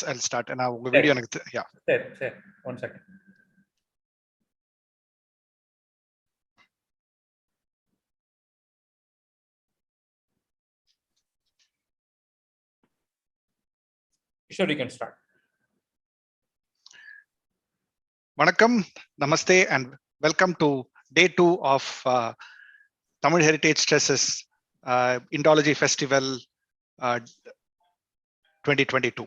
I'll start. And now video. Yeah. Sure. 1 second. Sure, you can start. Vanakkam, namaste, and welcome to day 2 of Tamil Heritage Trust's Indology Festival 2022.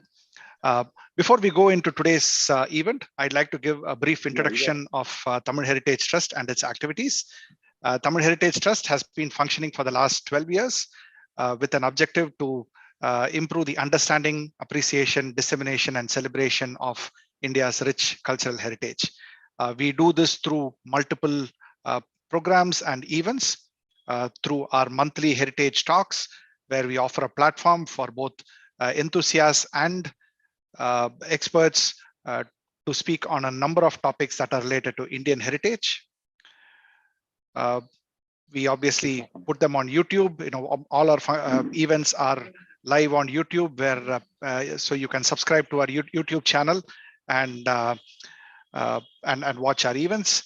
Before we go into today's event, I'd like to give a brief introduction of Tamil Heritage Trust and its activities. Tamil Heritage Trust has been functioning for the last 12 years with an objective to improve the understanding, appreciation, dissemination, and celebration of India's rich cultural heritage. We do this through multiple programs and events, through our monthly heritage talks, where we offer a platform for both enthusiasts and experts to speak on a number of topics that are related to Indian heritage. We obviously put them on YouTube. All our events are live on YouTube, where so you can subscribe to our YouTube channel and watch our events.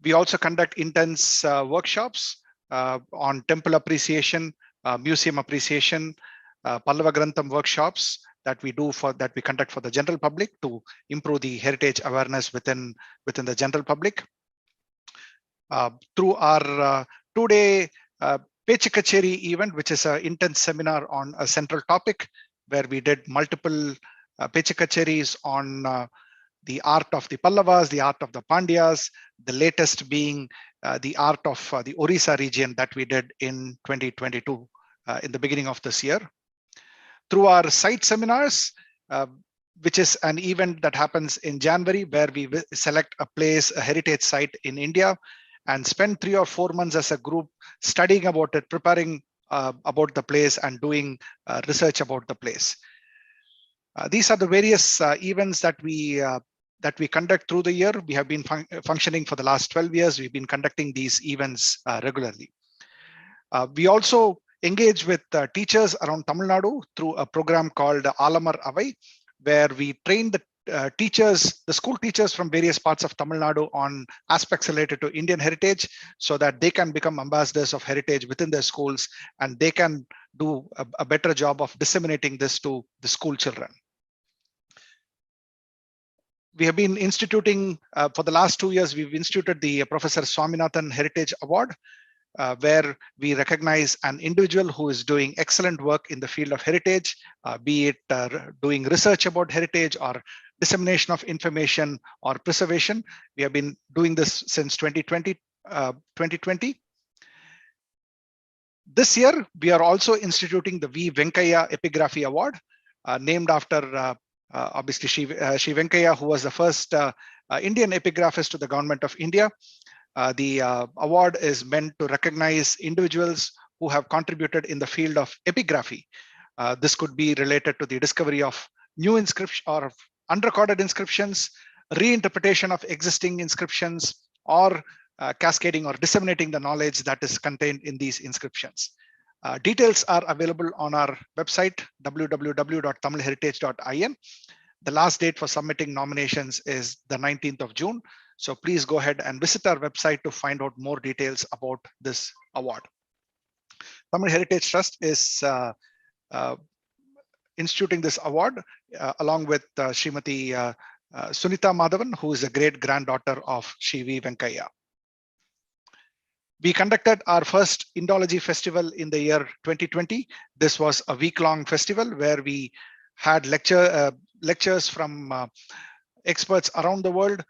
We also conduct intense workshops on temple appreciation, museum appreciation, Pallava Grantham workshops that we conduct for the general public to improve the heritage awareness within the general public. Through our 2-day Pechikacheri event, which is an intense seminar on a central topic, where we did multiple Pechikacheris on the art of the Pallavas, the art of the Pandyas, the latest being the art of the Orissa region that we did in 2022 in the beginning of this year. Through our site seminars, which is an event that happens in January, where we select a place, a heritage site in India, and spend 3 or 4 months as a group studying about it, preparing about the place, and doing research about the place. These are the various events that we conduct through the year. We have been functioning for the last 12 years. We've been conducting these events regularly. We also engage with teachers around Tamil Nadu through a program called Alamar Avai, where we train the school teachers from various parts of Tamil Nadu on aspects related to Indian heritage, so that they can become ambassadors of heritage within their schools, and they can do a better job of disseminating this to the school children. We have been instituting, for the last 2 years, we've instituted the Professor Swaminathan Heritage Award, where we recognize an individual who is doing excellent work in the field of heritage, be it doing research about heritage or dissemination of information or preservation. We have been doing this since 2020. This year, we are also instituting the V. Venkaya Epigraphy Award, named after obviously Sri Venkaya, who was the first Indian epigraphist to the government of India. The award is meant to recognize individuals who have contributed in the field of epigraphy. This could be related to the discovery of new inscriptions or unrecorded inscriptions, reinterpretation of existing inscriptions, or cascading or disseminating the knowledge that is contained in these inscriptions. Details are available on our website, www.tamilheritage.in. The last date for submitting nominations is the 19th of June. So please go ahead and visit our website to find out more details about this award. Tamil Heritage Trust is instituting this award along with Srimati Sunita Madhavan, who is a great granddaughter of Sri V. Venkaya. We conducted our first Indology festival in the year 2020. This was a week-long festival where we had lectures from experts around the world,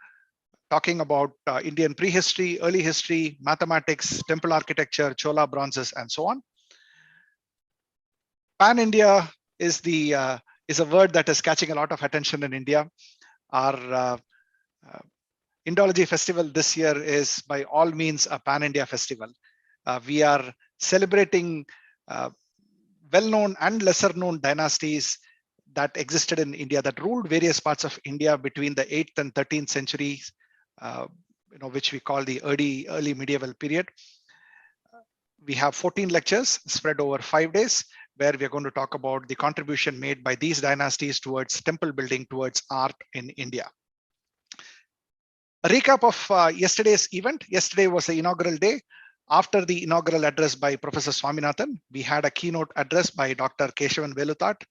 talking about Indian prehistory, early history, mathematics, temple architecture, Chola bronzes, and so on. Pan-India is a word that is catching a lot of attention in India. Our Indology festival this year is by all means a Pan-India festival. We are celebrating well-known and lesser-known dynasties that existed in India, that ruled various parts of India between the 8th and 13th centuries, which we call the early medieval period. We have 14 lectures spread over 5 days, where we're going to talk about the contribution made by these dynasties towards temple building, towards art in India. A recap of yesterday's event. Yesterday was the inaugural day. After the inaugural address by Professor Swaminathan, we had a keynote address by Dr. Keshavan Veluthat,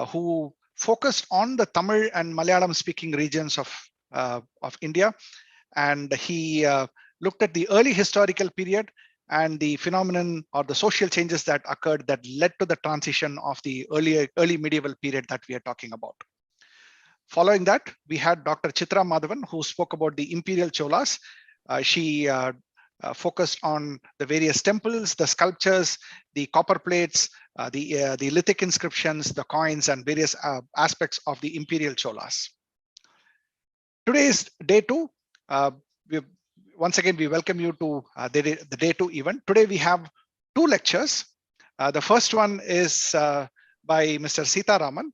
who focused on the Tamil and Malayalam speaking regions of India. And he looked at the early historical period and the phenomenon or the social changes that occurred that led to the transition of the early medieval period that we are talking about. Following that, we had Dr. Chitra Madhavan, who spoke about the Imperial Cholas. She focused on the various temples, the sculptures, the copper plates, the lithic inscriptions, the coins, and various aspects of the Imperial Cholas. Today is day 2. Once again, we welcome you to the day 2 event. Today we have 2 lectures. The first one is by Mr. Seetharaman.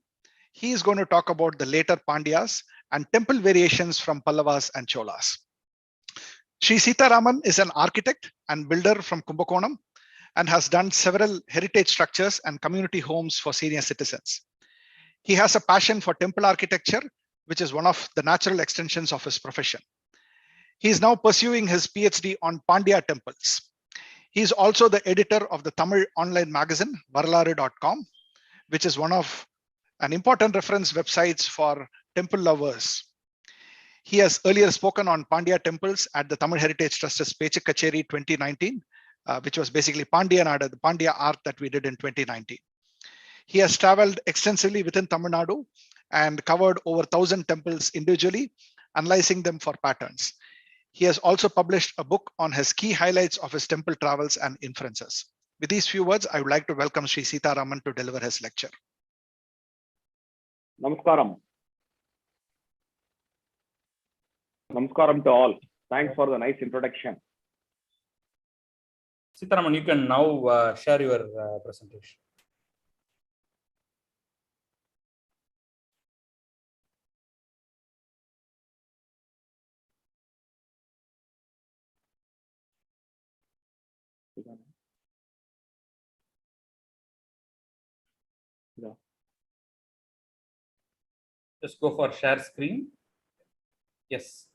He is going to talk about the later Pandyas and temple variations from Pallavas and Cholas. Sri Seetharaman is an architect and builder from Kumbakonam and has done several heritage structures and community homes for senior citizens. He has a passion for temple architecture, which is one of the natural extensions of his profession. He is now pursuing his PhD on Pandya temples. He is also the editor of the Tamil online magazine, Varalaru.com, which is one of an important reference websites for temple lovers. He has earlier spoken on Pandya temples at the Tamil Heritage Trust's Pechu Kacheri 2019, which was basically Pandya Nadu, the Pandya art that we did in 2019. He has traveled extensively within Tamil Nadu and covered over 1,000 temples individually, analyzing them for patterns. He has also published a book on his key highlights of his temple travels and inferences. With these few words, I would like to welcome Sri Seetharaman to deliver his lecture. Namaskaram. Namaskaram to all. Thanks for the nice introduction. Seetharaman, you can now share your presentation. Yeah. Just go for share screen. Yes.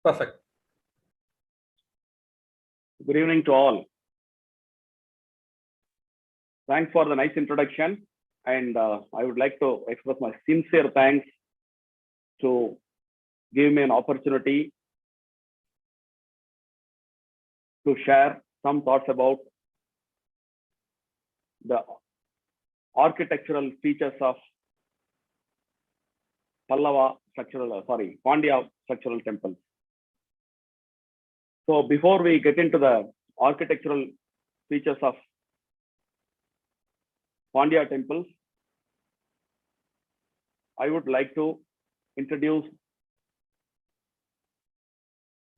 Perfect. Good evening to all. Thanks for the nice introduction. And I would like to express my sincere thanks to give me an opportunity to share some thoughts about the architectural features of Pandya structural temples. So before we get into the architectural features of Pandya temples, I would like to introduce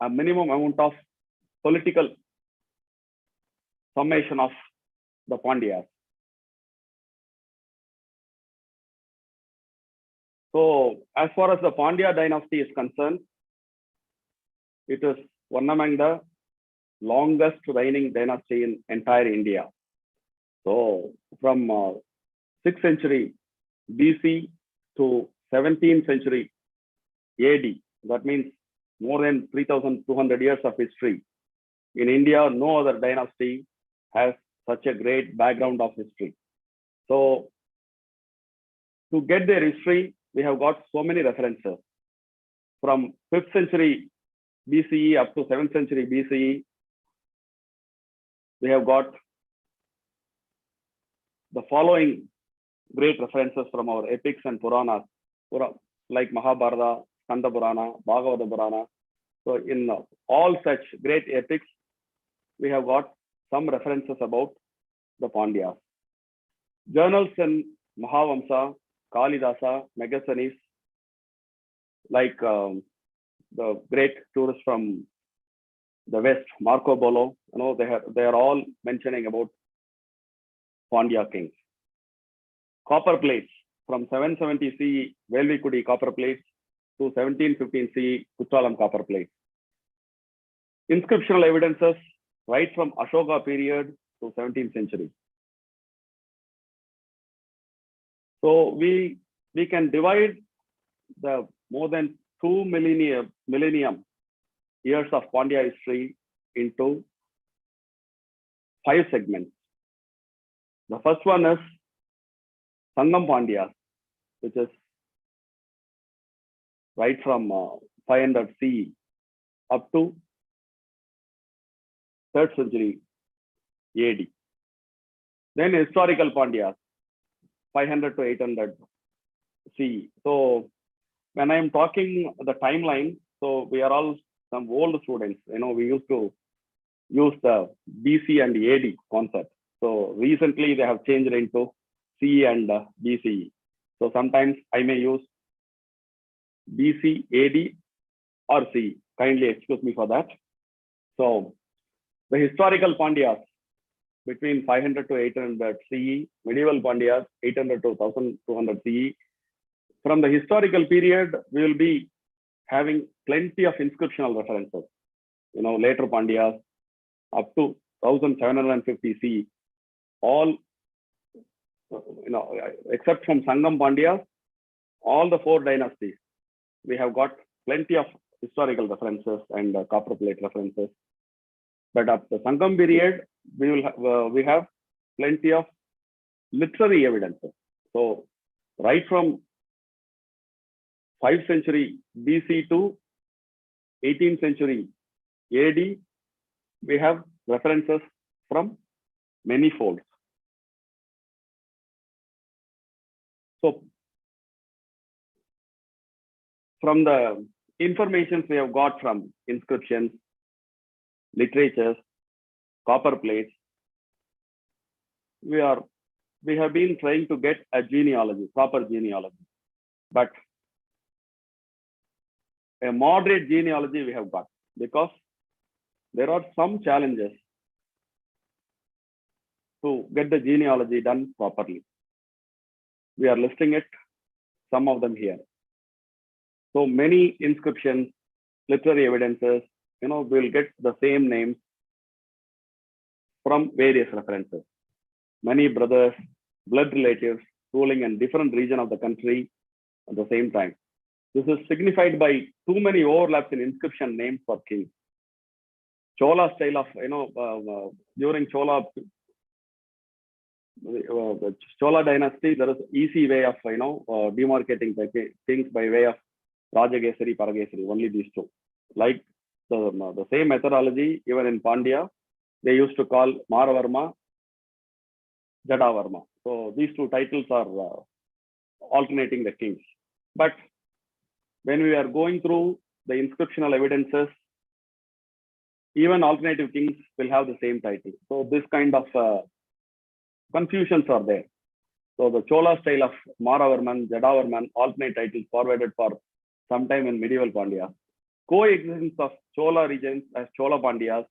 a minimum amount of political summation of the Pandyas. So as far as the Pandya dynasty is concerned, it is one among the longest reigning dynasty in entire India. So from 6th century BC to 17th century AD, that means more than 3,200 years of history. In India, no other dynasty has such a great background of history. So to get their history, we have got so many references. From 5th century BCE up to 7th century BCE, we have got the following great references from our epics and Puranas, like Mahabharata, Skanda Purana, Bhagavata Purana. So in all such great epics, we have got some references about the Pandyas. Journals in Mahavamsa, Kalidasa, Megasthenes, like the great tourists from the West, Marco Polo, they are all mentioning about Pandya kings. Copper plates from 770 CE, Velvikudi copper plates to 1715 CE, Kuttalam copper plates. Inscriptional evidences right from Ashoka period to 17th century. So we can divide the more than 2 millennium years of Pandya history into 5 segments. The first one is Sangam Pandya, which is right from 500 CE up to 3rd century AD. Then historical Pandyas, 500 to 800 CE. So when I'm talking the timeline, so we are all some old students. We used to use the BC and AD concept. So recently they have changed into CE and BCE. So sometimes I may use BC, AD or CE. Kindly excuse me for that. So the historical Pandyas between 500 to 800 CE, medieval Pandyas 800 to 1200 CE. From the historical period, we will be having plenty of inscriptional references. Later Pandyas up to 1750 CE, all, except from Sangam Pandya, all the 4 dynasties, we have got plenty of historical references and copper plate references. But at the Sangam period, we have plenty of literary evidences. So right from 5th century BC to 18th century AD, we have references from many folds. So from the information we have got from inscriptions, literatures, copper plates, we have been trying to get a genealogy, proper genealogy. But a moderate genealogy we have got, because there are some challenges to get the genealogy done properly. We are listing it, some of them here. So many inscriptions, literary evidences, we'll get the same names from various references. Many brothers, blood relatives ruling in different region of the country at the same time. This is signified by too many overlaps in inscription names for kings. Chola style of, during Chola dynasty, there is easy way of, demarcating the kings by way of Rajagesari, Paragesari, only these two. Like the same methodology, even in Pandya, they used to call Maravarma, Jadavarma. So these two titles are alternating the kings. But when we are going through the inscriptional evidences, even alternative kings will have the same title. So this kind of confusions are there. So the Chola style of Maravarman, Jadavarman, alternate titles forwarded for some time in medieval Pandya. Coexistence of Chola regions as Chola Pandyas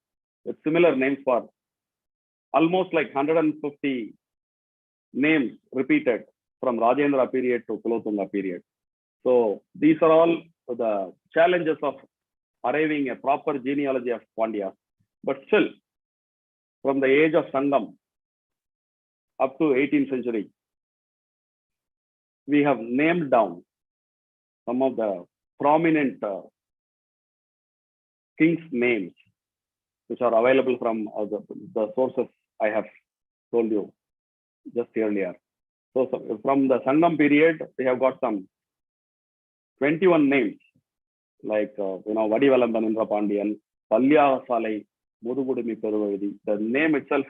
with similar names for almost like 150 names repeated from Rajendra period to Kulothunga period. So these are all the challenges of arriving a proper genealogy of Pandya. But still, from the age of Sangam up to 18th century, we have named down some of the prominent kings' names, which are available from the sources I have told you just earlier. So from the Sangam period, we have got some 21 names, like Vadivalambanindra Pandian, Palyasalai, Mudugudimi Peruvadi. The name itself,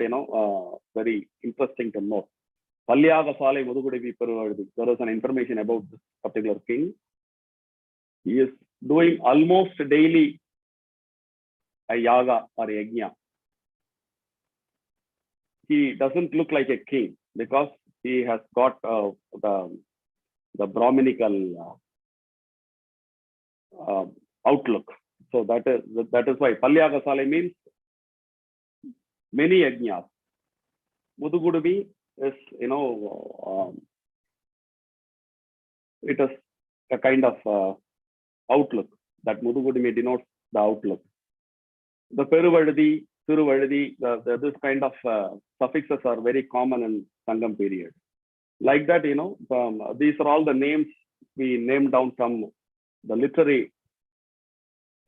very interesting to note. Palyagasale Mudugudimi Peruvadi. There is an information about this particular king. He is doing almost daily a yaga or a yajna. He doesn't look like a king because he has got the Brahminical outlook. So that is why Palyagasale means many yajnas. Mudugudumi is, it is a kind of outlook. That Mudugudumi denotes the outlook. The Peruvadi Tiruvazhudi, this kind of suffixes are very common in Sangam period. Like that, these are all the names we named down from the literary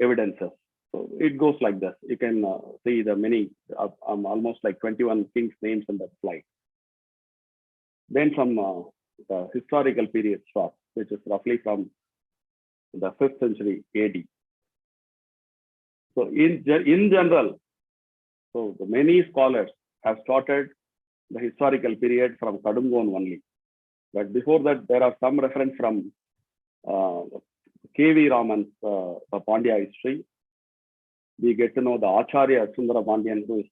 evidences. So it goes like this. You can see the many, almost like 21 kings' names in that slide. Then from the historical period starts, which is roughly from the 5th century AD. So in general, so the many scholars have started the historical period from Kadungon only. But before that, there are some reference from K.V. Raman's the Pandya history. We get to know the Acharya Sundara Pandyan, who is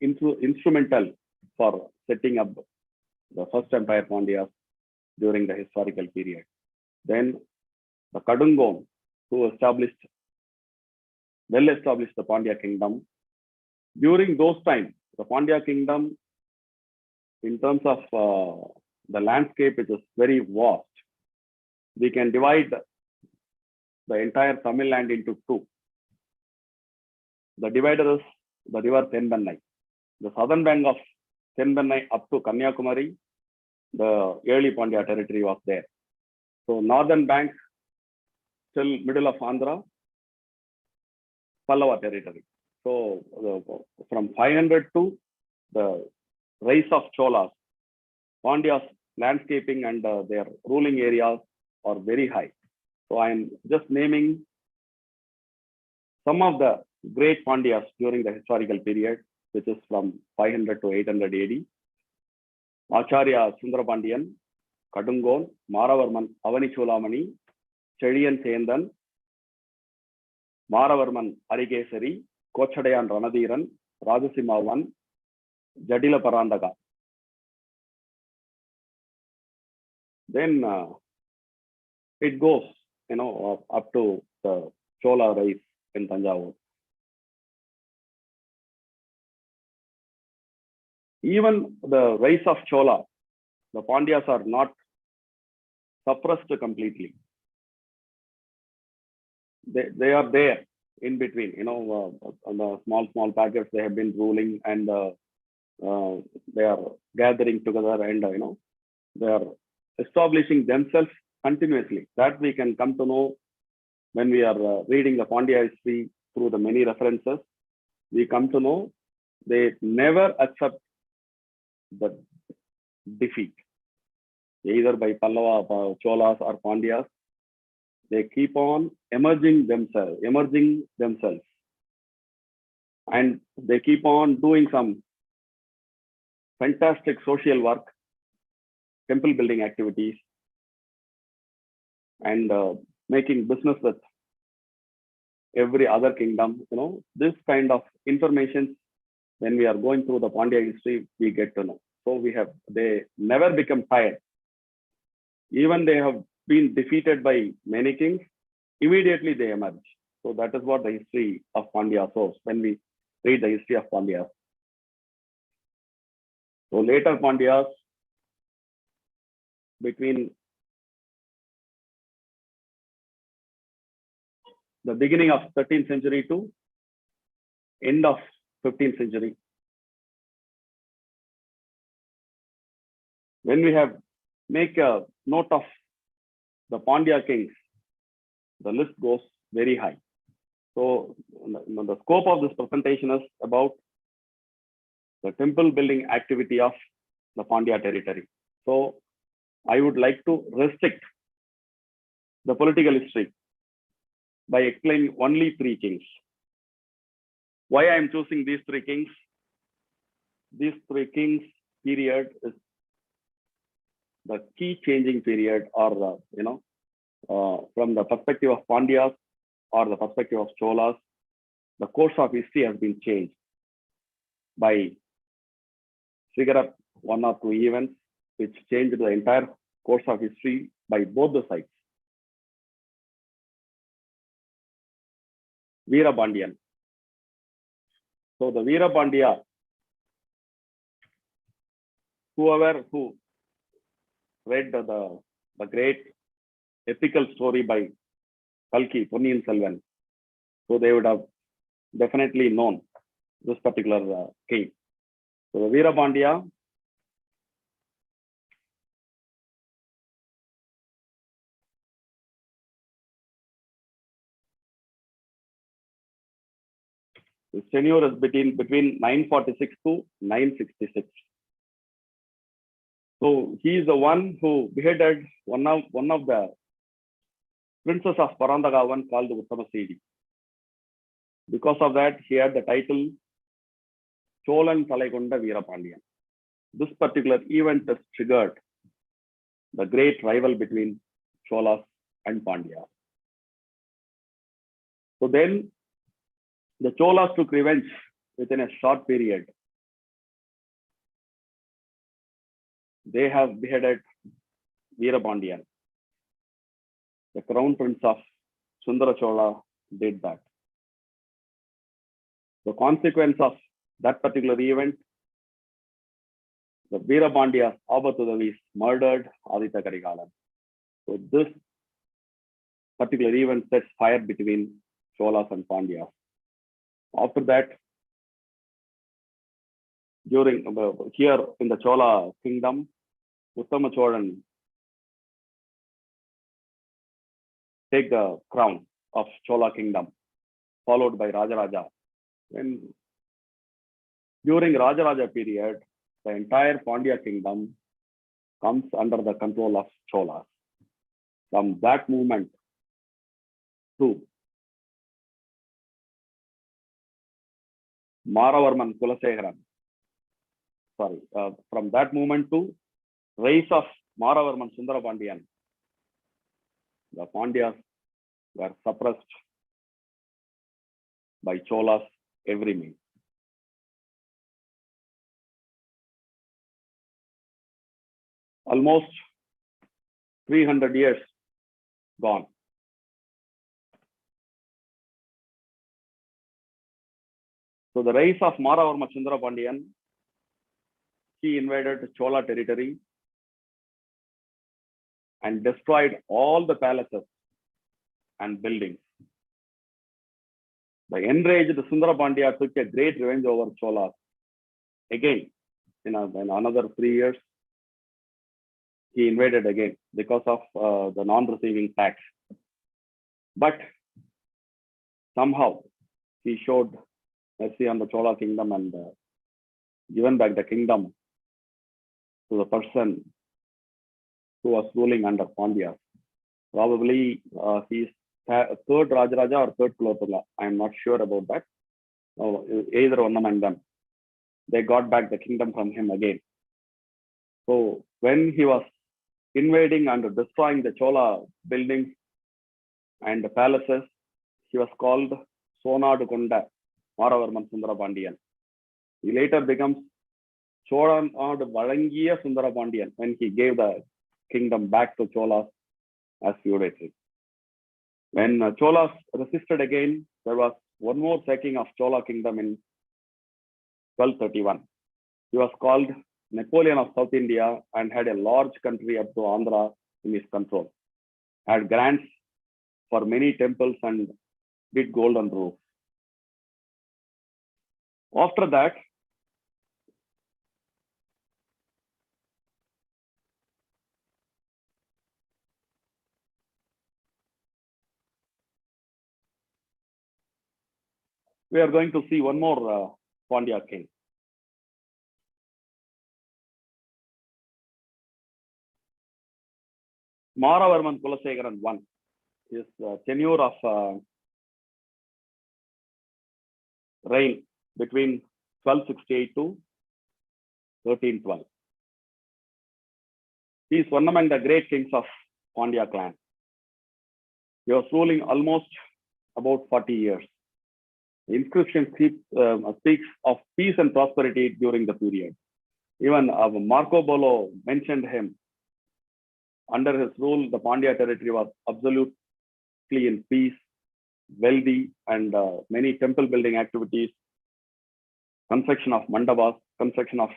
instrumental for setting up the first empire Pandyas during the historical period. Then the Kadungon, who well established the Pandya kingdom. During those times, the Pandya kingdom, in terms of the landscape, it is very vast. We can divide the entire Tamil land into two. The divider is the river Tenbennai. The southern bank of Tenbennai up to Kanyakumari, the early Pandya territory was there. So northern bank, till middle of Andhra, Pallava territory. So from 500 to the rise of Cholas, Pandya's landscaping and their ruling areas are very high. So I am just naming some of the great Pandyas during the historical period, which is from 500 to 800 AD. Acharya Sundara Pandyan, Kadungon, Maravarman Avani Chulamani, Chediyan Sendan, Maravarman Arigesari, Kochadayan Ranadiran, Rajasimavan, Jadila Parandaga. Then it goes, up to the Chola rise in Tanjavur. Even the rise of Chola, the Pandyas are not suppressed completely. They are there in between, on the small packets they have been ruling, and they are gathering together, and they are establishing themselves continuously. That we can come to know when we are reading the Pandya history through the many references. We come to know they never accept the defeat, either by Pallava, Cholas, or Pandyas. They keep on emerging themselves, and they keep on doing some fantastic social work, temple building activities, and making business with every other kingdom. This kind of information, when we are going through the Pandya history, we get to know. So they never become tired. Even they have been defeated by many kings, immediately they emerge. So that is what the history of Pandya shows when we read the history of Pandya. So later Pandyas, between the beginning of 13th century to end of 15th century, when we make a note of the Pandya kings, the list goes very high. So the scope of this presentation is about the temple building activity of the Pandya territory. So I would like to restrict the political history by explaining only 3 kings. Why I am choosing these 3 kings? These 3 kings period is the key changing period, or from the perspective of Pandyas or the perspective of Cholas, the course of history has been changed by figure up 1 or 2 events which changed the entire course of history by both the sides. Veera Pandyan. So the Veera Pandya, whoever who read the great epical story by Kalki, Ponniyin Selvan, so they would have definitely known this particular king. So Veera Pandya his tenure is between 946 to 966. So he is the one who beheaded one of the princes of Parandagavan called Uttamasidi. Because of that, he had the title Cholan Talaikonda Veera Pandyan. This particular event has triggered the great rival between Cholas and Pandyas. So then the Cholas took revenge within a short period. They have beheaded Veera Pandyan. The crown prince of Sundara Chola did that. The consequence of that particular event, the Veera Pandya Abatudavis murdered Aditya Karigalan. So this particular event sets fire between Cholas and Pandyas. After that, here in the Chola kingdom, Uttama Cholan take the crown of Chola kingdom, followed by Rajaraja. When during Rajaraja period, the entire Pandya kingdom comes under the control of Cholas. From that moment to Maravarman Kulasekharan, from that moment to rise of Maravarman Sundara Pandyan, the Pandyas were suppressed by Cholas every means. Almost 300 years gone. So the rise of Maravarma Sundara Pandyan, he invaded Chola territory and destroyed all the palaces and buildings. The enraged Sundara Pandya took a great revenge over Cholas. Again, in another 3 years, he invaded again because of the non-receiving tax. But somehow he showed mercy on the Chola kingdom and given back the kingdom to the person who was ruling under Pandyas. Probably he is third Rajaraja or third Kulotula. I am not sure about that. Either one among them. They got back the kingdom from him again. So when he was invading and destroying the Chola buildings and the palaces, he was called Sonadu Konda Maravarman Sundara Pandyan. He later becomes Cholanadu Valangiya Sundara Pandyan when he gave the kingdom back to Cholas as feudatory. When Cholas resisted again, there was one more sacking of Chola kingdom in 1231. He was called Napoleon of South India and had a large country up to Andhra in his control. Had grants for many temples and did golden roofs. After that, we are going to see one more Pandya king. Maravarman Kulasekharan I. His tenure of reign between 1268 to 1312. He is one among the great kings of Pandya clan. He was ruling almost about 40 years. The inscription speaks of peace and prosperity during the period. Even Marco Polo mentioned him. Under his rule, the Pandya territory was absolutely in peace, wealthy, and many temple building activities, construction of mandabas, construction of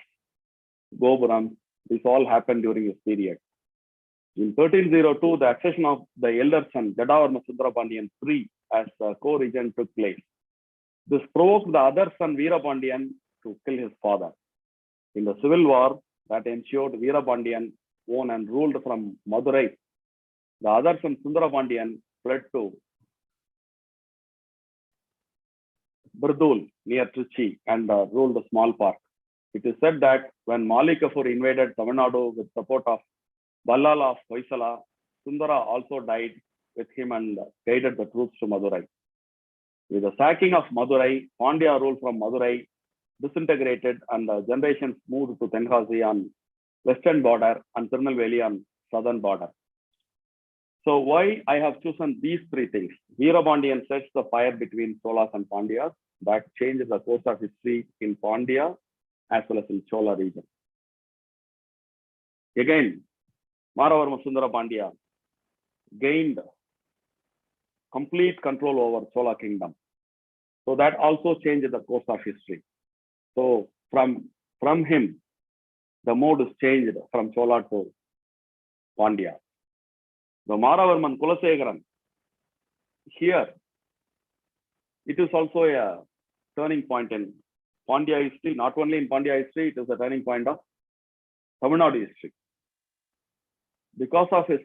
gopuram, this all happened during this period. In 1302, the accession of the elder son, Jadavarma Sundara Pandyan III as co-regent took place. This provoked the other son Veerapandiyan to kill his father. In the civil war that ensued, Veerapandiyan won and ruled from Madurai. The other son Sundarapandiyan fled to Burdul near Trichy and ruled a small part. It is said that when Mali Kafur invaded Tamil Nadu with support of Ballala of Hoysala, Sundara also died with him and guided the troops to Madurai. With the sacking of Madurai, Pandya rule from Madurai disintegrated and the generations moved to Tenkasi on western border and Tirunelveli on southern border. So why I have chosen these three things? Veerapandiyan sets the fire between Cholas and Pandyas that changes the course of history in Pandya as well as in Chola region. Again, Maravarma Sundara Pandya gained complete control over Chola kingdom. So that also changed the course of history. So from him, the mode is changed from Chola to Pandya. The Maravarman Kulasegaran, here, it is also a turning point in Pandya history. Not only in Pandya history, it is a turning point of Tamil Nadu history. Because of his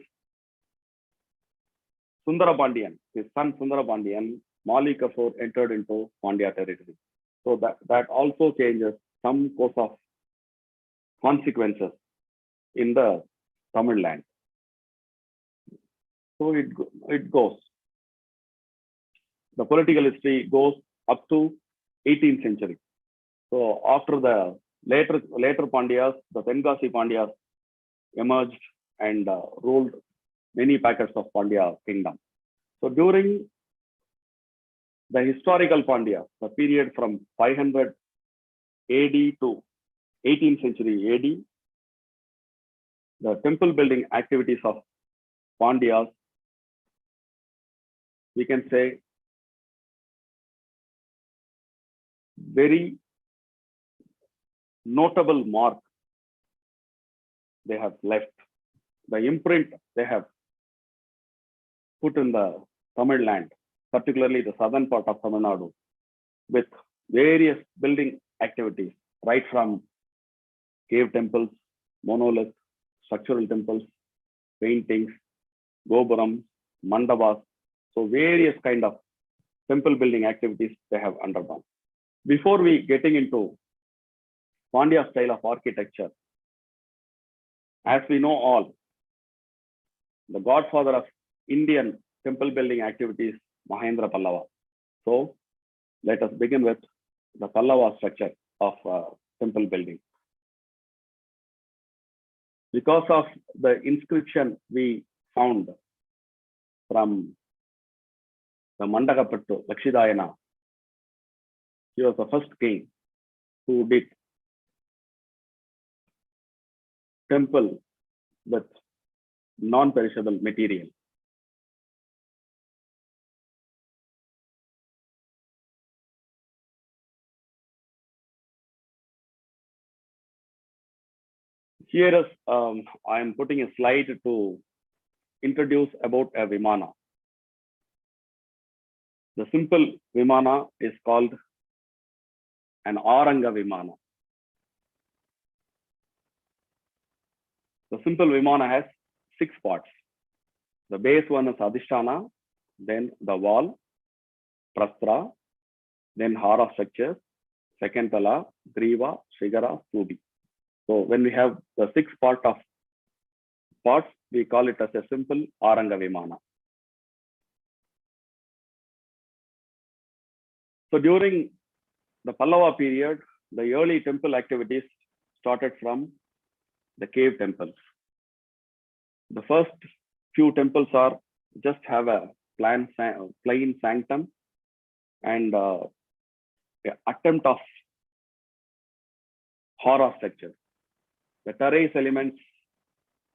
Sundara Pandyan, his son Sundara Pandyan, Mali Kafur entered into Pandya territory. So that also changes some course of consequences in the Tamil land. So it goes. The political history goes up to 18th century. So after the later Pandyas, the Tenkasi Pandyas emerged and ruled many packets of Pandya kingdom. So during the historical Pandya, the period from 500 AD to 18th century AD, the temple building activities of Pandyas, we can say, very notable mark they have left. The imprint they have put in the Tamil land, particularly the southern part of Tamil Nadu, with various building activities, right from cave temples, monolith, structural temples, paintings, gopuram, mandavas. So various kind of temple building activities they have undergone. Before we getting into Pandya style of architecture, as we know all, the godfather of Indian temple building activities, Mahendra Pallava. So let us begin with the Pallava structure of temple building. Because of the inscription we found from the Mandakapattu Lakshidayana, he was the first king who did temple with non-perishable material. Here is, I am putting a slide to introduce about a Vimana. The simple Vimana is called an Aranga Vimana. The simple Vimana has 6 parts. The base one is Adhisthana, then the wall, Prastra, then Hara structure, second Tala, Griva, Shigara, Studi. So when we have the 6 parts, we call it as a simple Aranga Vimana. So during the Pallava period, the early temple activities started from the cave temples. The first few temples are just have a plain sanctum and the attempt of Hara structure. The terrace elements,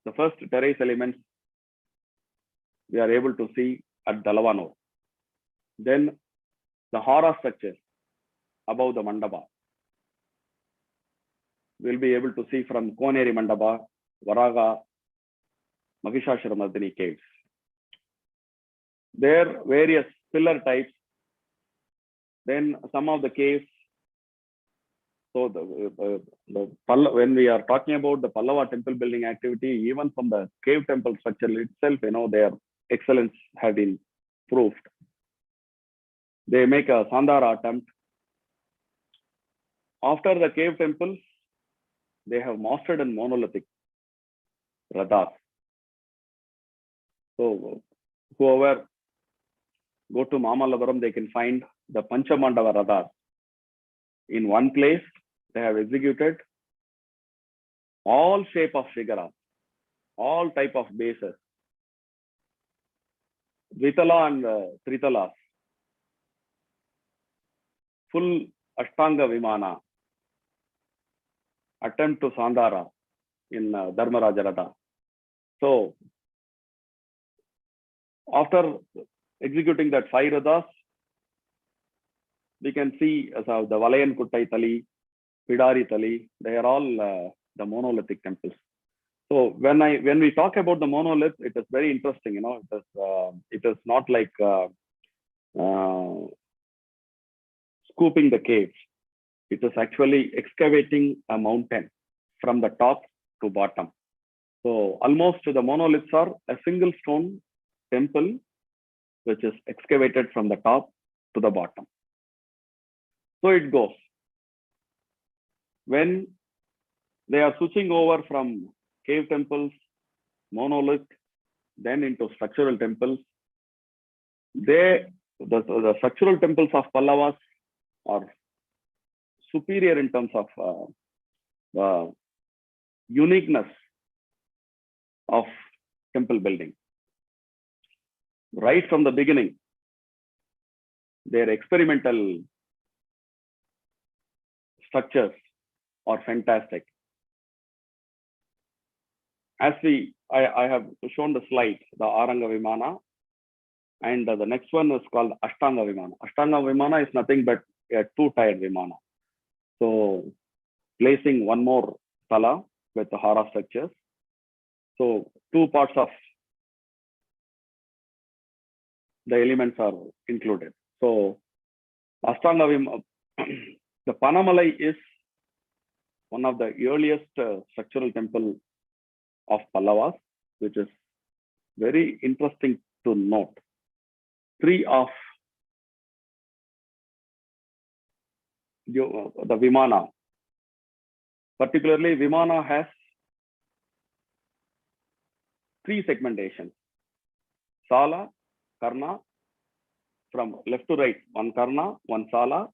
the first terrace elements we are able to see at Dalavano. Then the Hara structure above the Mandapa. We'll be able to see from Koneri Mandapa, Varaga, Mahishasuramadini caves. There various pillar types Then some of the caves. So when we are talking about the Pallava temple building activity, even from the cave temple structure itself, their excellence have been proved. They make a Sandara attempt. After the cave temples, they have mastered in monolithic rathas. So whoever go to Mamallapuram, they can find the Panchamandava rathas. In one place, they have executed all shape of shigaras, all type of bases, Dvitala and Tritalas, full Ashtanga Vimana, attempt to Sandara in Dharmaraja Ratha. So, after executing that 5 rathas, we can see the Valayan Kuttai Tali, Pidari Tali, they are all the monolithic temples. So when we talk about the monolith, it is very interesting. It is not like scooping the caves. It is actually excavating a mountain from the top to bottom. So almost the monoliths are a single stone temple, which is excavated from the top to the bottom. So it goes. When they are switching over from cave temples, monolith, then into structural temples, the structural temples of Pallavas are superior in terms of uniqueness of temple building. Right from the beginning, their experimental structures are fantastic. As I have shown the slide, the Aranga Vimana, and the next one is called Ashtanga Vimana. Ashtanga Vimana is nothing but a 2-tiered Vimana. So placing one more tala with the hara structures. So 2 parts of the elements are included. So Ashtanga Vimana, the Panamalai is one of the earliest structural temple of Pallavas, which is very interesting to note. 3 of the Vimana, particularly Vimana has 3 segmentations: Sala, Karna, from left to right, 1 Karna, 1 Sala,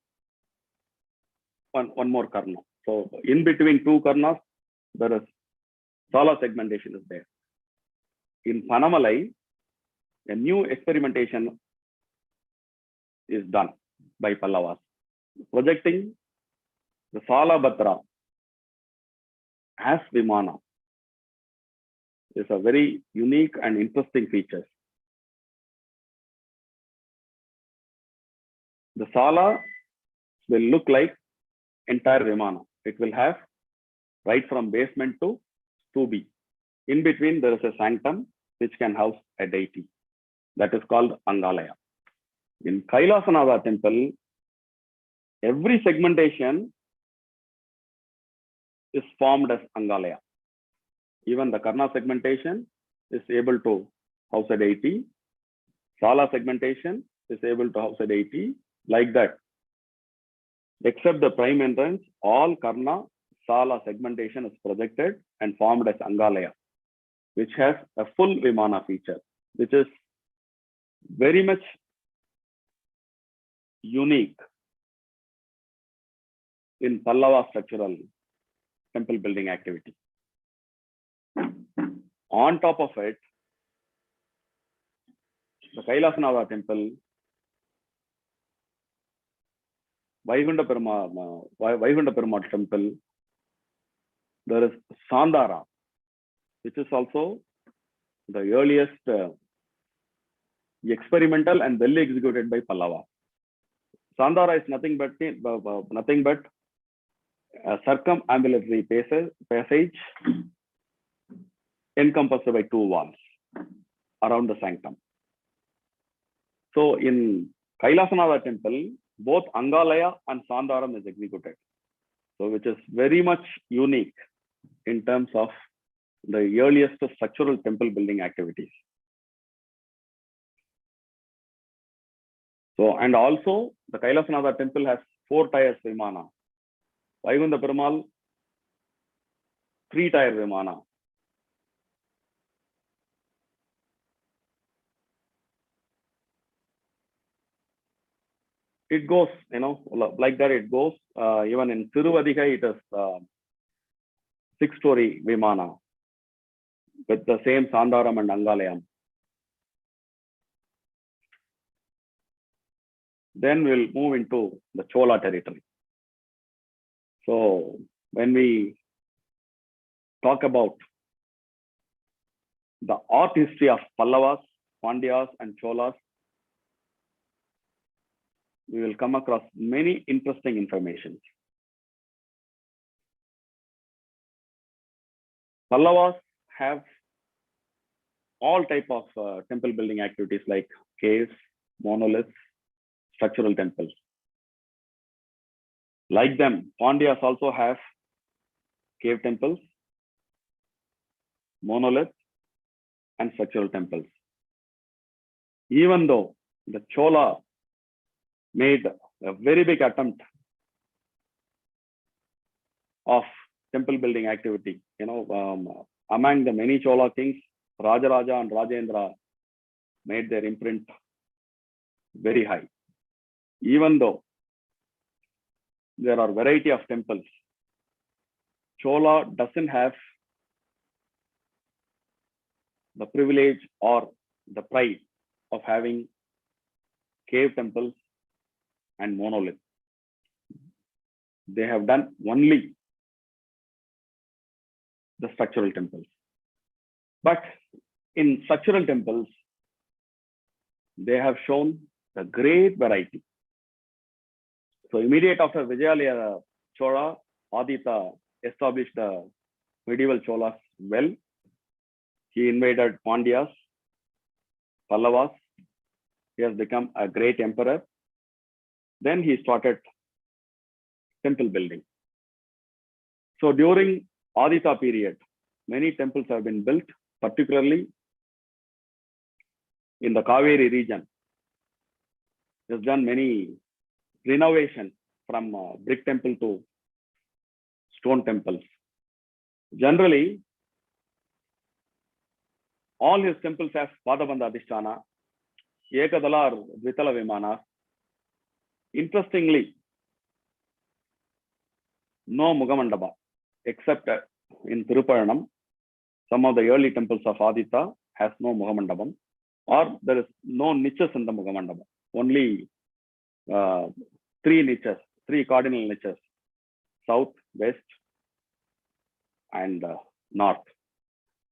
one more Karna. So in between 2 Karnas, there is Sala segmentation is there. In Panamalai, a new experimentation is done by Pallavas, projecting the Sala Bhadra as Vimana. It's a very unique and interesting feature. The Sala will look like entire Vimana. It will have right from basement to 2B. In between, there is a sanctum which can house a deity. That is called Angalaya. In Kailasanada temple, every segmentation is formed as Angalaya. Even the Karna segmentation is able to house a deity. Sala segmentation is able to house a deity. Like that. Except the prime entrance, all Karna, Sala segmentation is projected and formed as Angalaya, which has a full Vimana feature, which is very much unique in Pallava structural temple building activity. On top of it, the Kailasanada temple, Vaikunta Perumal temple, there is Sandara, which is also the earliest experimental and well executed by Pallava. Sandara is nothing but a circumambulatory passage encompassed by 2 walls around the sanctum. So in Kailasanada temple, both Angalaya and Sandharam is executed. So which is very much unique in terms of the earliest structural temple building activities. So, and also the Kailasanatha temple has 4 tiers Vimana. Vaigunda Perumal, 3-tier Vimana. It goes, like that it goes. Even in Tiruvadigai, it is 6-story Vimana with the same Sandharam and Angalayam. Then we'll move into the Chola territory. So when we talk about the art history of Pallavas, Pandyas, and Cholas, we will come across many interesting information. Pallavas have all type of temple building activities like caves, monoliths, structural temples. Like them, Pandyas also have cave temples, monoliths, and structural temples. Even though the Chola made a very big attempt of temple building activity, among the many Chola kings, Rajaraja and Rajendra made their imprint very high. Even though there are variety of temples, Chola doesn't have the privilege or the pride of having cave temples and monoliths. They have done only the structural temples. But in structural temples, they have shown a great variety. So immediate after Vijaya Chola, Aditya established the medieval Cholas well. He invaded Pandyas, Pallavas. He has become a great emperor. Then he started temple building. So during Aditya period, many temples have been built, particularly in the Kaveri region. He has done many renovation from brick temple to stone temples. Generally, all his temples have Padabandha Adhisthana, Ekadala or Dvitala Vimana. Interestingly, no Mugamandaba, except in Tiruparanam. Some of the early temples of Aditya has no Mugamandabam, or there is no niches in the Mugamandaba. Only 3 niches, 3 cardinal niches: south, west, and north.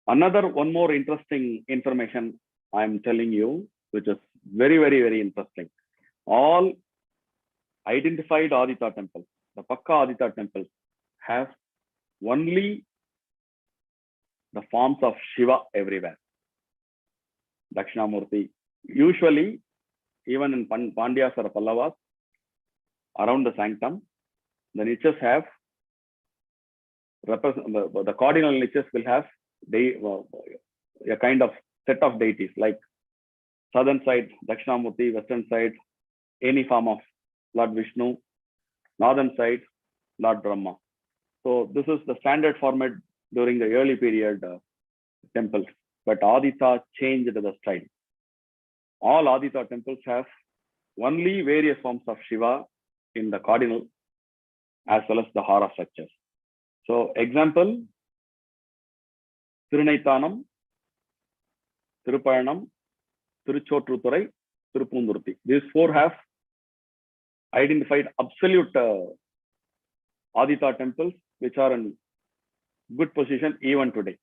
One more interesting information I'm telling you, which is very, very, very interesting. All identified Aditya temples, the Pakka Aditya temples, have only the forms of Shiva everywhere. Dakshinamurti. Usually, even in Pandyas or Pallavas, around the sanctum, the niches have, the cardinal niches will have a kind of set of deities, like southern side Dakshinamurti, western side any form of Lord Vishnu, northern side Lord Brahma. So this is the standard format during the early period temples, but Aditya changed the style. All Aditya temples have only various forms of Shiva in the cardinal as well as the hara structures. So example, Tirunaithanam, Tirupayanam, Tiruchotruturai, Tirupundurti. These 4 have identified absolute Aditya temples, which are in good position even today.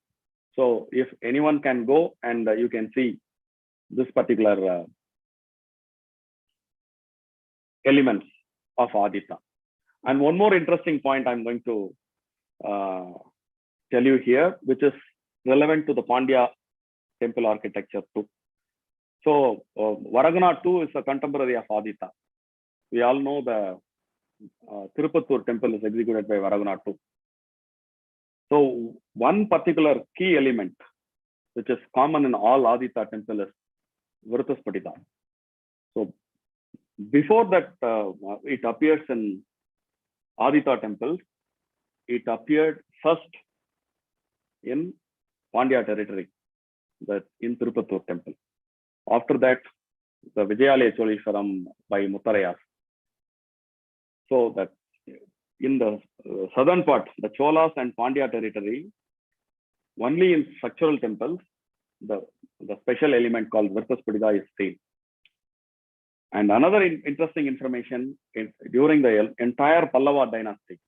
So if anyone can go and you can see this particular elements of Aditya. And one more interesting point I'm going to tell you here, which is relevant to the Pandya temple architecture too. So Varagana too is a contemporary of Aditya. we all know the Tirupattur temple is executed by Varagunattu. So one particular key element which is common in all Aditya temple is Vritaspadita. So before that, it appears in Aditya temples. It appeared first in Pandya territory, that in Tirupattur temple. After that, the Vijayalaya Cholishwaram by Muttarayas. So that in the southern part, the Cholas and Pandya territory, only in structural temples, the special element called Vritaspadita is seen. And another interesting information is during the entire Pallava dynasty,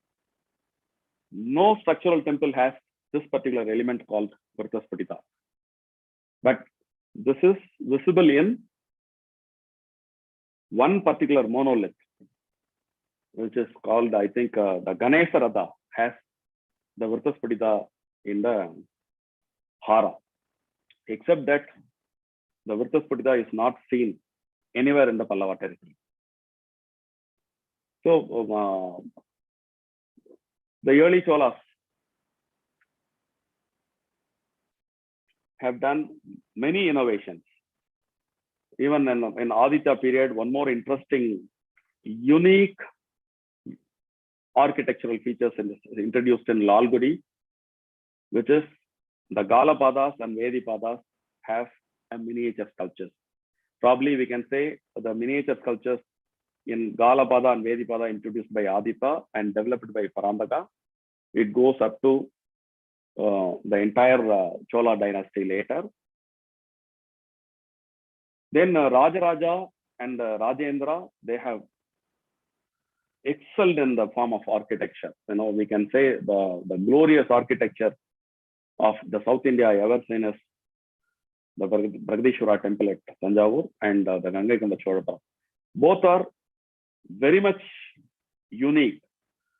no structural temple has this particular element called Vritaspadita. But this is visible in one particular monolith, which is called, I think, the Ganesha Radha has the Vritaspadita in the Hara, except that the Vritaspadita is not seen anywhere in the Pallava territory. So the early Cholas have done many innovations. Even in Aditya period, one more interesting, unique architectural features introduced in Lalgudi, which is the Galapadas and Vedipadas have a miniature sculptures. Probably we can say the miniature sculptures in Galapada and Vedipada introduced by Aditya and developed by Parandaka. It goes up to the entire Chola dynasty later. Then Rajaraja and Rajendra, they have excelled in the form of architecture. You know, we can say the glorious architecture of the South India ever seen is the Brahadishwara Temple at Tanjavur and the Gangaikanda Chodapura. Both are very much unique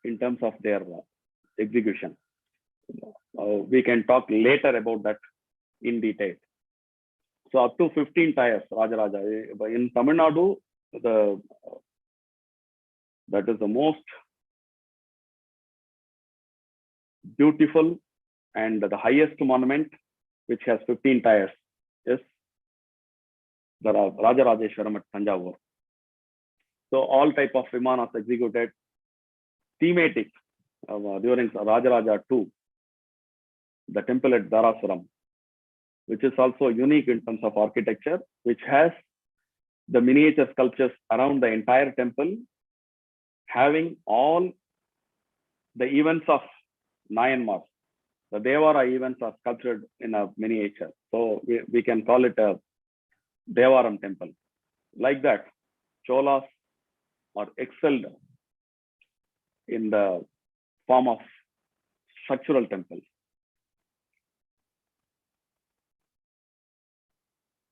in terms of their execution. We can talk later about that in detail. So up to 15 tiers, Rajaraja. In Tamil Nadu, that is the most beautiful and the highest monument, which has 15 tiers, is the Rajarajeshwaram at Tanjavur. So all type of vimanas executed, thematic during Rajaraja II, the temple at Dharasuram, which is also unique in terms of architecture, which has the miniature sculptures around the entire temple, having all the events of Nayanmar. The Devara events are sculptured in a miniature. So we can call it a Devaram temple. Like that, Cholas are excelled in the form of structural temples.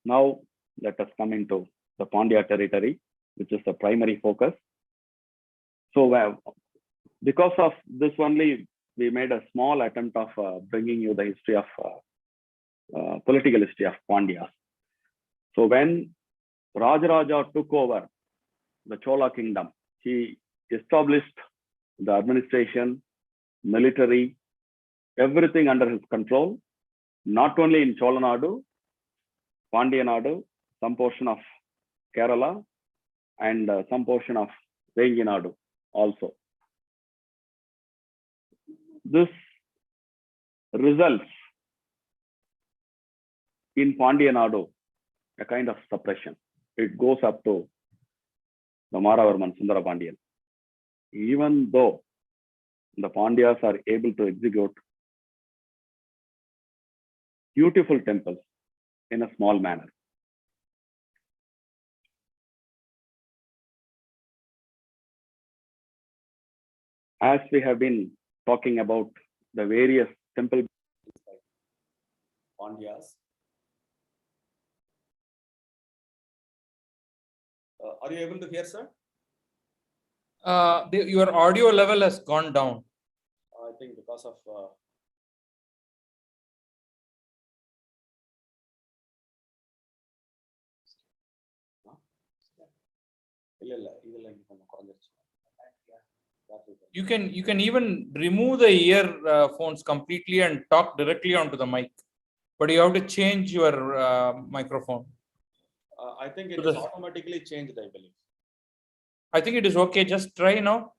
Now, let us come into the Pandya territory, which is the primary focus. So, because of this only, we made a small attempt of bringing you the history of political history of Pandyas. So, when Rajaraja took over the Chola kingdom, he established the administration, military, everything under his control, not only in Cholanadu, Pandya Nadu, some portion of Kerala, and some portion of Venginadu also. This results in Pandya Nadu a kind of suppression. It goes up to the Maravarman Sundara Pandyan. Even though the Pandyas are able to execute beautiful temples in a small manner. As we have been talking about the various temple Pandyas, are you able to hear, sir? Your audio level has gone down. I think because of You can even remove the earphones completely and talk directly onto the mic, but you have to change your microphone. I think it is automatically changed, I believe. I think it is okay. Just try now.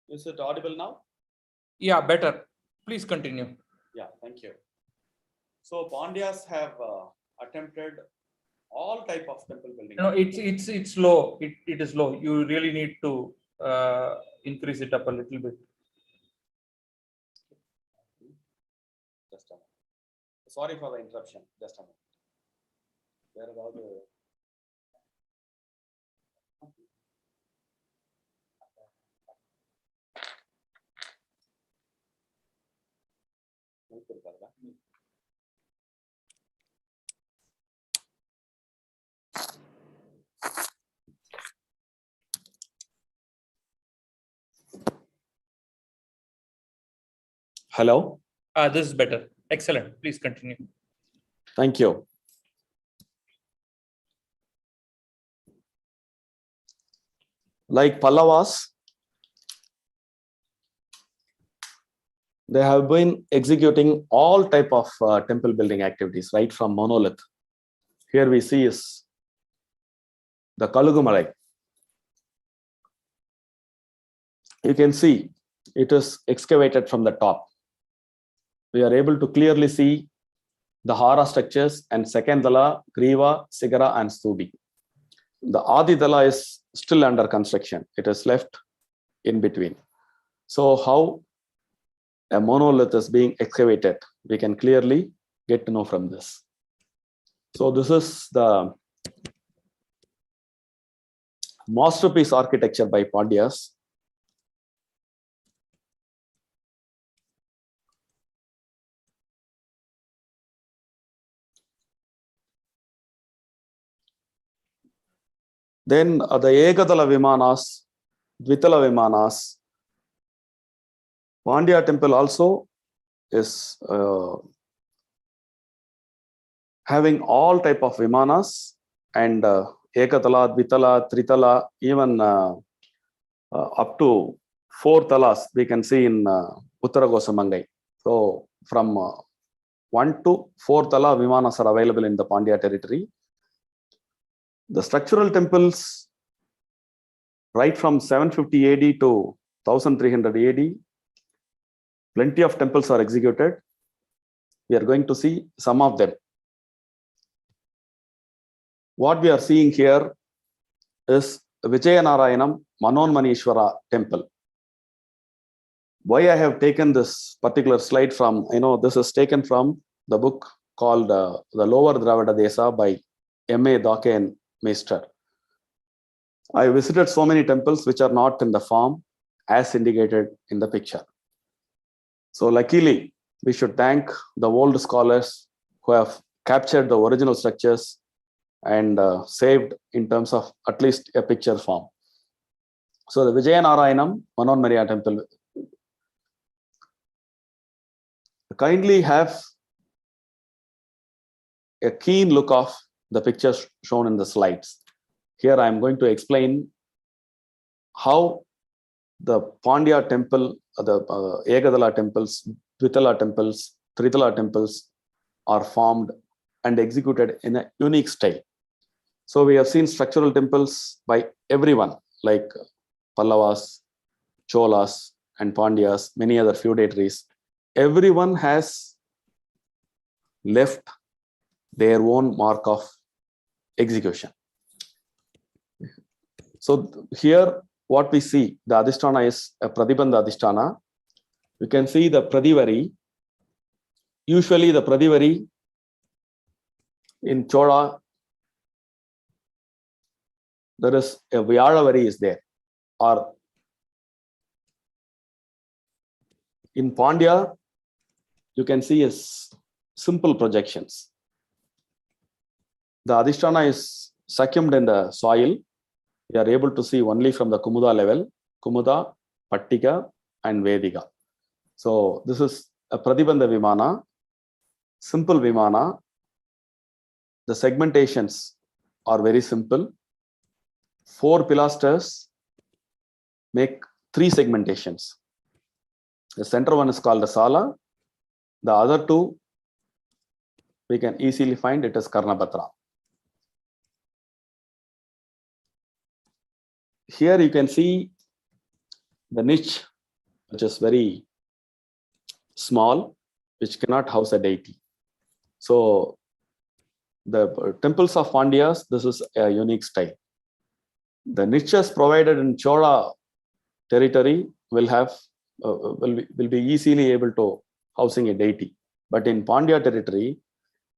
Is it audible now? Yeah, better. Please continue. Yeah, thank you. So Pandyas have attempted all type of temple building. No, it's low. It is low. You really need to increase it up a little bit. Just a moment. Sorry for the interruption. Just a moment. Where are all the Hello. This is better. Excellent. Please continue. Thank you. Like Pallavas, they have been executing all type of temple building activities, right from monolith. Here we see is the Kalugumalai. You can see it is excavated from the top. We are able to clearly see the Hara structures and second Dala, Griva, Sigara, and Stubi. The Adi Dala is still under construction. It is left in between. So how a monolith is being excavated, we can clearly get to know from this. So this is the masterpiece architecture by Pandyas. Then the Ekatala Vimanas, Dvitala Vimanas. Pandya temple also is having all type of Vimanas and Ekatala, Dvitala, Tritala, even up to 4 talas we can see in Uttara Gosamangai. So from 1 to 4 tala Vimanas are available in the Pandya territory. The structural temples, right from 750 AD to 1300 AD, plenty of temples are executed. We are going to see some of them. What we are seeing here is Vijay Narayanam Manonmanishwara Temple. Why I have taken this particular slide from, this is taken from the book called The Lower Dravida Desa by M.A. Dake Meister. I visited so many temples which are not in the form as indicated in the picture. So luckily, we should thank the old scholars who have captured the original structures and saved in terms of at least a picture form. So the Vijayanarayanam Manonmariya Temple, kindly have a keen look of the pictures shown in the slides. Here I am going to explain how the Pandya temple, the Ekatala temples, Dvitala temples, Tritala temples are formed and executed in a unique style. So we have seen structural temples by everyone like Pallavas, Cholas, and Pandyas, many other feudatories. Everyone has left their own mark of execution. So here what we see, the Adhisthana is a Pradibandha Adhisthana. You can see the Pradivari. Usually the Pradivari in Chola, there is a Vyalavari is there. Or in Pandya, you can see as simple projections. The Adhisthana is succumbed in the soil. We are able to see only from the Kumuda level, Kumuda, Pattika, and Vedika. So this is a Pradibandha Vimana, simple Vimana. The segmentations are very simple. 4 pilasters make 3 segmentations. The center one is called the Sala. The other 2, we can easily find it as Karnabhadra. Here you can see the niche, which is very small, which cannot house a deity. So the temples of Pandyas, this is a unique style. The niches provided in Chola territory will be easily able to housing a deity. But in Pandya territory,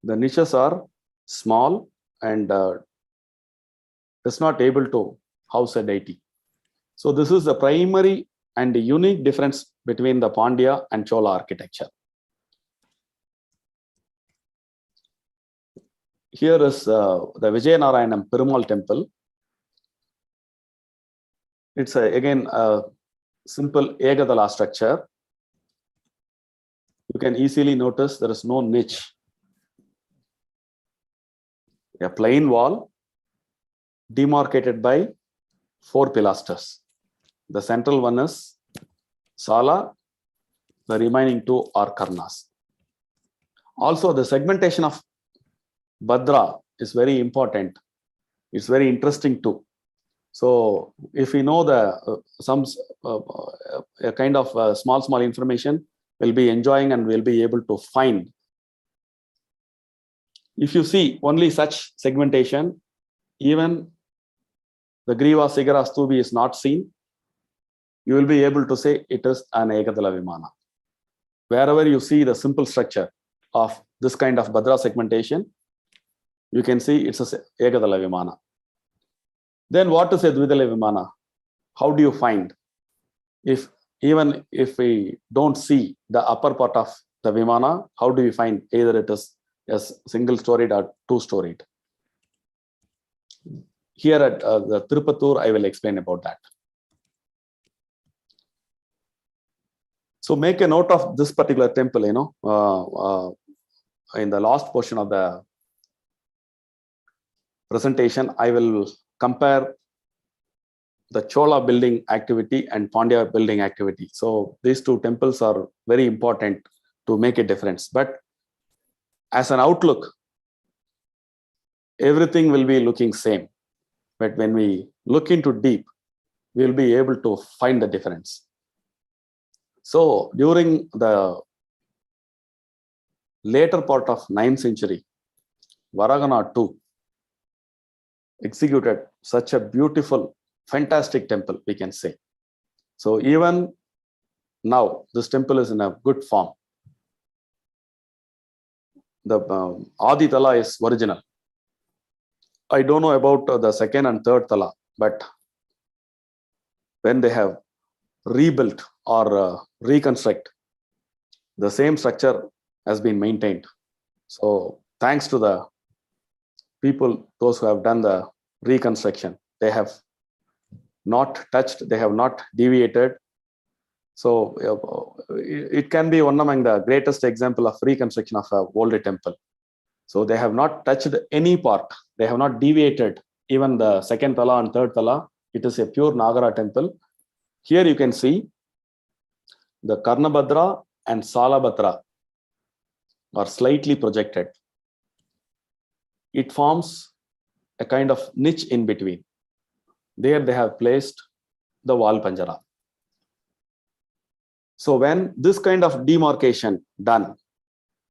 the niches are small and is not able to house a deity. So this is the primary and the unique difference between the Pandya and Chola architecture. Here is the Vijay Narayanam Pyramal Temple. It's again a simple Egadala structure. You can easily notice there is no niche. A plain wall demarcated by 4 pilasters. The central one is Sala, the remaining 2 are Karnas. Also, the segmentation of Bhadra is very important. It's very interesting too. So, if we know the a kind of small information, we'll be enjoying and we'll be able to find. If you see only such segmentation, even the Griva Sigara Stubi is not seen, you will be able to say it is an Ekadala Vimana. Wherever you see the simple structure of this kind of Bhadra segmentation, you can see it's a Ekadala Vimana. Then what is a Dvidala Vimana? How do you find? Even if we don't see the upper part of the Vimana, how do we find either it is as single-storied or 2-storied? Here at the Tirupatur, I will explain about that. So make a note of this particular temple, in the last portion of the presentation, I will compare the Chola building activity and Pandya building activity. So these 2 temples are very important to make a difference. But as an outlook, everything will be looking same. But when we look into deep, we'll be able to find the difference. So during the later part of 9th century, Varagana II executed such a beautiful, fantastic temple, we can say. So even now, this temple is in a good form. The Adi Tala is original. I don't know about the 2nd and 3rd Tala, but when they have rebuilt or reconstruct, the same structure has been maintained. So thanks to the people, those who have done the reconstruction, they have not touched, they have not deviated. So it can be one among the greatest example of reconstruction of a old temple. So they have not touched any part. They have not deviated. Even the 2nd Tala and 3rd Tala, it is a pure Nagara temple. Here you can see the Karnabhadra and Salabhadra are slightly projected. It forms a kind of niche in between. There they have placed the wall Panjara. So when this kind of demarcation done,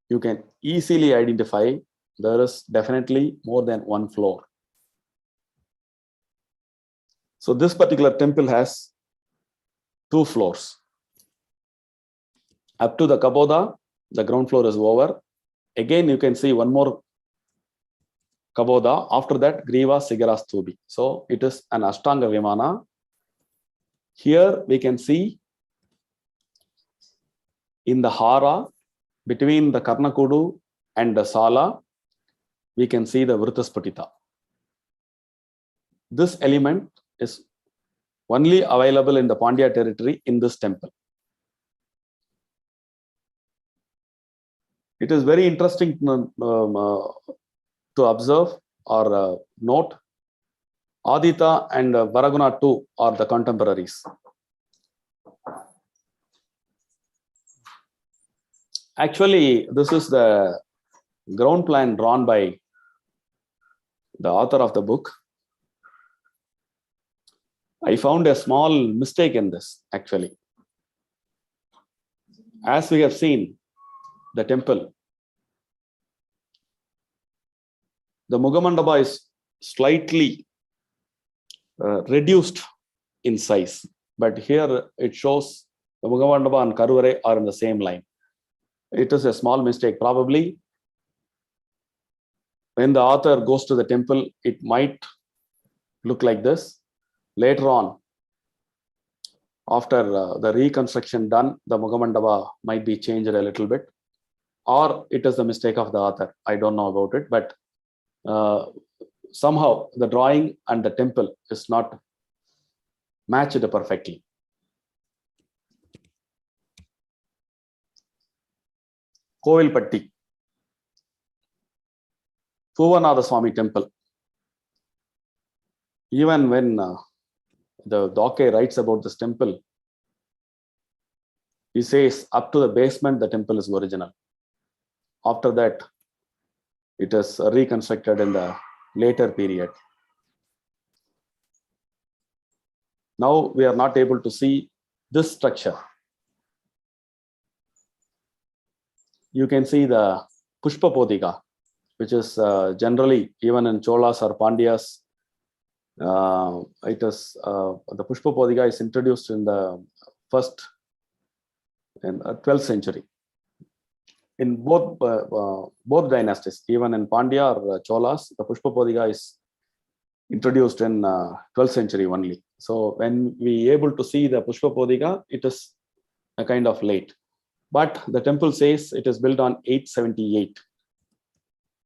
you can easily identify there is definitely more than 1 floor. So this particular temple has 2 floors. Up to the Kaboda, the ground floor is over. Again, you can see 1 more Kaboda. After that, Griva Sigara Stubi. So it is an Ashtanga Vimana. Here we can see in the Hara, between the Karnakudu and the Sala, we can see the Vritaspatita. This element is only available in the Pandya territory in this temple. It is very interesting to observe or note, Aditya and Varaguna too are the contemporaries. Actually, this is the ground plan drawn by the author of the book. I found a small mistake in this, actually. As we have seen, the temple, the Mughamandapa is slightly reduced in size, but here it shows the Mughamandapa and Karuvare are in the same line. It is a small mistake. Probably when the author goes to the temple, it might look like this. Later on, after the reconstruction done, the Mughamandapa might be changed a little bit, or it is the mistake of the author. I don't know about it, but somehow the drawing and the temple is not matched perfectly. Kovilpatti, Puvanatha Swami Temple. Even when the Dokke writes about this temple, he says up to the basement the temple is original. After that, it is reconstructed in the later period. Now we are not able to see this structure. You can see the Pushpa Podika, which is generally, even in Cholas or Pandyas, it is the Pushpa Podika is introduced in the 12th century. In both dynasties, even in Pandya or Cholas, the Pushpa Podika is introduced in 12th century only. So when we able to see the Pushpa Podika, it is a kind of late. But the temple says it is built on 878.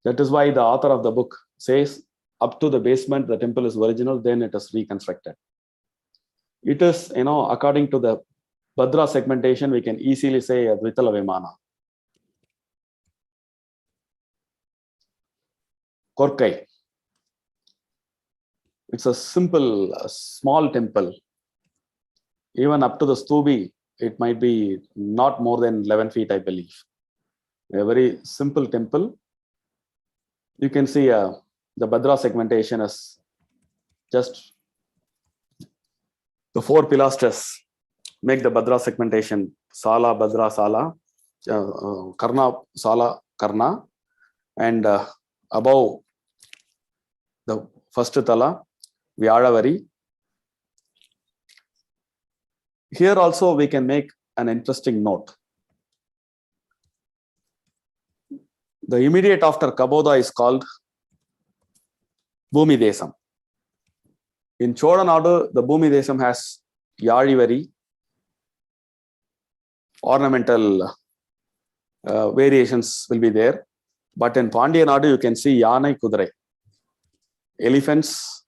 That is why the author of the book says up to the basement the temple is original, then it is reconstructed. It is, according to the Bhadra segmentation, we can easily say a Dvitala Vimana. Korkai. It's a simple, small temple. Even up to the stubi, it might be not more than 11 feet, I believe. A very simple temple. You can see the Bhadra segmentation is just the 4 pilasters make the Bhadra segmentation. Sala, Bhadra, Sala, Karna, Sala, Karna, and above the first Tala, Vyadavari. Here also we can make an interesting note. The immediate after Kaboda is called Bhumi Desam. In Cholanadu, the Bhumi Desam has Yadivari, ornamental variations will be there. But in Pandya Nadu, you can see Yanai Kudrai, elephants,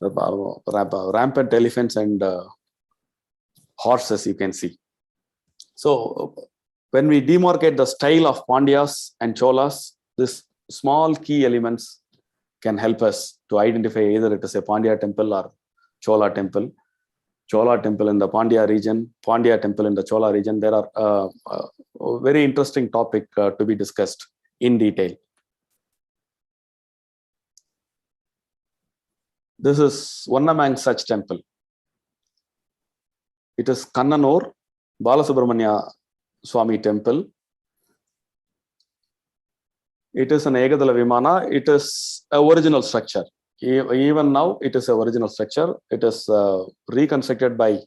rampant elephants and horses you can see. So when we demarcate the style of Pandyas and Cholas, this small key elements can help us to identify either it is a Pandya temple or Chola temple. Chola temple in the Pandya region, Pandya temple in the Chola region. There are a very interesting topic to be discussed in detail. This is one among such temple. It is Kannanur Balasubramanya Swami temple. It is an Egadala Vimana. It is an original structure. Even now, it is an original structure. It is reconstructed by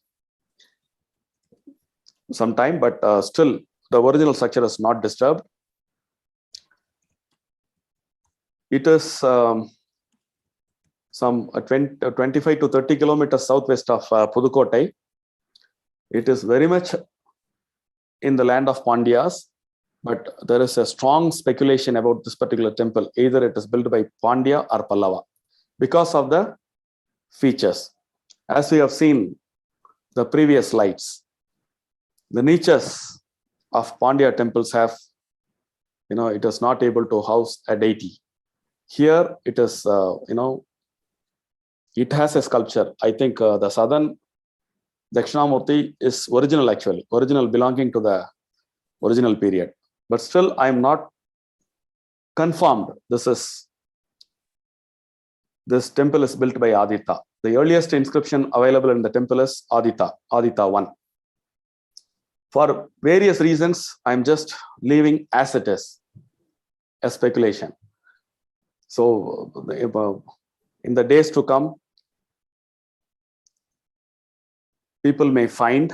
some time, but still the original structure is not disturbed. It is some 25 to 30 kilometers southwest of Pudukkottai. It is very much in the land of Pandyas, but there is a strong speculation about this particular temple. Either it is built by Pandya or Pallava because of the features. As we have seen the previous slides, the niches of Pandya temples have, it is not able to house a deity. Here it is, it has a sculpture. I think the southern Dakshinamurti is original actually, original belonging to the original period. But still, I am not confirmed this temple is built by Aditya. The earliest inscription available in the temple is Aditya 1. For various reasons, I'm just leaving as it is, a speculation. So in the days to come, people may find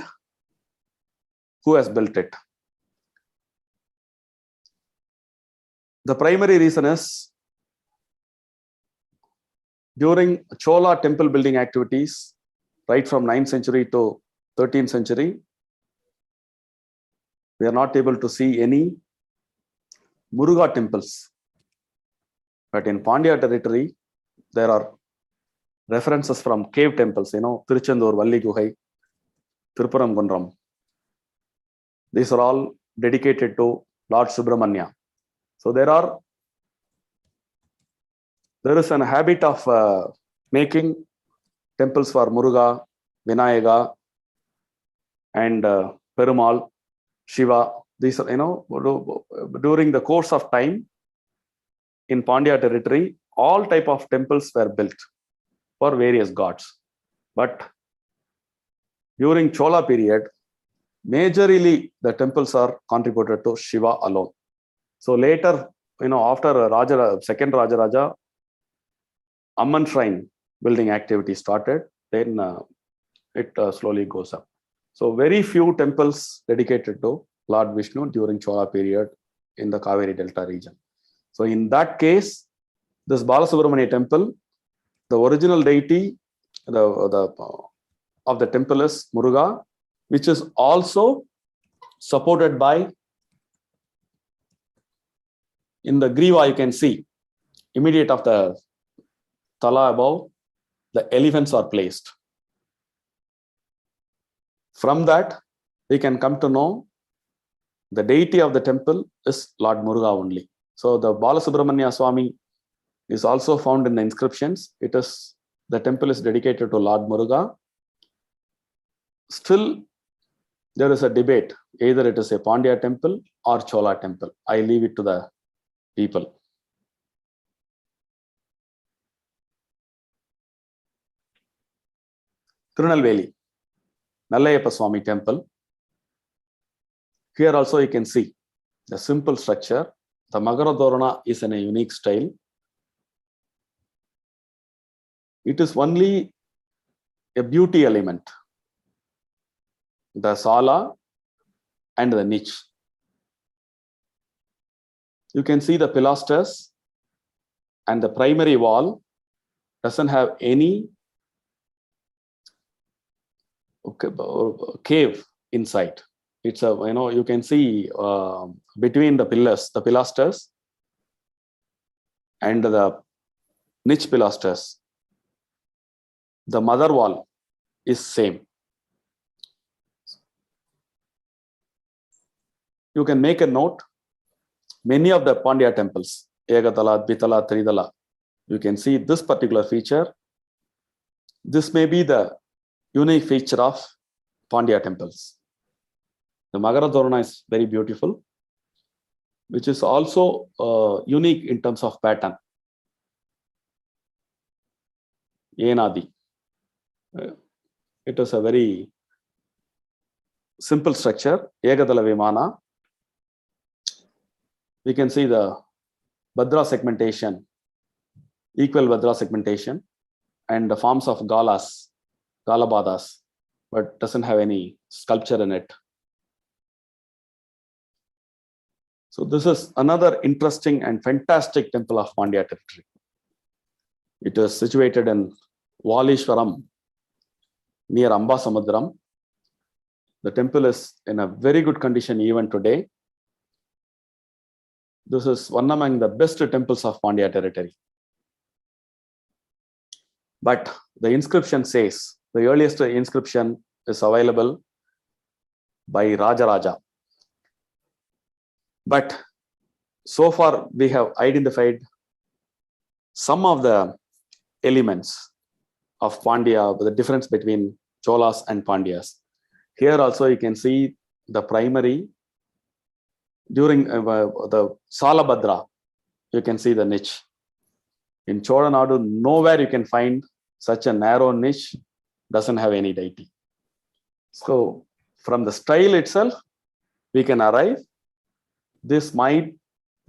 who has built it. The primary reason is during Chola temple building activities, right from 9th century to 13th century, we are not able to see any Muruga temples. But in Pandya territory, there are references from cave temples, Tiruchendur, Valli Guhai, Tirupuram Gundram. These are all dedicated to Lord Subramanya. So there is an habit of making temples for Muruga, Vinayaga, and Pyramal, Shiva. These are, during the course of time in Pandya territory, all type of temples were built for various gods. But during Chola period, majorly the temples are contributed to Shiva alone. So later, after second Rajaraja, Amman shrine building activity started, then it slowly goes up. So very few temples dedicated to Lord Vishnu during Chola period in the Kaveri Delta region. So in that case, this Balasubramania temple, the original deity of the temple is Muruga, which is also supported by, in the Griva you can see, immediate of the Tala above, the elephants are placed. From that, we can come to know the deity of the temple is Lord Muruga only. So the Balasubramanya Swami is also found in the inscriptions. The temple is dedicated to Lord Muruga. Still, there is a debate. Either it is a Pandya temple or Chola temple. I leave it to the people. Tirunelveli, Nallayappa Swami temple. Here also you can see the simple structure. The Magara Dharana is in a unique style. It is only a beauty element. The Sala and the niche. You can see the pilasters and the primary wall doesn't have any cave inside. It's you can see between the pilasters and the niche pilasters, the mother wall is same. You can make a note. Many of the Pandya temples, Egatala, Dvitala, Tridala, you can see this particular feature. This may be the unique feature of Pandya temples. The Magara Dharana is very beautiful, which is also unique in terms of pattern. Yenadi. It is a very simple structure. Egatala Vimana. We can see the Bhadra segmentation, equal Bhadra segmentation, and the forms of galas, galabadas, but doesn't have any sculpture in it. So this is another interesting and fantastic temple of Pandya territory. It is situated in Valishwaram, near Ambasamudram. The temple is in a very good condition even today. This is one among the best temples of Pandya territory. But the inscription says, the earliest inscription is available by Rajaraja. But so far we have identified some of the elements of Pandya, the difference between Cholas and Pandyas. Here also you can see the primary during the Salabhadra, you can see the niche. In Cholanadu, nowhere you can find such a narrow niche, doesn't have any deity. So from the style itself, we can arrive. This might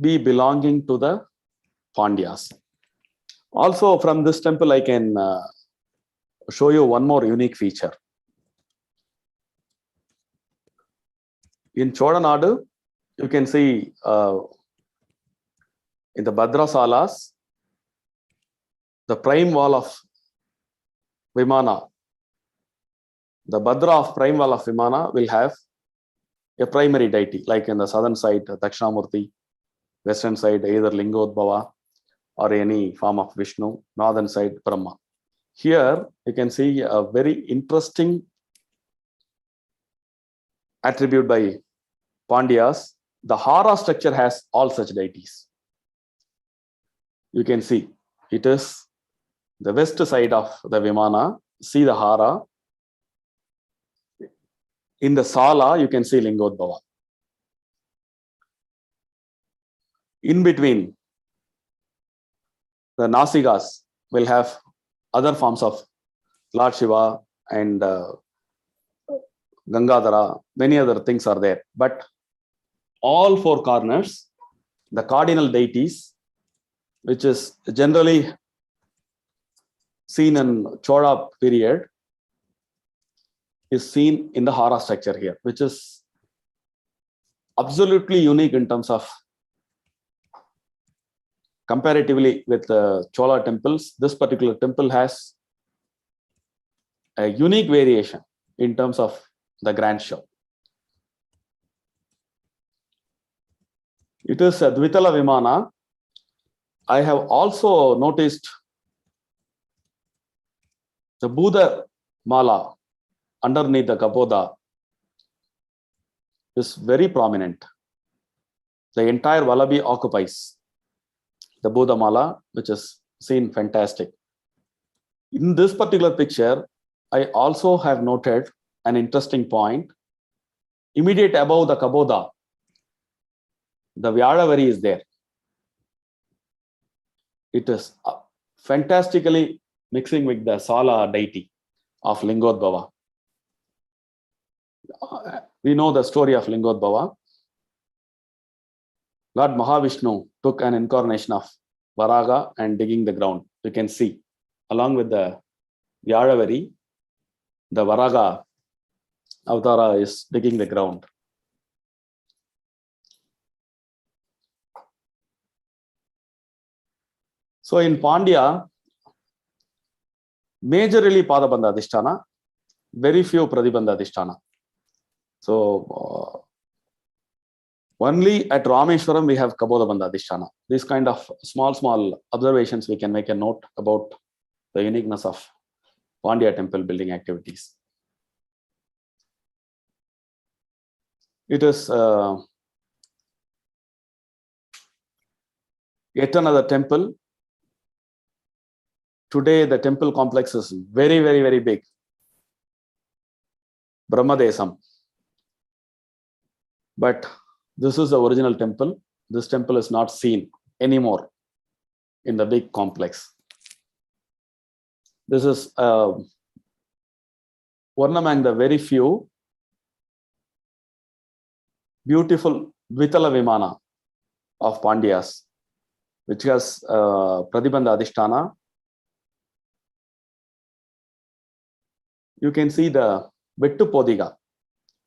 be belonging to the Pandyas. Also from this temple, I can show you one more unique feature. In Cholanadu, you can see in the Bhadra Salas, the prime wall of Vimana, the Bhadra of prime wall of Vimana will have a primary deity, like in the southern side, Dakshinamurti, western side, either Lingodbhava or any form of Vishnu, northern side, Brahma. Here, you can see a very interesting attribute by Pandyas. The Hara structure has all such deities. You can see it is the west side of the Vimana. See the Hara. In the Sala, you can see Lingodbhava. In between, the Nasikas will have other forms of Lord Shiva and Gangadhara. Many other things are there. But all four corners, the cardinal deities, which is generally seen in Chola period, is seen in the Hara structure here, which is absolutely unique in terms of comparatively with the Chola temples. This particular temple has a unique variation in terms of the grand show. It is a Dvitala Vimana. I have also noticed the Buddha Mala underneath the Kapoda is very prominent. The entire Vallabhi occupies the Buddha Mala, which is seen fantastic. In this particular picture, I also have noted an interesting point. Immediate above the Kapoda, the Vyadavari is there. It is fantastically mixing with the Sala deity of Lingodbhava. We know the story of Lingodbhava. Lord Mahavishnu took an incarnation of Varaga and digging the ground. You can see, along with the Vyadavari, the Varaga Avatara is digging the ground. So in Pandya, majorly Padabandha Adhisthana, very few Pradibandha Adhisthana. So only at Rameshwaram we have Kabodabandha Adhisthana. These kind of small observations we can make a note about the uniqueness of Pandya temple building activities. It is yet another temple. Today the temple complex is very big. Brahmadesam. But this is the original temple. This temple is not seen anymore in the big complex. This is one among the very few beautiful Dvitala Vimana of Pandyas, which has Pradibandha Adhisthana. You can see the Vettu Podiga.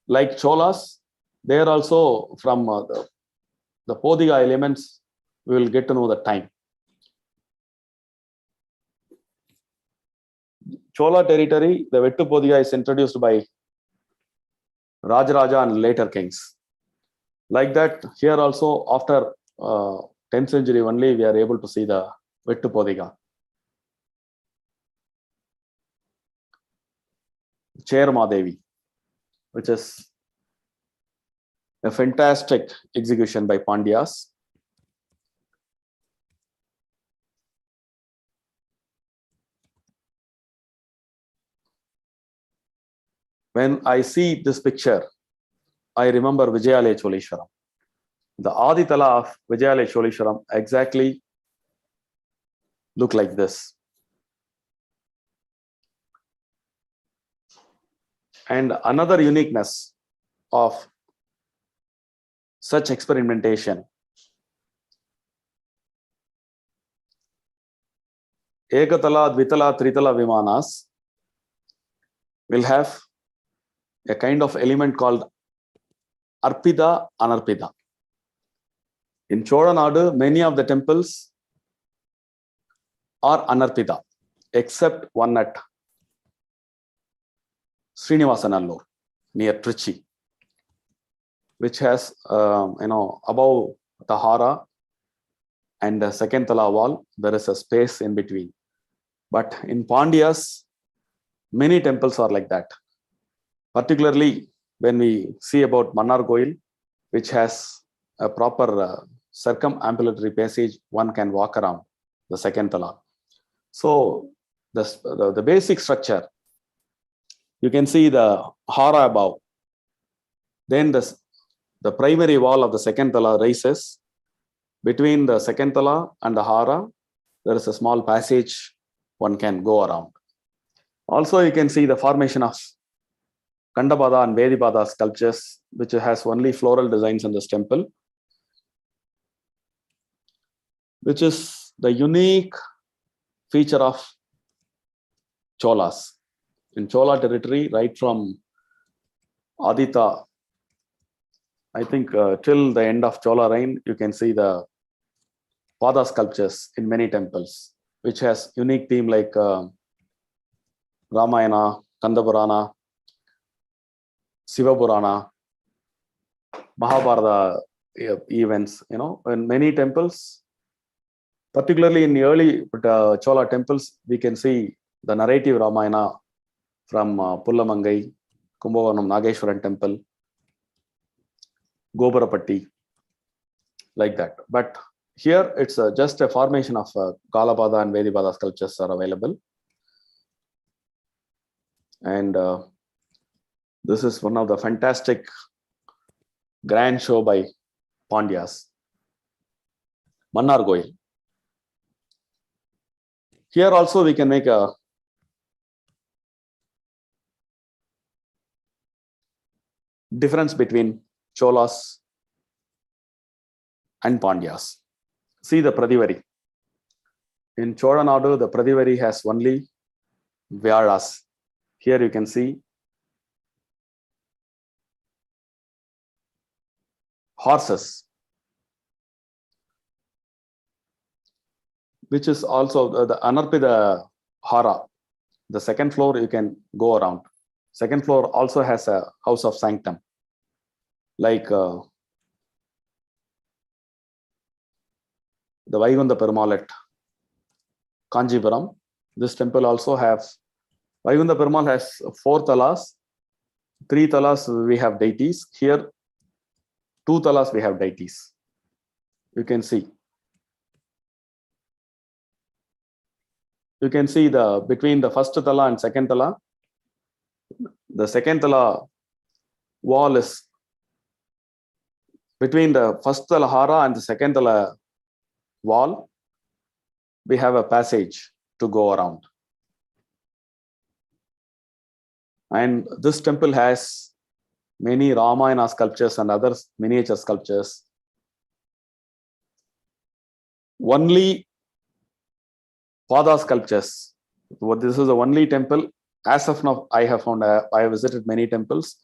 Like Cholas, they are also from the Podiga elements. We will get to know the time. Chola territory, the Vettu Podiga is introduced by Rajaraja and later kings. Like that, here also after 10th century only, we are able to see the Vettu Podiga. Chairma Devi, which is a fantastic execution by Pandyas. when I see this picture, I remember Vijayale Cholishwaram. The Aditala of Vijayale Cholishwaram exactly look like this. And another uniqueness of such experimentation, Ekatala, Dvitala, Tritala Vimanas will have a kind of element called Arpita, Anarpita. In Cholanadu, many of the temples are Anarpita, except one at Srinivasanallur near Trichy, which has, above the Hara and the second Tala wall, there is a space in between. But in Pandyas, many temples are like that. Particularly when we see about Mannargoil, which has a proper circumambulatory passage, one can walk around the second Tala. So the basic structure, you can see the Hara above. Then the primary wall of the second Tala rises. Between the second Tala and the Hara, there is a small passage one can go around. Also, you can see the formation of Kandabada and Vedibada sculptures, which has only floral designs in this temple, which is the unique feature of Cholas. In Chola territory, right from Aditya, I think till the end of Chola reign, you can see the Pada sculptures in many temples, which has unique theme like Ramayana, Kandapurana, Shiva Purana, Mahabharata events, in many temples, particularly in the early Chola temples, we can see the narrative Ramayana from Pullamangai, Kumbhavanam Nageshwaran Temple, Gobarapatti, like that. But here it's just a formation of Kalapada and Vedibada sculptures are available. And this is one of the fantastic grand show by Pandyas, Mannargoil. Here also we can make a difference between Cholas and Pandyas. See the Pradivari. In Cholanadu, the Pradivari has only Vyaras. Here you can see horses, which is also the Anarpida Hara. The second floor you can go around. Second floor also has a house of sanctum, like the Vaikunta Perumal at Kanjipuram. This temple also has, Vaikunta Perumal has 4 talas. 3 talas we have deities. Here 2 talas we have deities. You can see. You can see between the first tala and second tala, the second tala wall is between the first tala hara and the second tala wall. We have a passage to go around. And this temple has many Ramayana sculptures and other miniature sculptures. Only Pada sculptures. This is the only temple, as of now, I have found, I have visited many temples.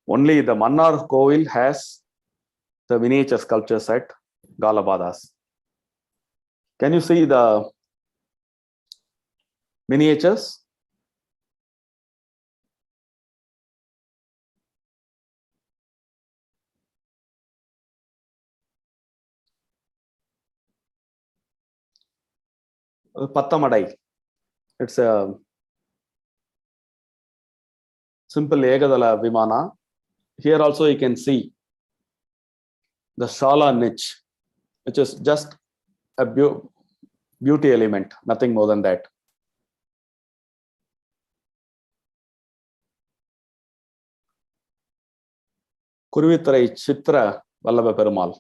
Only the Mannar Kovil has the miniature sculptures at Galabadas. Can you see the miniatures? Pattamadai. It's a simple Egadala Vimana. Here also you can see the Shala niche, which is just a beauty element, nothing more than that. Kuruvitrai Chitra Vallabha Perumal.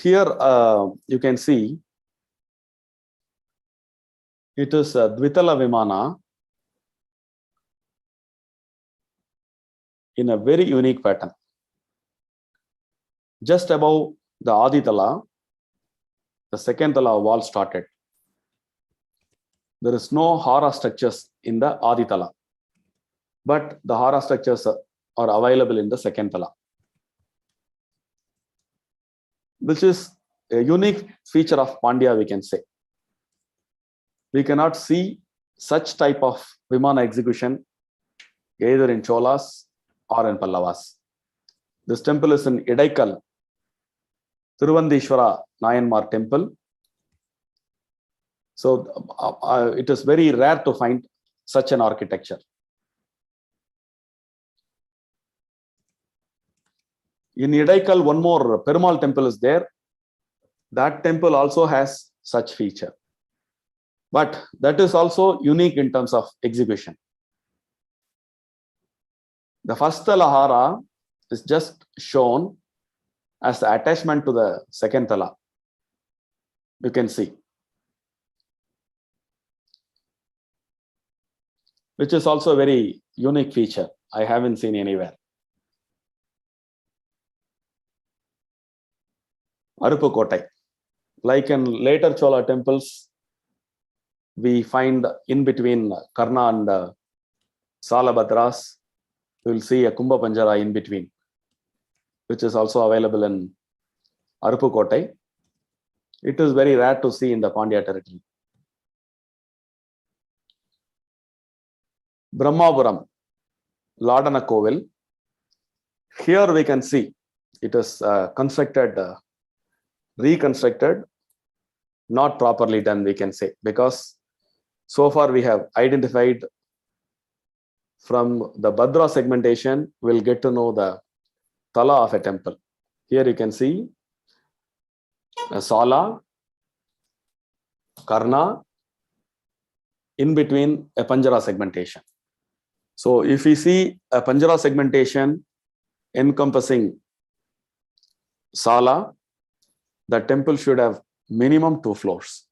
Here you can see it is Dvitala Vimana in a very unique pattern. Just above the Aditala, the second tala wall started. There is no hara structures in the Aditala, but the hara structures are available in the second tala, which is a unique feature of Pandya, we can say. We cannot see such type of Vimana execution either in Cholas or in Pallavas. This temple is in Idaikal, Tiruvandishwara Nayanmar temple. So it is very rare to find such an architecture. In Idaikal, one more Pyramal temple is there. That temple also has such feature. But that is also unique in terms of execution. The first talahara is just shown as the attachment to the second tala. You can see, which is also a very unique feature. I haven't seen anywhere. Arupukotai. Like in later Chola temples, we find in between Karna and Salabhadras, we will see a Kumbha Panjara in between, which is also available in Arupukotai. It is very rare to see in the Pandya territory. Brahmapuram, Ladana Kovil. Here we can see it is reconstructed, not properly done, we can say, because so far we have identified from the Bhadra segmentation, we'll get to know the tala of a temple. Here you can see a Sala, Karna, in between a Panjara segmentation. So if we see a Panjara segmentation encompassing Sala, the temple should have minimum 2 floors.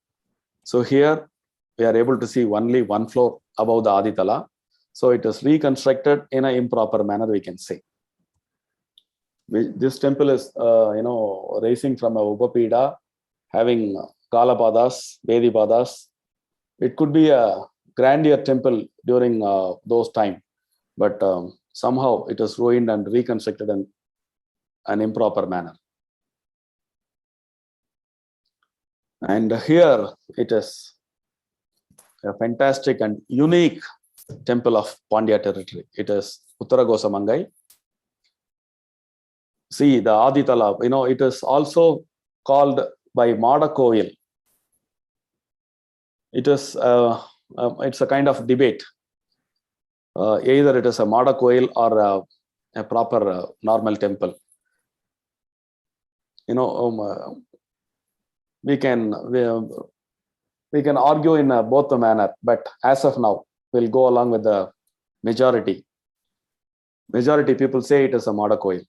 So here we are able to see only 1 floor above the Aditala. So it is reconstructed in an improper manner, we can say. This temple is, rising from a Upapida, having Kalapadas, Vedipadas. It could be a grandeur temple during those time, but somehow it is ruined and reconstructed in an improper manner. And here it is a fantastic and unique temple of Pandya territory. It is Uttaragosa Mangai. See the Aditala, it is also called by Mada Kovil. It is it's a kind of debate. Either it is a Mada Kovil or a proper normal temple. We can argue in both the manner, but as of now, we'll go along with the majority. Majority people say it is a Mada Kovil.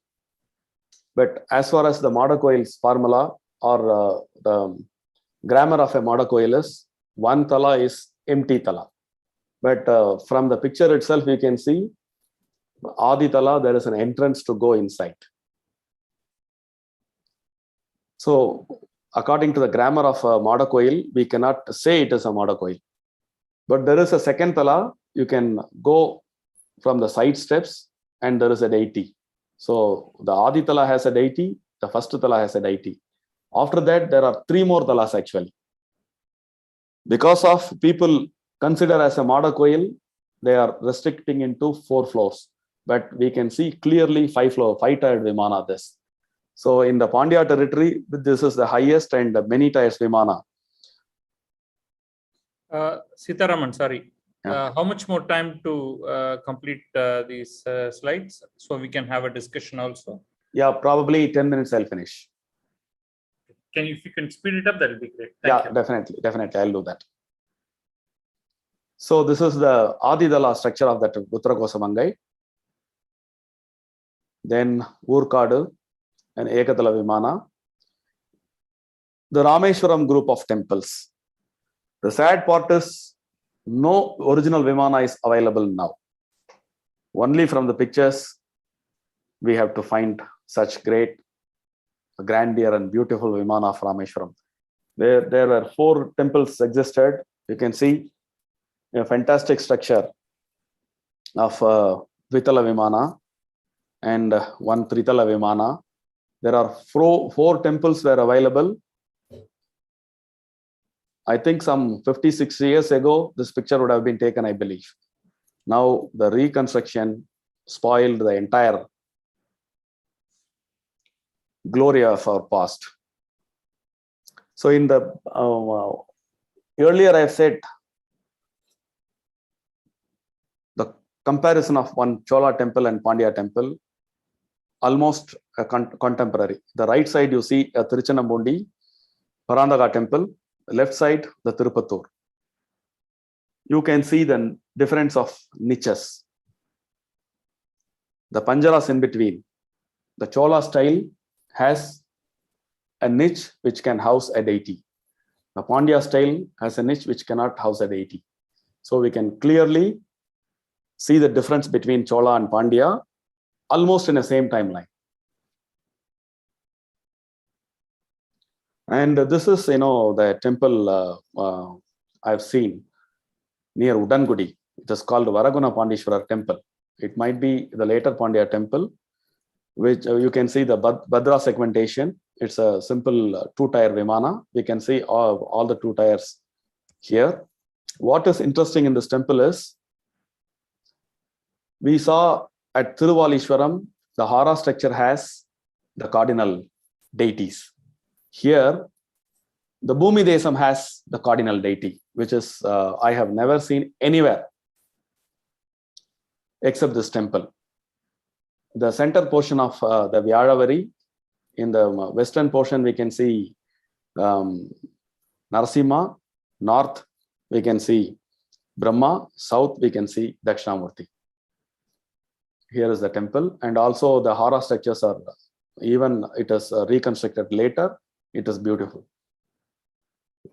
But as far as the Mada Kovil's formula or the grammar of a Mada Kovil is, 1 tala is empty tala. But from the picture itself, you can see Adi tala, there is an entrance to go inside. So according to the grammar of a Mada Kovil, we cannot say it is a Mada Kovil. But there is a second tala, you can go from the side steps and there is a deity. So the Adi tala has a deity, the first tala has a deity. After that, there are 3 more talas actually. Because of people consider as a Mada Kovil, they are restricting into 4 floors. But we can see clearly 5-tiered Vimana this. So in the Pandya territory, this is the highest and many tiers Vimana. Seetharaman, sorry. Yeah. How much more time to complete these slides so we can have a discussion also? Yeah, probably 10 minutes I'll finish. If you can speed it up, that will be great. Thank you. Definitely. I'll do that. So this is the Adidala structure of that Uttarakosamangai. Then Urkadu and Ekatala Vimana. The Rameshwaram group of temples. The sad part is no original Vimana is available now. Only from the pictures we have to find such great, grandeur and beautiful Vimana of Rameshwaram. There were 4 temples existed. You can see a fantastic structure of Vitala Vimana and one Tritala Vimana. There are 4 temples were available. I think some 50-60 years ago, this picture would have been taken, I believe. Now the reconstruction spoiled the entire glory of our past. So in the earlier I said the comparison of one Chola temple and Pandya temple, almost contemporary. The right side you see a Tiruchenambundi, Parandaga temple, left side the Tirupattur. You can see the difference of niches. The panjaras in between. The Chola style has a niche which can house a deity. The Pandya style has a niche which cannot house a deity. So we can clearly see the difference between Chola and Pandya almost in the same timeline. And this is, the temple I've seen near Udangudi. It is called Varaguna Pandishwara Temple. It might be the later Pandya temple, which you can see the Bhadra segmentation. It's a simple 2-tier Vimana. We can see all the 2 tiers here. What is interesting in this temple is, we saw at Thiruvalishwaram, the Hara structure has the cardinal deities. Here, the Bhumi Desam has the cardinal deity, which is, I have never seen anywhere except this temple. The center portion of the Vyadavari, in the western portion, we can see Narasimha. North, we can see Brahma. South, we can see Dakshinamurti. Here is the temple. And also the Hara structures are, even it is reconstructed later, it is beautiful.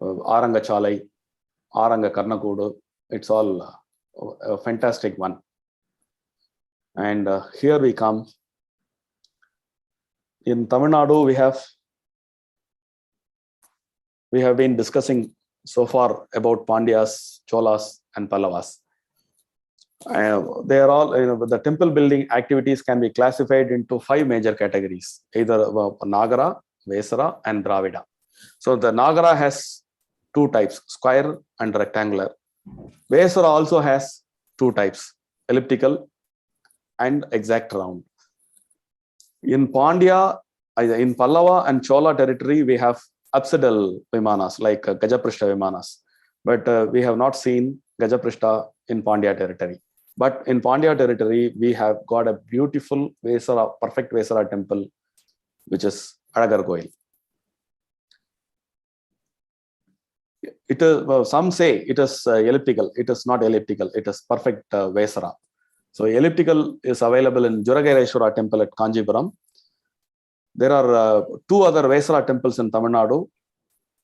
Aranga Chalai, Aranga Karnakudu, it's all a fantastic one. And here we come. In Tamil Nadu, we have been discussing so far about Pandyas, Cholas, and Pallavas. They are all, the temple building activities can be classified into 5 major categories, either Nagara, Vesara, and Dravida. So the Nagara has 2 types, square and rectangular. Vesara also has 2 types, elliptical and exact round. In Pandya, in Pallava and Chola territory, we have apsidal Vimanas like Gajaprishta Vimanas, but we have not seen Gajaprishta in Pandya territory. But in Pandya territory, we have got a beautiful Vesara, perfect Vesara temple, which is Adagargoil. It is, some say it is elliptical. It is not elliptical. It is perfect Vesara. So elliptical is available in Juragareshwara temple at Kanjipuram. There are 2 other Vesara temples in Tamil Nadu,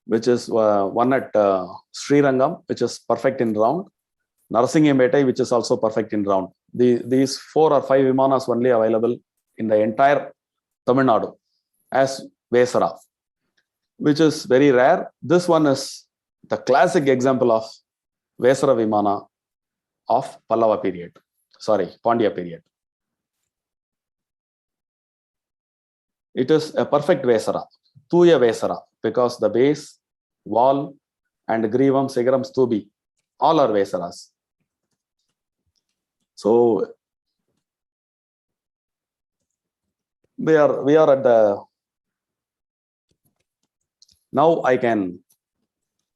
which is one at Srirangam, which is perfect in round. Narasingampetai, which is also perfect in round. These 4 or 5 Vimanas only available in the entire Tamil Nadu as Vesara, which is very rare. This one is the classic example of Vesara Vimana of Pallava period. Sorry, Pandya period. It is a perfect Vesara, Tuya Vesara, because the base, wall, and Grivam, Sigaram, Stubi, all are Vesaras. So we are at the, now I can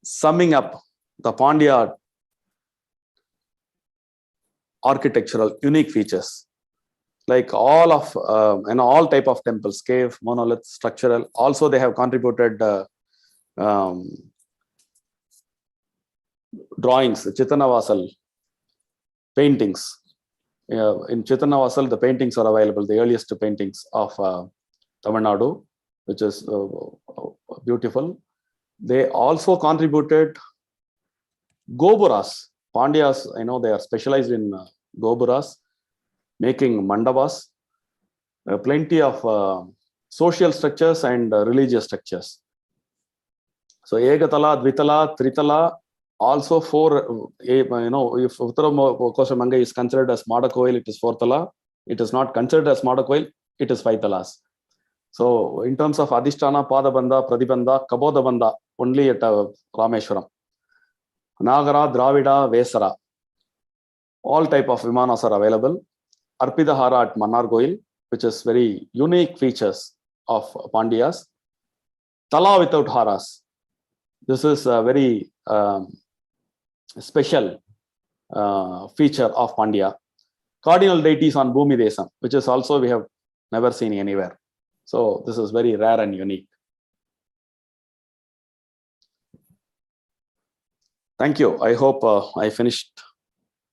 summing up the Pandya architectural unique features, like all of all type of temples, cave, monolith, structural. Also, they have contributed drawings, Chitanavasal paintings. In Chitanavasal, the paintings are available, the earliest paintings of Tamil Nadu, which is beautiful. They also contributed Goburas. Pandyas, they are specialized in Goburas, making mandavas, plenty of social structures and religious structures. So Egatala, Dvitala, Tritala, also four, if Uttara is considered as Madakoil, it is 4tala. It is not considered as Madakoil, it is 5 talas. So in terms of Adhisthana, Padabandha, Pradibandha, Kabodabandha, only at Rameshwaram. Nagara, Dravida, Vesara, all type of Vimanas are available. Arpita at Manargoil, which is very unique features of Pandyas. Tala without Haras. This is a very special feature of Pandya. Cardinal deities on Bhumi Desam, which is also we have never seen anywhere. So this is very rare and unique. Thank you. I hope I finished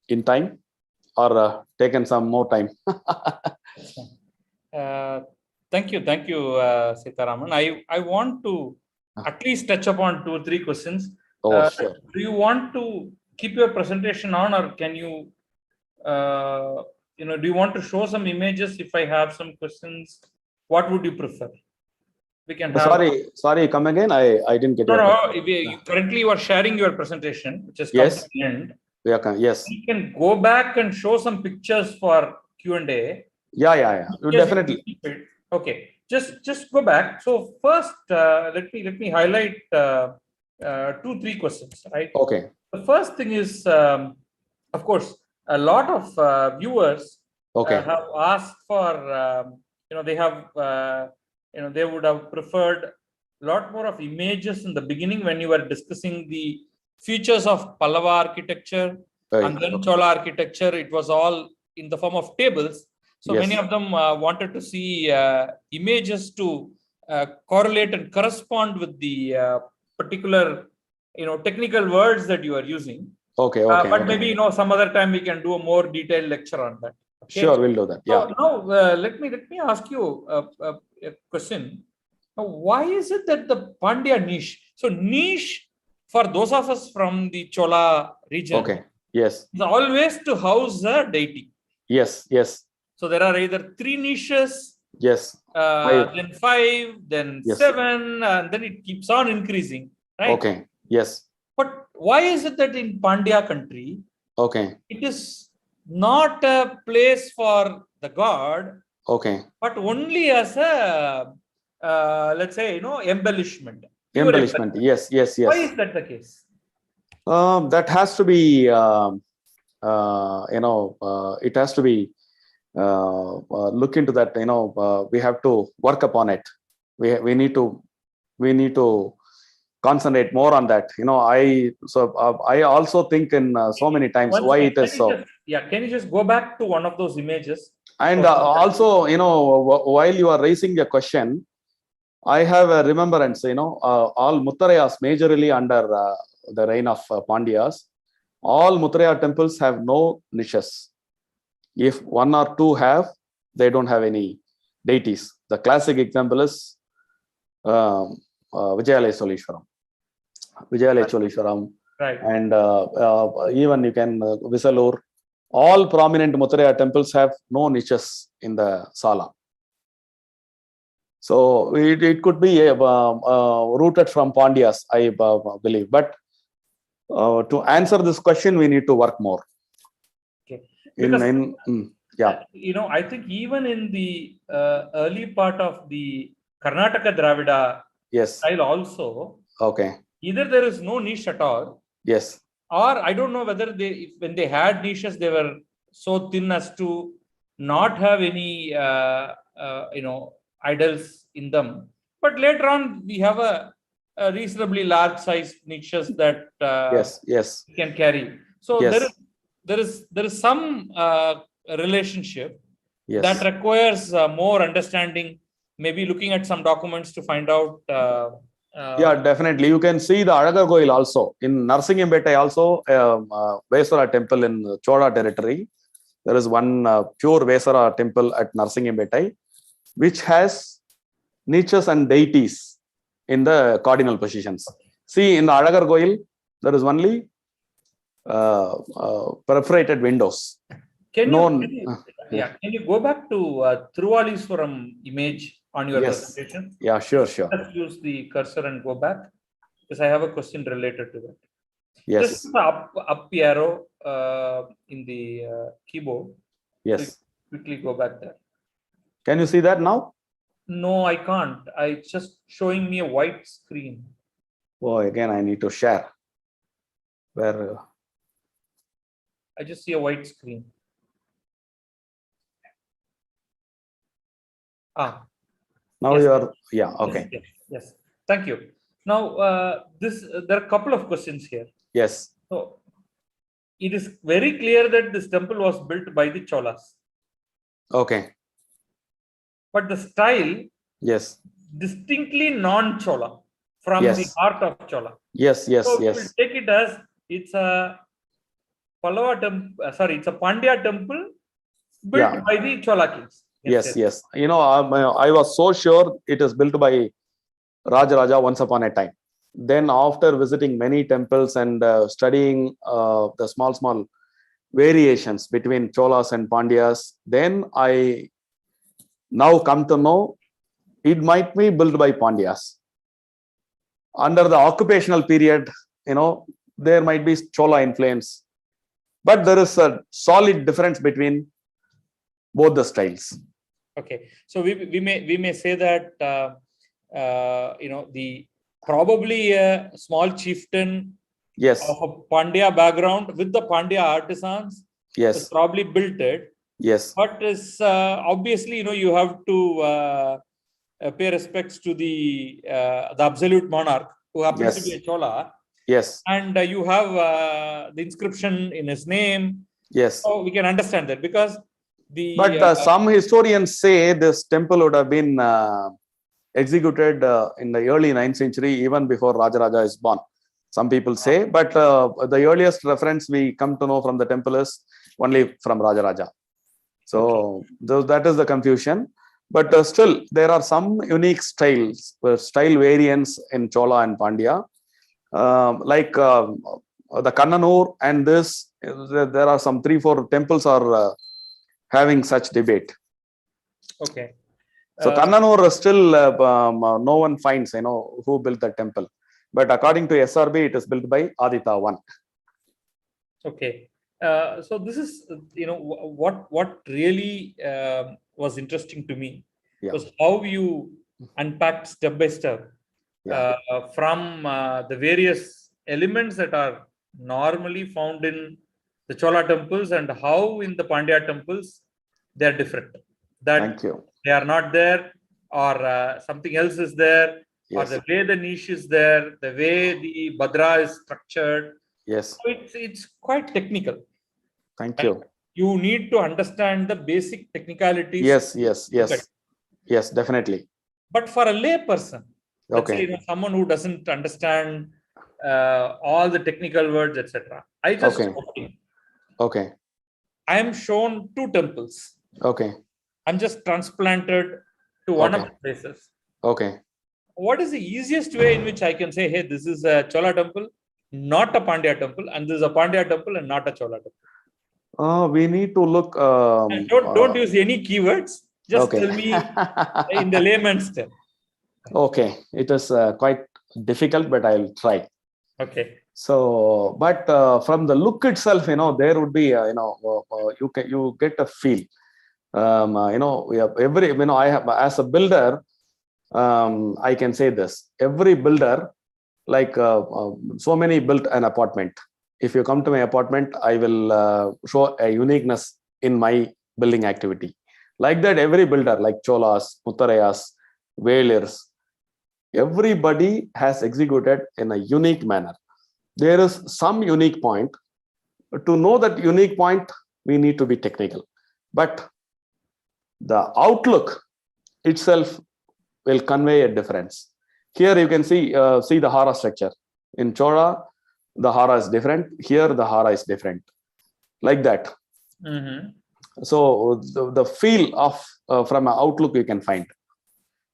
in time or taken some more time. Thank you, Seetharaman. I want to at least touch upon 2 or 3 questions. Sure. Do you want to keep your presentation on, or can you, do you want to show some images if I have some questions? What would you prefer? We can have. Sorry, come again. I didn't get it. Currently you are sharing your presentation, which is come to the end. Yes. You can go back and show some pictures for Q&A. Yeah. Definitely. Okay. Just go back. So first, let me highlight 2-3 questions. Right. Okay. The first thing is, of course, a lot of viewers have asked for. They have. They would have preferred a lot more of images in the beginning when you were discussing the features of Pallava architecture and then Chola architecture. It was all in the form of tables. So many of them wanted to see images to correlate and correspond with the particular, technical words that you are using. But maybe, some other time we can do a more detailed lecture on that. Okay? Sure, we'll do that. Yeah. So now let me ask you a question. Now, why is it that the Pandya niche? So niche for those of us from the Chola region. Yes. Is always to house a deity. Yes. So there are either 3 niches. Yes. Then 5, then 7, and then it keeps on increasing. Right? Yes. But why is it that in Pandya country, it is not a place for the god, but only as a, let's say, embellishment. Embellishment. Yes. Why is that the case? That has to be, it has to be look into that. We have to work upon it. We need to concentrate more on that. I also think in so many times why it is so. Can you just go back to one of those images? And also, while you are raising a question, I have a remembrance. All Muttarayas, majorly under the reign of Pandyas, all Muttaraya temples have no niches. If 1 or 2 have, they don't have any deities. The classic example is Vijay Cholishwaram, right? And even you can Visalur. All prominent Muttaraya temples have no niches in the sala. So it could be rooted from Pandyas, I believe. But to answer this question, we need to work more. I think even in the early part of the Karnataka Dravida style also, either there is no niche at all, or I don't know whether when they had niches, they were so thin as to not have any idols in them. But later on, we have a reasonably large size niches that can carry. So there is some relationship that requires more understanding. Maybe looking at some documents to find out Yeah, definitely. You can see the Alagargoil also. In Narsingampettai also, Vesara temple in Chola territory. There is one pure Vesara temple at Narsingampettai, which has niches and deities in the cardinal positions. See, in the Alagargoil, there is only perforated windows. Can you go back to Thiruvalliswaram image on your presentation? Yeah, sure. Let's use the cursor and go back, because I have a question related to that. Yes. Just the up arrow in the keyboard. Yes. So quickly go back there. Can you see that now? No, I can't. It's just showing me a white screen. Oh, again, I need to share. Where? I just see a white screen. Now yes. you are, yeah, okay. Yes. Thank you. Now, there are a couple of questions here. Yes. So, it is very clear that this temple was built by the Cholas. Okay. But the style, yes, distinctly non-Chola from the heart of Chola. Yes. So we will take it as it's a Pallava temple. Sorry, it's a Pandya temple built by the Chola kings. Yes. You know, I was so sure it is built by Raja once upon a time. Then after visiting many temples and studying the small variations between Cholas and Pandyas, then I now come to know it might be built by Pandyas. Under the occupational period, you know, there might be Chola influence, but there is a solid difference between both the styles. Okay, so we may say that you know, the probably a small chieftain of a Pandya background with the Pandya artisans has probably built it. Yes. But is obviously, you know, you have to pay respects to the absolute monarch who happens to be a Chola. Yes. And you have the inscription in his name. Yes. So we can understand that, because the. But some historians say this temple would have been executed in the early 9th century, even before Raja is born. Some people say, but the earliest reference we come to know from the temple is only from Raja. So that is the confusion. But still, there are some unique style variants in Chola and Pandya. Like the Kannanur and this, there are some 3-4 temples are having such debate. Okay. So Kannanur still no one finds, you know, who built the temple. But according to SRB, it is built by Aditya I. Okay. So this is, you know, what really was interesting to me was how you unpacked step by step from the various elements that are normally found in the Chola temples and how in the Pandya temples they are different. That they are not there, or something else is there, or the way the niche is there, the way the Bhadra is structured. Yes. So it's quite technical. Thank you. You need to understand the basic technicalities. Yes, definitely. But for a lay person, let's say, you know, someone who doesn't understand all the technical words, etc. I just I am shown 2 temples. I'm just transplanted to one of the places. What is the easiest way in which I can say, hey, this is a Chola temple, not a Pandya temple, and this is a Pandya temple and not a Chola temple? We need to look. Don't use any keywords. Just tell me in the layman's term. Okay, it is quite difficult, but I'll try. Okay. So, but from the look itself, you know, there would be, you know, you get a feel. You know, we have I have, as a builder, I can say this: every builder, like so many built an apartment. If you come to my apartment, I will show a uniqueness in my building activity. Like that, every builder, like Cholas, Muttarayas, Velirs, everybody has executed in a unique manner. There is some unique point. To know that unique point, we need to be technical. But the outlook itself will convey a difference. Here you can see the hara structure. In Chola, the hara is different. Here the hara is different, like that. So the feel of from an outlook you can find.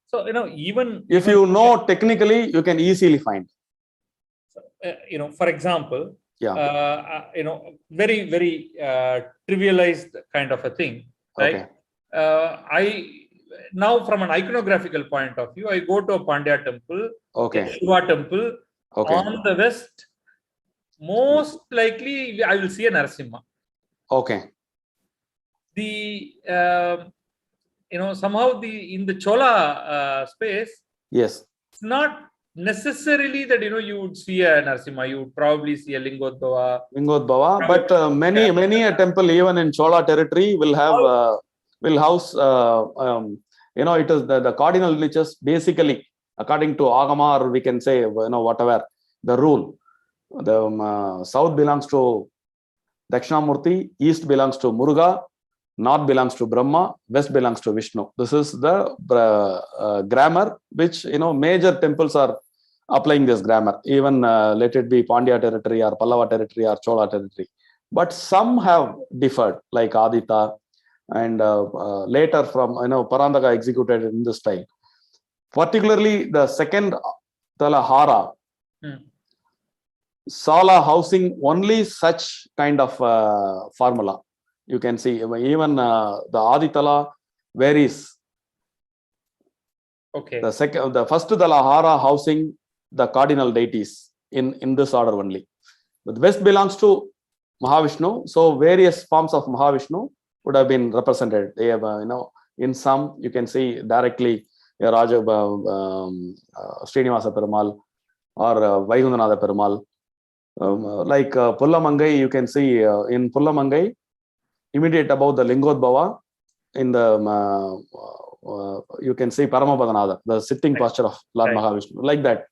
So even if you know technically, you can easily find. For example, yeah, very very trivialized kind of a thing, right? Okay. Now from an iconographical point of view, I go to a Pandya temple, Okay. a Shiva temple. Okay. On the west, most likely I will see a Narasimha. Okay. The somehow in the Chola space, yes, it's not necessarily that you would see a Narasimha. You would probably see a Lingodbhava, but many a temple even in Chola territory will have will house it is the cardinal niches basically according to Agama, or we can say whatever the rule. The south belongs to Dakshinamurti, east belongs to Muruga, north belongs to Brahma, west belongs to Vishnu. This is the grammar which major temples are applying this grammar. Even let it be Pandya territory or Pallava territory or Chola territory. But some have differed, like Adita, and later from Parandaka executed in this style. Particularly the second Talahara, Sala housing only such kind of formula. You can see even the Aditala varies. Okay. The first Talahara housing the cardinal deities in this order only. But west belongs to Mahavishnu, so various forms of Mahavishnu would have been represented. They have in some you can see directly Raja Srinivasa Perumal or Vaikundanatha Perumal. Like Pullamangai, you can see in Pullamangai, immediate above the Lingodbhava, in the you can see Paramapadanatha, the sitting posture of Lord Mahavishnu, like that.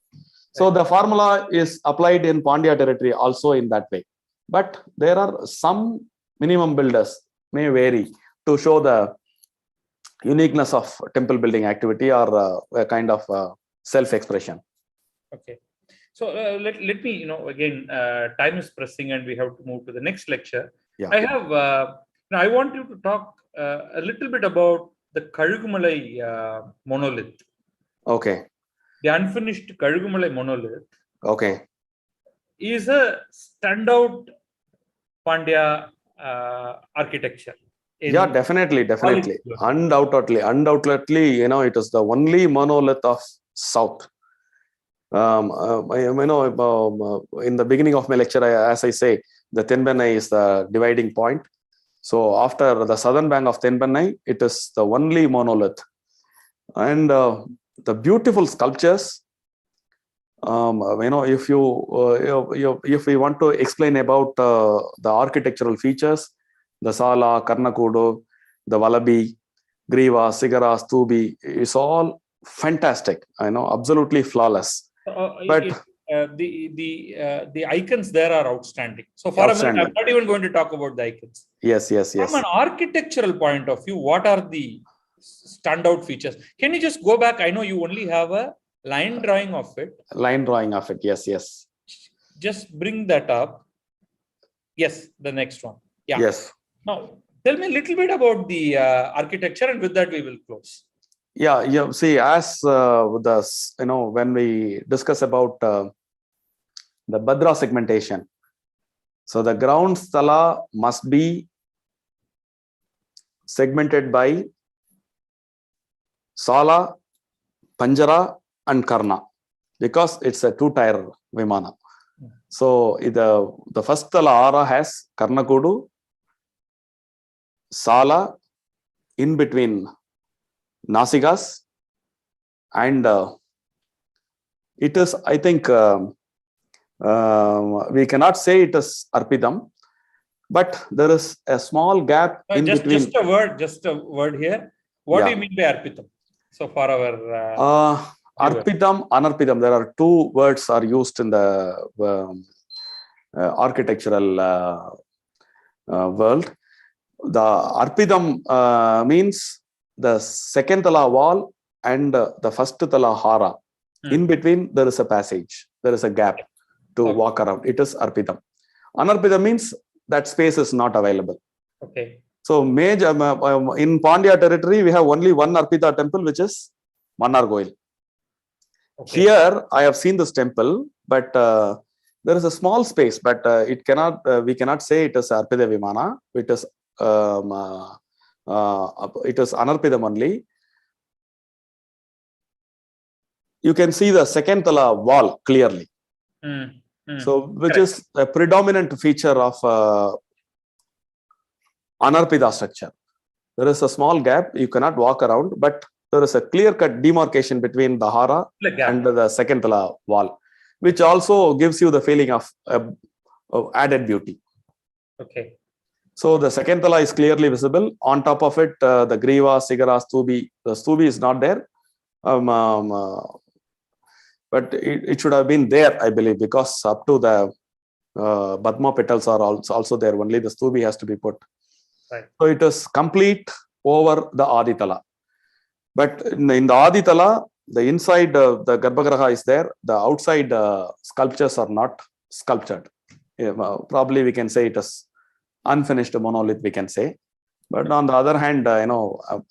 So the formula is applied in Pandya territory also in that way. But there are some minimum builders may vary to show the uniqueness of temple building activity or a kind of self-expression. Okay. So let me, again, time is pressing and we have to move to the next lecture. Yeah. I have, I want you to talk a little bit about the Kalugumalai monolith. Okay. The unfinished Kalugumalai monolith. Okay. Is a standout Pandya architecture. Yeah, definitely. Undoubtedly, it is the only monolith of South. In the beginning of my lecture, as I say, the Tenbenai is the dividing point. So after the southern bank of Tenbenai, it is the only monolith. And the beautiful sculptures, if we want to explain about the architectural features, the Sala, Karnakudu, the Valabi, Griva, Sigara, Stubi, it's all fantastic. Absolutely flawless. But the icons there are outstanding. So for a minute, I'm not even going to talk about the icons. Yes. From an architectural point of view, what are the standout features? Can you just go back? I know you only have a line drawing of it. Yes. Just bring that up. Yes, the next one. Yeah. Yes. Now, tell me a little bit about the architecture, and with that we will close. Yeah. See, as when we discuss about the Bhadra segmentation, so the ground sthala must be segmented by Sala, Panjara, and Karna, because it's a two-tier Vimana. So the first Talahara has Karnakudu, Sala, in between Nasigas, and it is, I think, we cannot say it is Arpitam, but there is a small gap in between. Just a word here. What do you mean by Arpitam? So for our Arpitam, Anarpitam, there are two words are used in the architectural world. The Arpitam means the second tala wall and the first tala hara. In between, there is a passage. There is a gap to walk around. It is Arpitam. Anarpita means that space is not available. Okay. So major in Pandya territory, we have only one Arpita temple, which is Mannargoil. Okay. Here, I have seen this temple, but there is a small space, but it cannot. We cannot say it is Arpita Vimana. It is Anarpitam only. You can see the second tala wall clearly. So, which is a predominant feature of Anarpita structure. There is a small gap. You cannot walk around, but there is a clear-cut demarcation between the hara and the second tala wall, which also gives you the feeling of added beauty. Okay. So the second tala is clearly visible. On top of it, the griva, sigara, stubi. The stubi is not there, but it should have been there, I believe, because up to the Padma petals are also there. Only the stubi has to be put. Right. So it is complete over the Aditala. But in the Aditala, the inside the Garbhagriha is there. The outside sculptures are not sculptured. Probably we can say it is unfinished monolith, we can say. But on the other hand,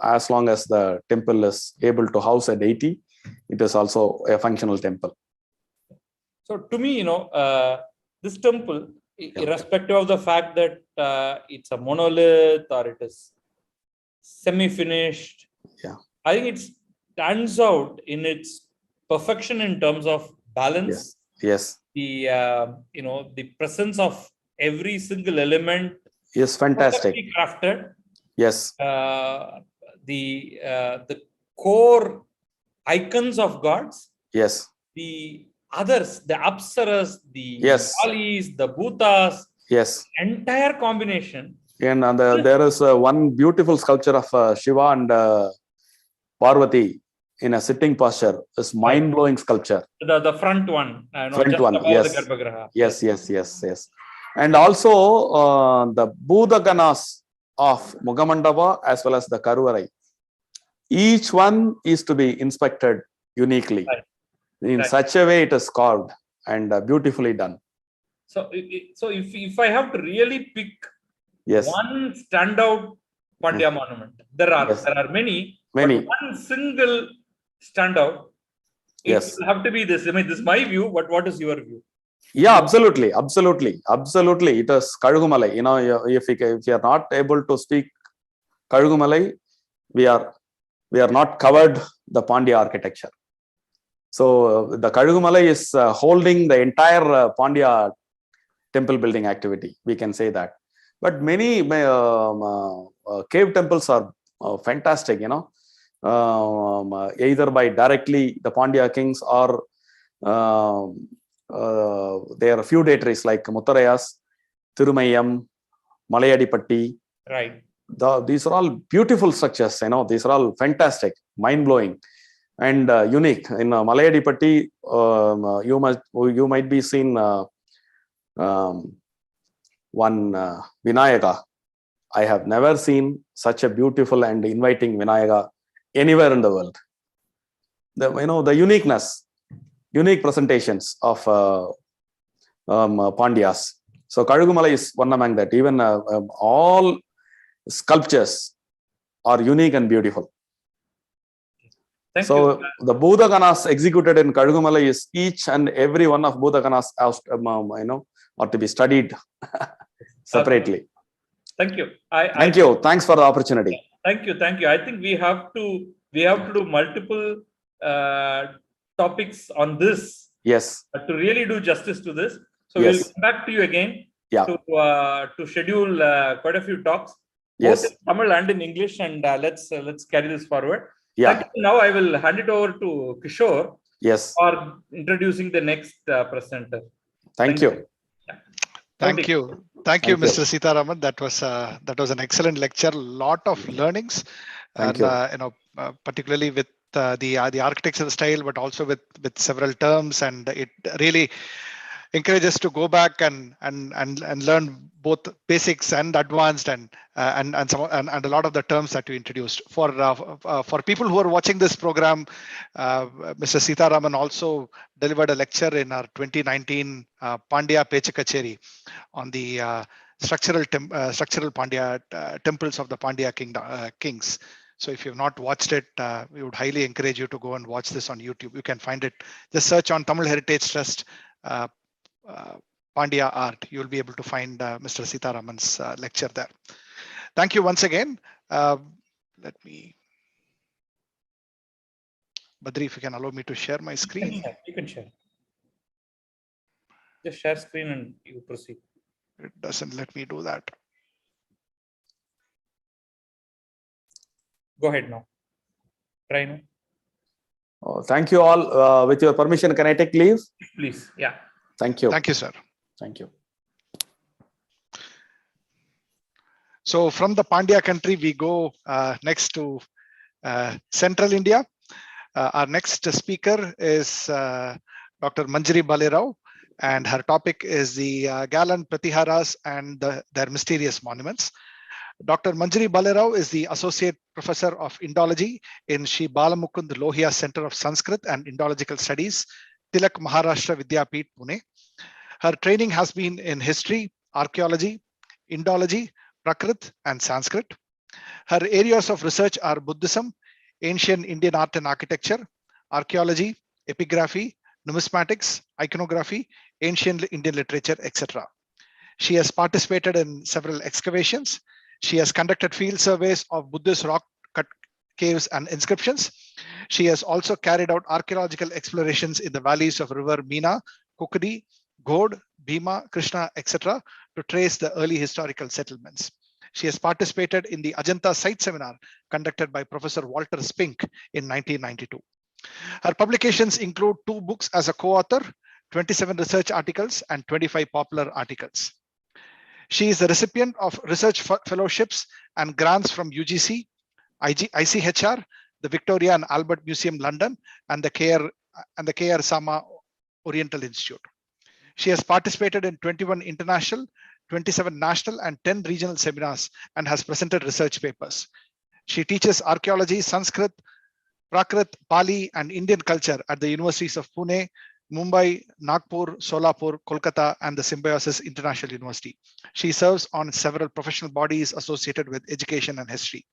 as long as the temple is able to house a deity, it is also a functional temple. So to me, this temple, irrespective of the fact that it's a monolith or it is semi-finished, I think it stands out in its perfection in terms of balance. Yes. The the presence of every single element is fantastic. Perfectly crafted. Yes. The core icons of gods. Yes. The others, the apsaras, the kalis, the bhutas. Yes. Entire combination. And there is one beautiful sculpture of Shiva and Parvati in a sitting posture. It's mind-blowing sculpture. The front one. Front one. Yes. The Garbhagriha. Yes. And also the Budaganas of Mugamandava as well as the Karuvarai. Each one is to be inspected uniquely. Right. In such a way it is carved and beautifully done. So if I have to really pick one standout Pandya monument, there are many. But one single standout, it will have to be this. I mean, this is my view, but what is your view? Yeah, absolutely. It is Kalugumalai. If you are not able to speak Kalugumalai, we are not covered the Pandya architecture. So the Kalugumalai is holding the entire Pandya temple building activity. We can say that. But many cave temples are fantastic. Either by directly the Pandya kings or there are feudatories like Muttarayas, Thirumayam, Malayadipatti. Right. These are all beautiful structures. These are all fantastic, mind-blowing, and unique. In Malayadipatti, you might be seen one Vinayaka. I have never seen such a beautiful and inviting Vinayaka anywhere in the world. The unique presentations of Pandyas. So Kalugumalai is one among that. Even all sculptures are unique and beautiful. Thank you. The Budaganas executed in Kalugumalai is each and every one of Budaganas are to be studied separately. Thank you. Thank you. Thanks for the opportunity. Thank you. I think we have to do multiple topics on this. Yes. To really do justice to this. So we'll come back to you again to schedule quite a few talks. Both in Tamil and in English, and let's carry this forward. Yeah. Now I will hand it over to Kishore. Yes. For introducing the next presenter. Thank you. Thank you, Mr. Seetharaman. That was an excellent lecture. Lot of learnings, and particularly with the architectural style, but also with several terms, and it really encourage us to go back and learn both basics and advanced and a lot of the terms that you introduced. For people who are watching this program, Mr. Seetharaman also delivered a lecture in our 2019 Pandya Pechakacheri on the structural Pandya temples of the Pandya kings. So if you've not watched it, we would highly encourage you to go and watch this on YouTube. You can find it. Just search on Tamil Heritage Trust Pandya art. You'll be able to find Mr. Seetharaman's lecture there. Thank you once again. Let me, Badri, if you can allow me to share my screen. You can share. Just share screen and you proceed. It doesn't let me do that. Go ahead now. Try now. Oh, thank you all. With your permission, can I take leave? Please. Yeah. Thank you. Thank you, sir. Thank you. So from the Pandya country, we go next to Central India. Our next speaker is Dr. Manjari Balerao, and her topic is the Gallant Pratiharas and their mysterious monuments. Dr. Manjari Balerao is the Associate Professor of Indology in Sri Balamukund Lohia Center of Sanskrit and Indological Studies, Tilak Maharashtra Vidyapeeth, Pune. Her training has been in history, archaeology, Indology, Prakrit, and Sanskrit. Her areas of research are Buddhism, ancient Indian art and architecture, archaeology, epigraphy, numismatics, iconography, ancient Indian literature, etc. She has participated in several excavations. She has conducted field surveys of Buddhist rock cut caves and inscriptions. She has also carried out archaeological explorations in the valleys of river Meena, Kukudi, God, Bhima, Krishna, etc. to trace the early historical settlements. She has participated in the Ajanta site seminar conducted by Professor Walter Spink in 1992. Her publications include 2 books as a co-author, 27 research articles, and 25 popular articles. She is the recipient of research fellowships and grants from UGC, ICHR, the Victoria and Albert Museum, London, and the KR Sama Oriental Institute. She has participated in 21 international, 27 national, and 10 regional seminars and has presented research papers. She teaches archaeology, Sanskrit, Prakrit, Pali, and Indian culture at the universities of Pune, Mumbai, Nagpur, Solapur, Kolkata, and the Symbiosis International University. She serves on several professional bodies associated with education and history.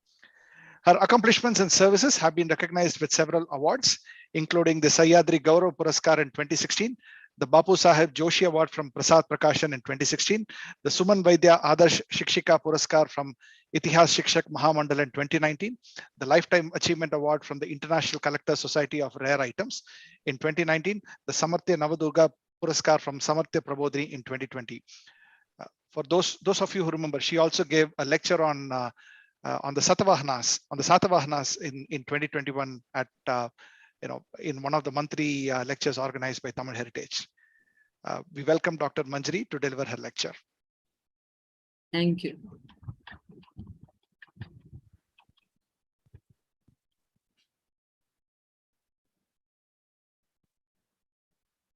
Her accomplishments and services have been recognized with several awards, including the Sahyadri Gaurav Puraskar in 2016, the Bapu Saheb Joshi Award from Prasad Prakashan in 2016, the Suman Vaidya Adarsh Shikshika Puraskar from Itihas Shikshak Mahamandal in 2019, the Lifetime Achievement Award from the International Collector Society of Rare Items in 2019, the Samarthya Navadurga Puraskar from Samarthya Prabodhini in 2020. For those of you who remember, she also gave a lecture on the Satavahanas in 2021 at in one of the monthly lectures organized by Tamil Heritage. We welcome Dr. Manjari to deliver her lecture. Thank you.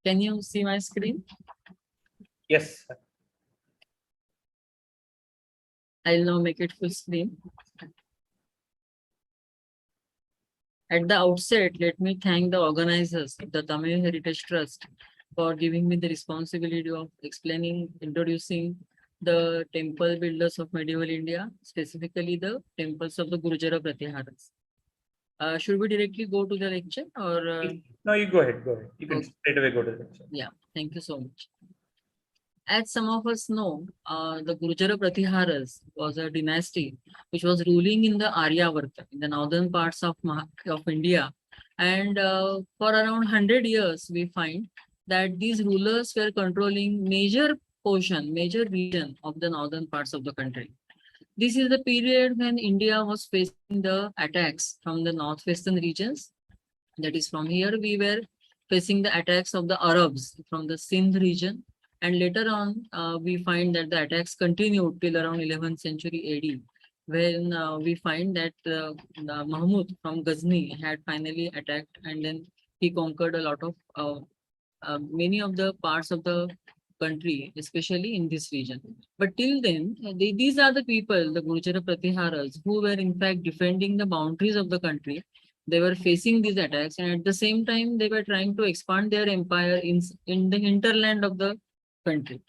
Can you see my screen? Yes. I'll now make it full screen. At the outset, let me thank the organizers of the Tamil Heritage Trust for giving me the responsibility of introducing the temple builders of medieval India, specifically the temples of the Gurjara Prathiharas. Should we directly go to the lecture or? No, you go ahead. Go ahead. You can straight away go to the lecture. Yeah, thank you so much. As some of us know, the Gurjara Prathiharas was a dynasty which was ruling in the Aryavarta, in the northern parts of India. And for around 100 years, we find that these rulers were controlling major region of the northern parts of the country. This is the period when India was facing the attacks from the northwestern regions. That is, from here we were facing the attacks of the Arabs from the Sindh region. And later on, we find that the attacks continued till around 11th century AD, when we find that Mahmud from Ghazni had finally attacked, and then he conquered a lot of many of the parts of the country, especially in this region. But till then, these are the people, the Gurjara Pratiharas, who were in fact defending the boundaries of the country. They were facing these attacks, and at the same time, they were trying to expand their empire in the hinterland of the country.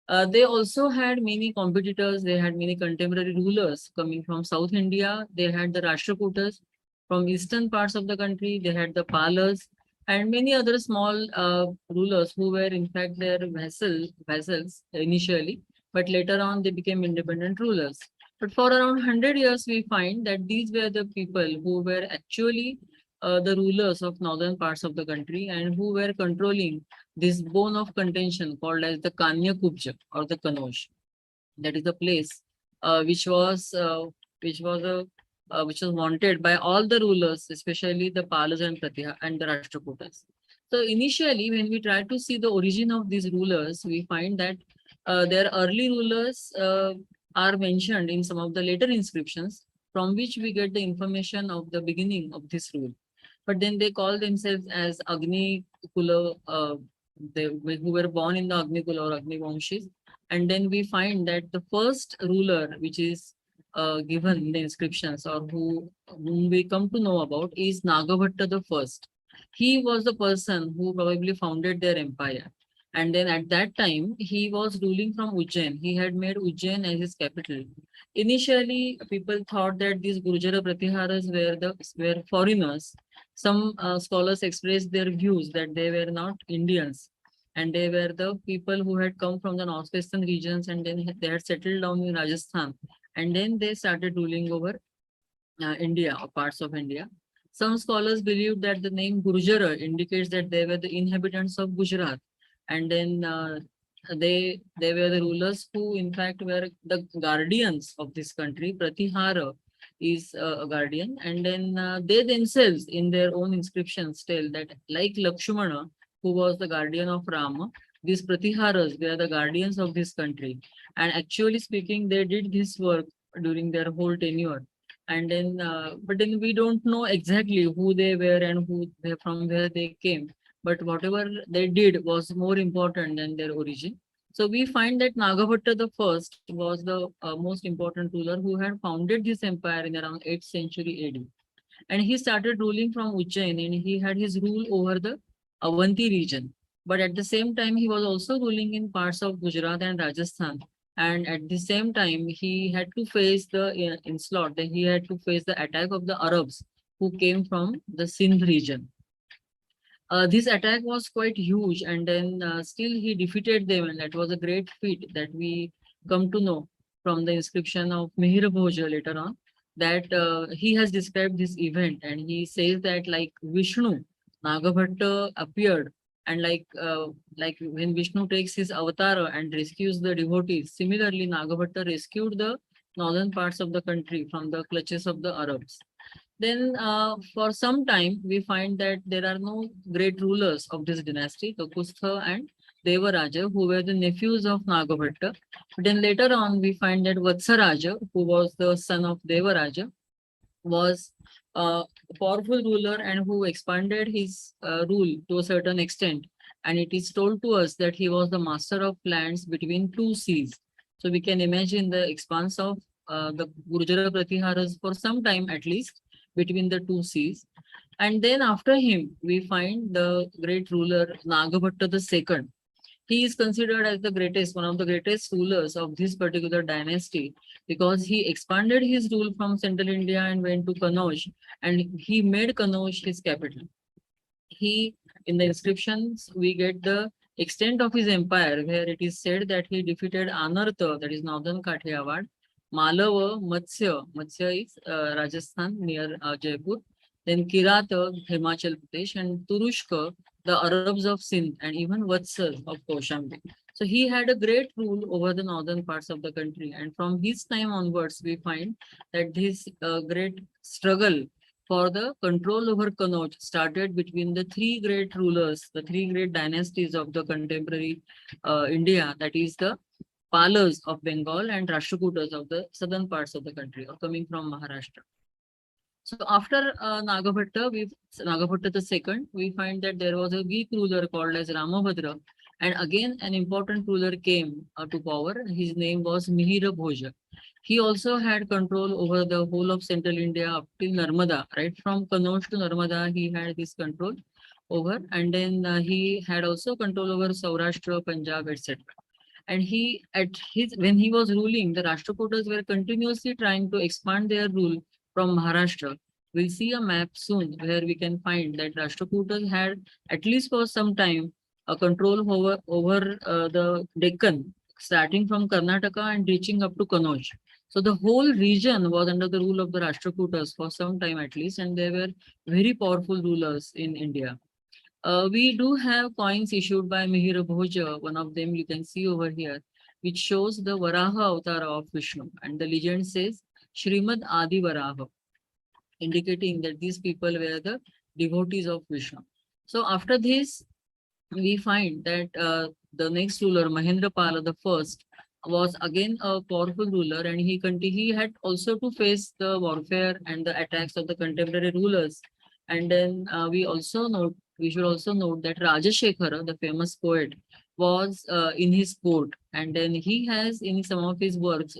They also had many competitors. They had many contemporary rulers coming from South India. They had the Rashtrakutas from eastern parts of the country. They had the Palas and many other small rulers who were in fact their vassals initially, but later on they became independent rulers. But for around 100 years, we find that these were the people who were actually the rulers of northern parts of the country and who were controlling this bone of contention called as the Kanya Kubja or the Kanauj. That is the place which was wanted by all the rulers, especially the Palas and Pratiharas and the Rashtrakutas. So initially, when we try to see the origin of these rulers, we find that their early rulers are mentioned in some of the later inscriptions, from which we get the information of the beginning of this rule. But then they call themselves as Agni Kula, who were born in the Agni Kula or Agni Vamshis. And then we find that the first ruler, which is given in the inscriptions or whom we come to know about, is Nagabhatta the first. He was the person who probably founded their empire. And then at that time, he was ruling from Ujjain. He had made Ujjain as his capital. Initially, people thought that these Gurjara Pratiharas were foreigners. Some scholars expressed their views that they were not Indians, and they were the people who had come from the northwestern regions, and then they had settled down in Rajasthan, and then they started ruling over India or parts of India. Some scholars believe that the name Gurjara indicates that they were the inhabitants of Gujarat, and then they were the rulers who in fact were the guardians of this country. Pratihara is a guardian, and then they themselves in their own inscriptions tell that like Lakshmana, who was the guardian of Rama, these Pratiharas were the guardians of this country. And actually speaking, they did this work during their whole tenure. And then, but then we don't know exactly who they were and from where they came. But whatever they did was more important than their origin. So we find that Nagabhatta the first was the most important ruler who had founded this empire in around 8th century AD. And he started ruling from Ujjain, and he had his rule over the Avanti region. But at the same time, he was also ruling in parts of Gujarat and Rajasthan. And at the same time, he had to face the onslaught, he had to face the attack of the Arabs who came from the Sindh region. This attack was quite huge, and then still he defeated them, and that was a great feat that we come to know from the inscription of Mihir Bhoja later on, that he has described this event, and he says that like Vishnu, Nagabhatta appeared, and like when Vishnu takes his avatar and rescues the devotees, similarly Nagabhatta rescued the northern parts of the country from the clutches of the Arabs. Then for some time, we find that there are no great rulers of this dynasty, Kakustha and Devaraja, who were the nephews of Nagabhatta. Then later on, we find that Vatsaraja, who was the son of Devaraja, was a powerful ruler and who expanded his rule to a certain extent. And it is told to us that he was the master of lands between two seas. So we can imagine the expanse of the Gurjara Pratiharas for some time at least between the two seas. And then after him, we find the great ruler Nagabhatta II. He is considered as the greatest, one of the greatest rulers of this particular dynasty, because he expanded his rule from central India and went to Kanauj, and he made Kanauj his capital. He, in the inscriptions, we get the extent of his empire, where it is said that he defeated Anartha, that is northern Kathiawad, Malava, Matsya is Rajasthan near Jaipur, then Kirata, Himachal Pradesh, and Turushka, the Arabs of Sindh, and even Vatsal of Kaushambi. So he had a great rule over the northern parts of the country. And from his time onwards, we find that this great struggle for the control over Kanauj started between the three great rulers, the three great dynasties of the contemporary India, that is the Palas of Bengal and Rashtrakutas of the southern parts of the country, or coming from Maharashtra. So after Nagabhatta II, we find that there was a weak ruler called as Ramabhadra, and again an important ruler came to power. His name was Mihira Bhoja. He also had control over the whole of central India up till Narmada, right? From Kanauj to Narmada, he had this control over, and then he had also control over Saurashtra, Punjab, etc. And when he was ruling, the Rashtrakutas were continuously trying to expand their rule from Maharashtra. We'll see a map soon where we can find that Rashtrakutas had, at least for some time, a control over the Deccan, starting from Karnataka and reaching up to Kanauj. So the whole region was under the rule of the Rashtrakutas for some time at least, and they were very powerful rulers in India. We do have coins issued by Mihira Bhoja. One of them you can see over here, which shows the Varaha avatar of Vishnu. And the legend says Shrimad Adi Varaha, indicating that these people were the devotees of Vishnu. So after this, we find that the next ruler, Mahendra Pala I, was again a powerful ruler, and he had also to face the warfare and the attacks of the contemporary rulers. And then we should also note that Rajashekhara, the famous poet, was in his court, and then he has in some of his works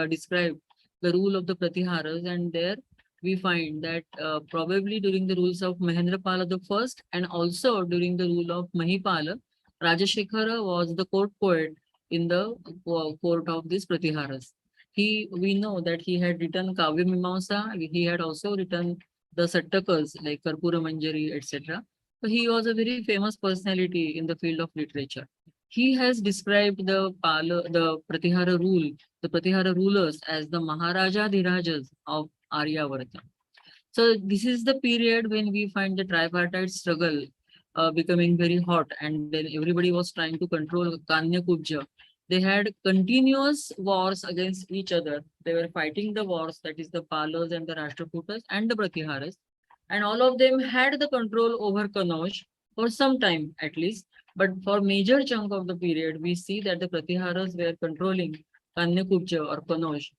described the rule of the Pratiharas, and there we find that probably during the rules of Mahendra Pala I and also during the rule of Mahipala, Rajashekhara was the court poet in the court of these Pratiharas. We know that he had written Kavya Mimamsa, he had also written the Sattakas like Karpura Manjari, etc. So he was a very famous personality in the field of literature. He has described the Pratihara rule, the Pratihara rulers as the Maharaja Dhirajas of Aryavarta. So this is the period when we find the tripartite struggle becoming very hot, and then everybody was trying to control Kanya Kubja. They had continuous wars against each other. They were fighting the wars, that is the Palas and the Rashtrakutas and the Pratiharas. And all of them had the control over Kanauj for some time at least. But for major chunk of the period, we see that the Pratiharas were controlling Kanya Kubja or Kanauj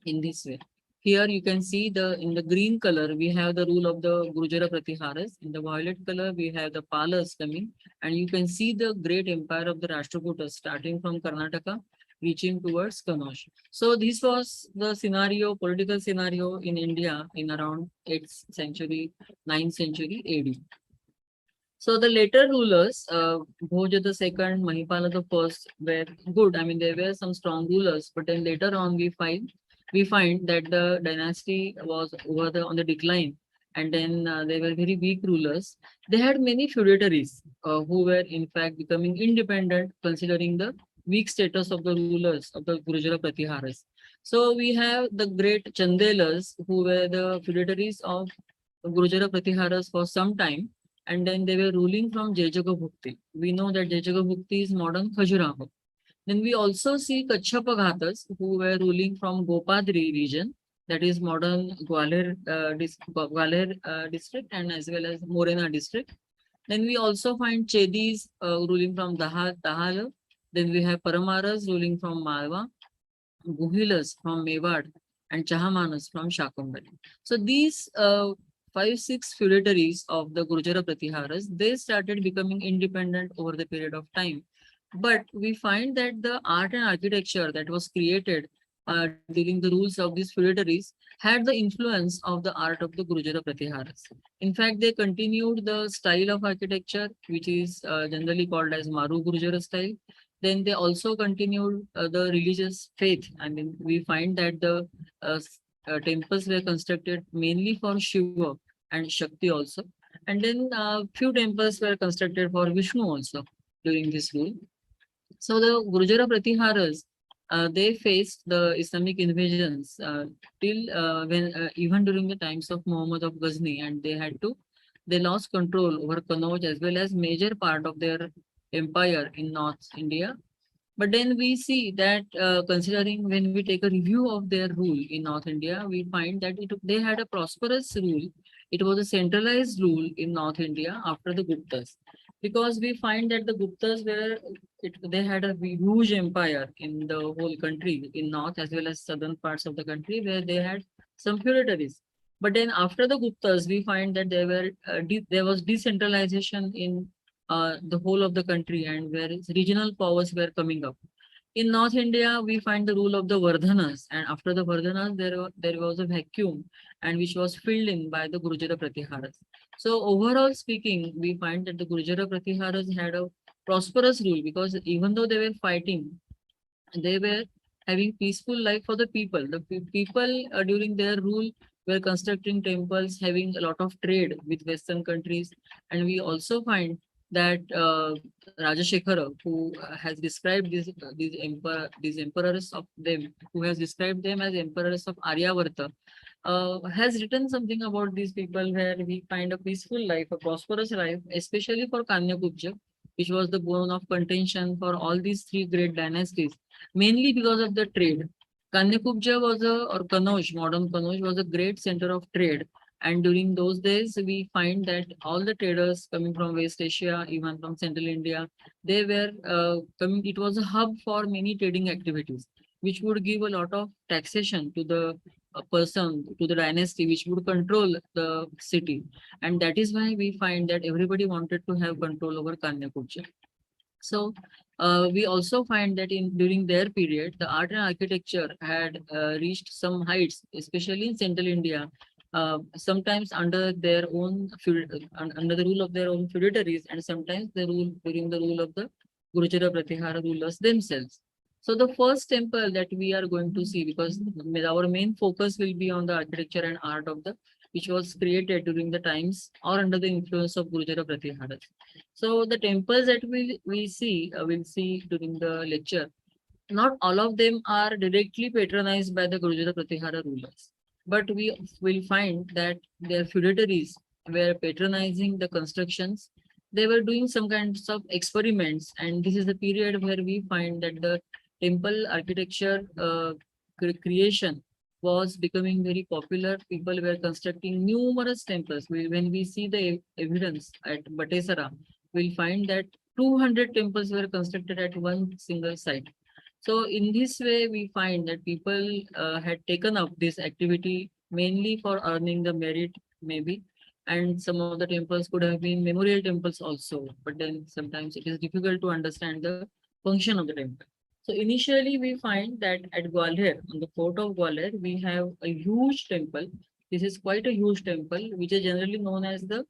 in this way. Here you can see in the green color, we have the rule of the Gurjara Prathiharas. In the violet color, we have the Palas coming, and you can see the great empire of the Rashtrakutas starting from Karnataka, reaching towards Kanauj. So this was the political scenario in India in around 8th century, 9th century AD. So the later rulers, Bhoja II, Mahipala I were good. I mean, there were some strong rulers, but then later on we find that the dynasty was on the decline, and then they were very weak rulers. They had many feudatories who were in fact becoming independent, considering the weak status of the rulers of the Gurjara Pratihara. So we have the great Chandelas who were the feudatories of Gurjara Pratiharas for some time, and then they were ruling from Jejagabhukti. We know that Jejagabhukti is modern Khajuraho. Then we also see Kachapaghatas who were ruling from Gopadri region, that is modern Gwalior district and as well as Morena district. Then we also find Chedis ruling from Dahal. Then we have Paramaras ruling from Malwa, Guhilas from Mewad, and Chahamanas from Shakumbari. So these 5-6 feudatories of the Gurjara Pratiharas, they started becoming independent over the period of time. But we find that the art and architecture that was created during the rules of these feudatories had the influence of the art of the Gurjara Pratiharas. In fact, they continued the style of architecture, which is generally called as Maru Gurjara style. Then they also continued the religious faith. I mean, we find that the temples were constructed mainly for Shiva and Shakti also. And then few temples were constructed for Vishnu also during this rule. So the Gurjara Pratiharas, they faced the Islamic invasions even during the times of Muhammad of Ghazni, and they lost control over Kanauj as well as major part of their empire in North India. But then we see that considering when we take a review of their rule in North India, we find that they had a prosperous rule. It was a centralized rule in North India after the Guptas, because we find that the Guptas they had a huge empire in the whole country, in north as well as southern parts of the country, where they had some feudatories. But then after the Guptas, we find that there was decentralization in the whole of the country, and where regional powers were coming up. In North India, we find the rule of the Vardhanas, and after the Vardhanas, there was a vacuum, and which was filled in by the Gurjara Pratiharas. So overall speaking, we find that the Gurjara Pratiharas had a prosperous rule, because even though they were fighting, they were having peaceful life for the people. The people during their rule were constructing temples, having a lot of trade with Western countries, and we also find that Rajashekhara, who has described these emperors of them, who has described them as emperors of Aryavarta, has written something about these people where we find a peaceful life, a prosperous life, especially for Kanyakubja, which was the bone of contention for all these three great dynasties, mainly because of the trade. Kanyakubja or Kanauj, modern Kanauj, was a great center of trade. And during those days, we find that all the traders coming from West Asia, even from Central India, they were coming. It was a hub for many trading activities, which would give a lot of taxation to the person, to the dynasty, which would control the city. And that is why we find that everybody wanted to have control over Kanyakubja. So we also find that during their period, the art and architecture had reached some heights, especially in Central India, sometimes under their own under the rule of their own feudatories, and sometimes during the rule of the Gurjara Pratihara rulers themselves. So the first temple that we are going to see, because our main focus will be on the architecture and art of the which was created during the times or under the influence of Gurjara Pratihara. So the temples that we'll see during the lecture, not all of them are directly patronized by the Gurjara Pratihara rulers, but we will find that their feudatories were patronizing the constructions. They were doing some kinds of experiments, and this is the period where we find that the temple architecture creation was becoming very popular. People were constructing numerous temples. When we see the evidence at Batesara, we'll find that 200 temples were constructed at one single site. So in this way, we find that people had taken up this activity mainly for earning the merit, maybe. And some of the temples could have been memorial temples also, but then sometimes it is difficult to understand the function of the temple. So initially, we find that at Gwalior, on the fort of Gwalior, we have a huge temple. This is quite a huge temple, which is generally known as the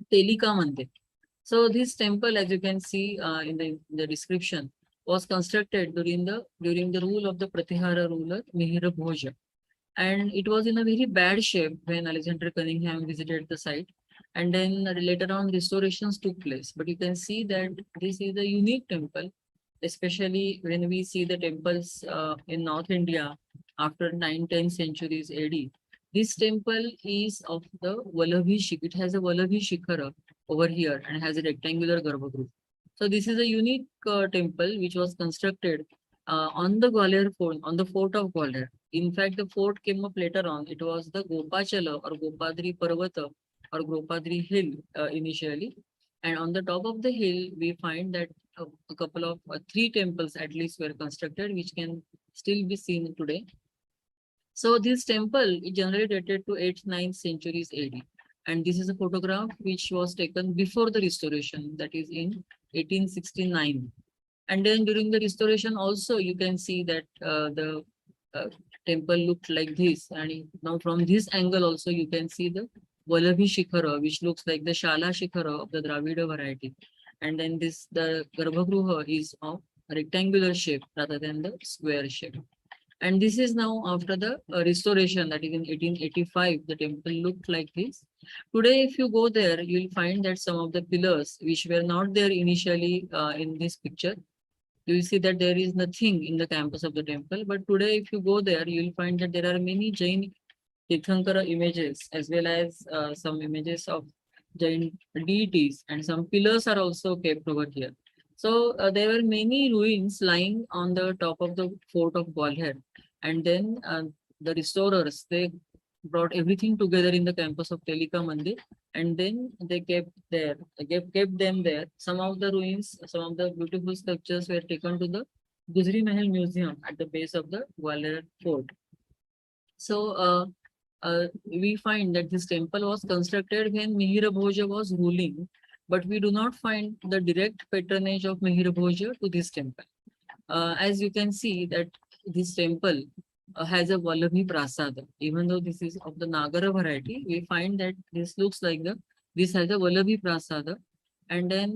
Telika Mandir. So this temple, as you can see in the description, was constructed during the rule of the Pratihara ruler Mihir Bhoja. And it was in a very bad shape when Alexander Cunningham visited the site. And then later on restorations took place. But you can see that this is a unique temple, especially when we see the temples in North India after 9th-10th centuries AD. This temple is of the Vallabhi Shikhara. It has a Vallabhi Shikhara over here and has a rectangular Garbhagruh. So this is a unique temple which was constructed on the Gwalior fort, on the fort of Gwalior. In fact, the fort came up later on. It was the Gopachala or Gopadri Parvata or Gopadri Hill initially. And on the top of the hill, we find that a couple of 3 temples at least were constructed, which can still be seen today. So this temple is generally dated to 8th-9th centuries AD. And this is a photograph which was taken before the restoration, that is in 1869. And then during the restoration also, you can see that the temple looked like this. And now from this angle also, you can see the Vallabhi Shikhara, which looks like the Shala Shikhara of the Dravida variety. And then the Garbhagruha is of rectangular shape rather than the square shape. And this is now after the restoration, that is in 1885, the temple looked like this. Today, if you go there, you will find that some of the pillars which were not there initially in this picture, you will see that there is nothing in the campus of the temple. But today, if you go there, you will find that there are many Jain Tirthankara images, as well as some images of Jain deities, and some pillars are also kept over here. So there were many ruins lying on the top of the fort of Gwalior. And then the restorers, they brought everything together in the campus of Telika Mandir, and then they kept them there. Some of the ruins, some of the beautiful sculptures were taken to the Gujri Mahal Museum at the base of the Gwalior fort. So we find that this temple was constructed when Mihira Bhoja was ruling, but we do not find the direct patronage of Mihira Bhoja to this temple. As you can see that this temple has a Vallabhi Prasada. Even though this is of the Nagara variety, we find that this looks like this has a Vallabhi Prasada. And then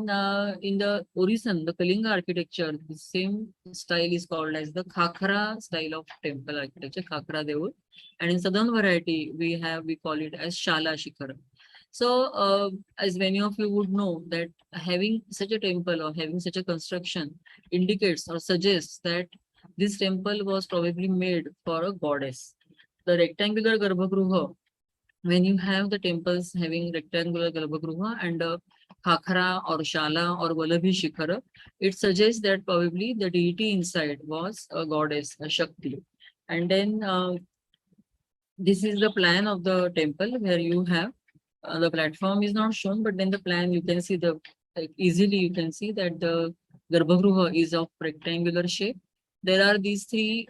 in the Orison, the Kalinga architecture, the same style is called as the Khakra style of temple architecture, Khakra Devur. And in southern variety, we call it as Shala Shikhara. So as many of you would know that having such a temple or having such a construction indicates or suggests that this temple was probably made for a goddess. The rectangular Garbhagruha, when you have the temples having rectangular Garbhagruha and a Khakra or Shala or Vallabhi Shikhara, it suggests that probably the deity inside was a goddess, a Shakti. And then this is the plan of the temple where you have the platform is not shown, but then the plan you can see easily you can see that the Garbhagruha is of rectangular shape. There are these three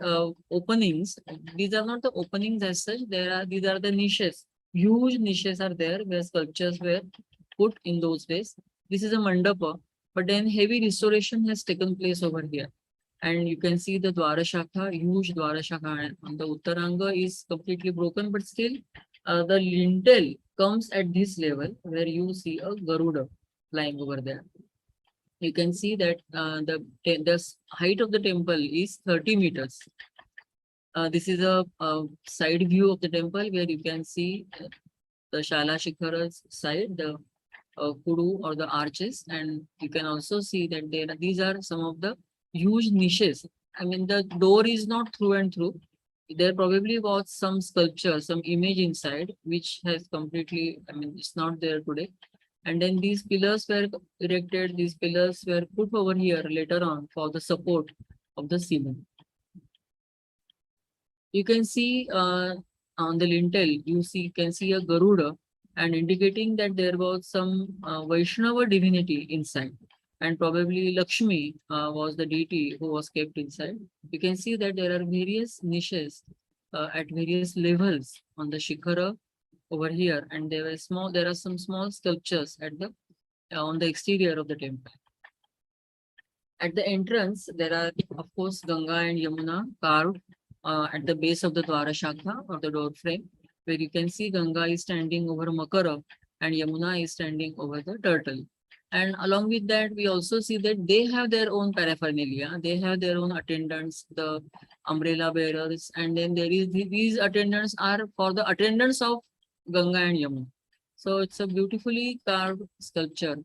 openings. These are not the openings as such. These are the niches. Huge niches are there where sculptures were put in those days. This is a mandapa, but then heavy restoration has taken place over here. And you can see the Dwara Shakha, huge Dwara Shakha, and the Uttaranga is completely broken, but still the lintel comes at this level where you see a Garuda lying over there. You can see that the height of the temple is 30 meters. This is a side view of the temple where you can see the Shala Shikhara's side, the Kudu or the arches, and you can also see that these are some of the huge niches. I mean, the door is not through and through. There probably was some sculpture, some image inside, which has completely, I mean, it's not there today. And then these pillars were erected, these pillars were put over here later on for the support of the ceiling. You can see on the lintel, you can see a Garuda, and indicating that there was some Vaishnava divinity inside. And probably Lakshmi was the deity who was kept inside. You can see that there are various niches at various levels on the Shikhara over here, and there are some small sculptures at the on the exterior of the temple. At the entrance, there are of course Ganga and Yamuna carved at the base of the Dwara Shakha or the door frame, where you can see Ganga is standing over Makara and Yamuna is standing over the turtle. And along with that, we also see that they have their own paraphernalia. They have their own attendants, the umbrella bearers, and then these attendants are for the attendants of Ganga and Yamuna. So it's a beautifully carved sculpture.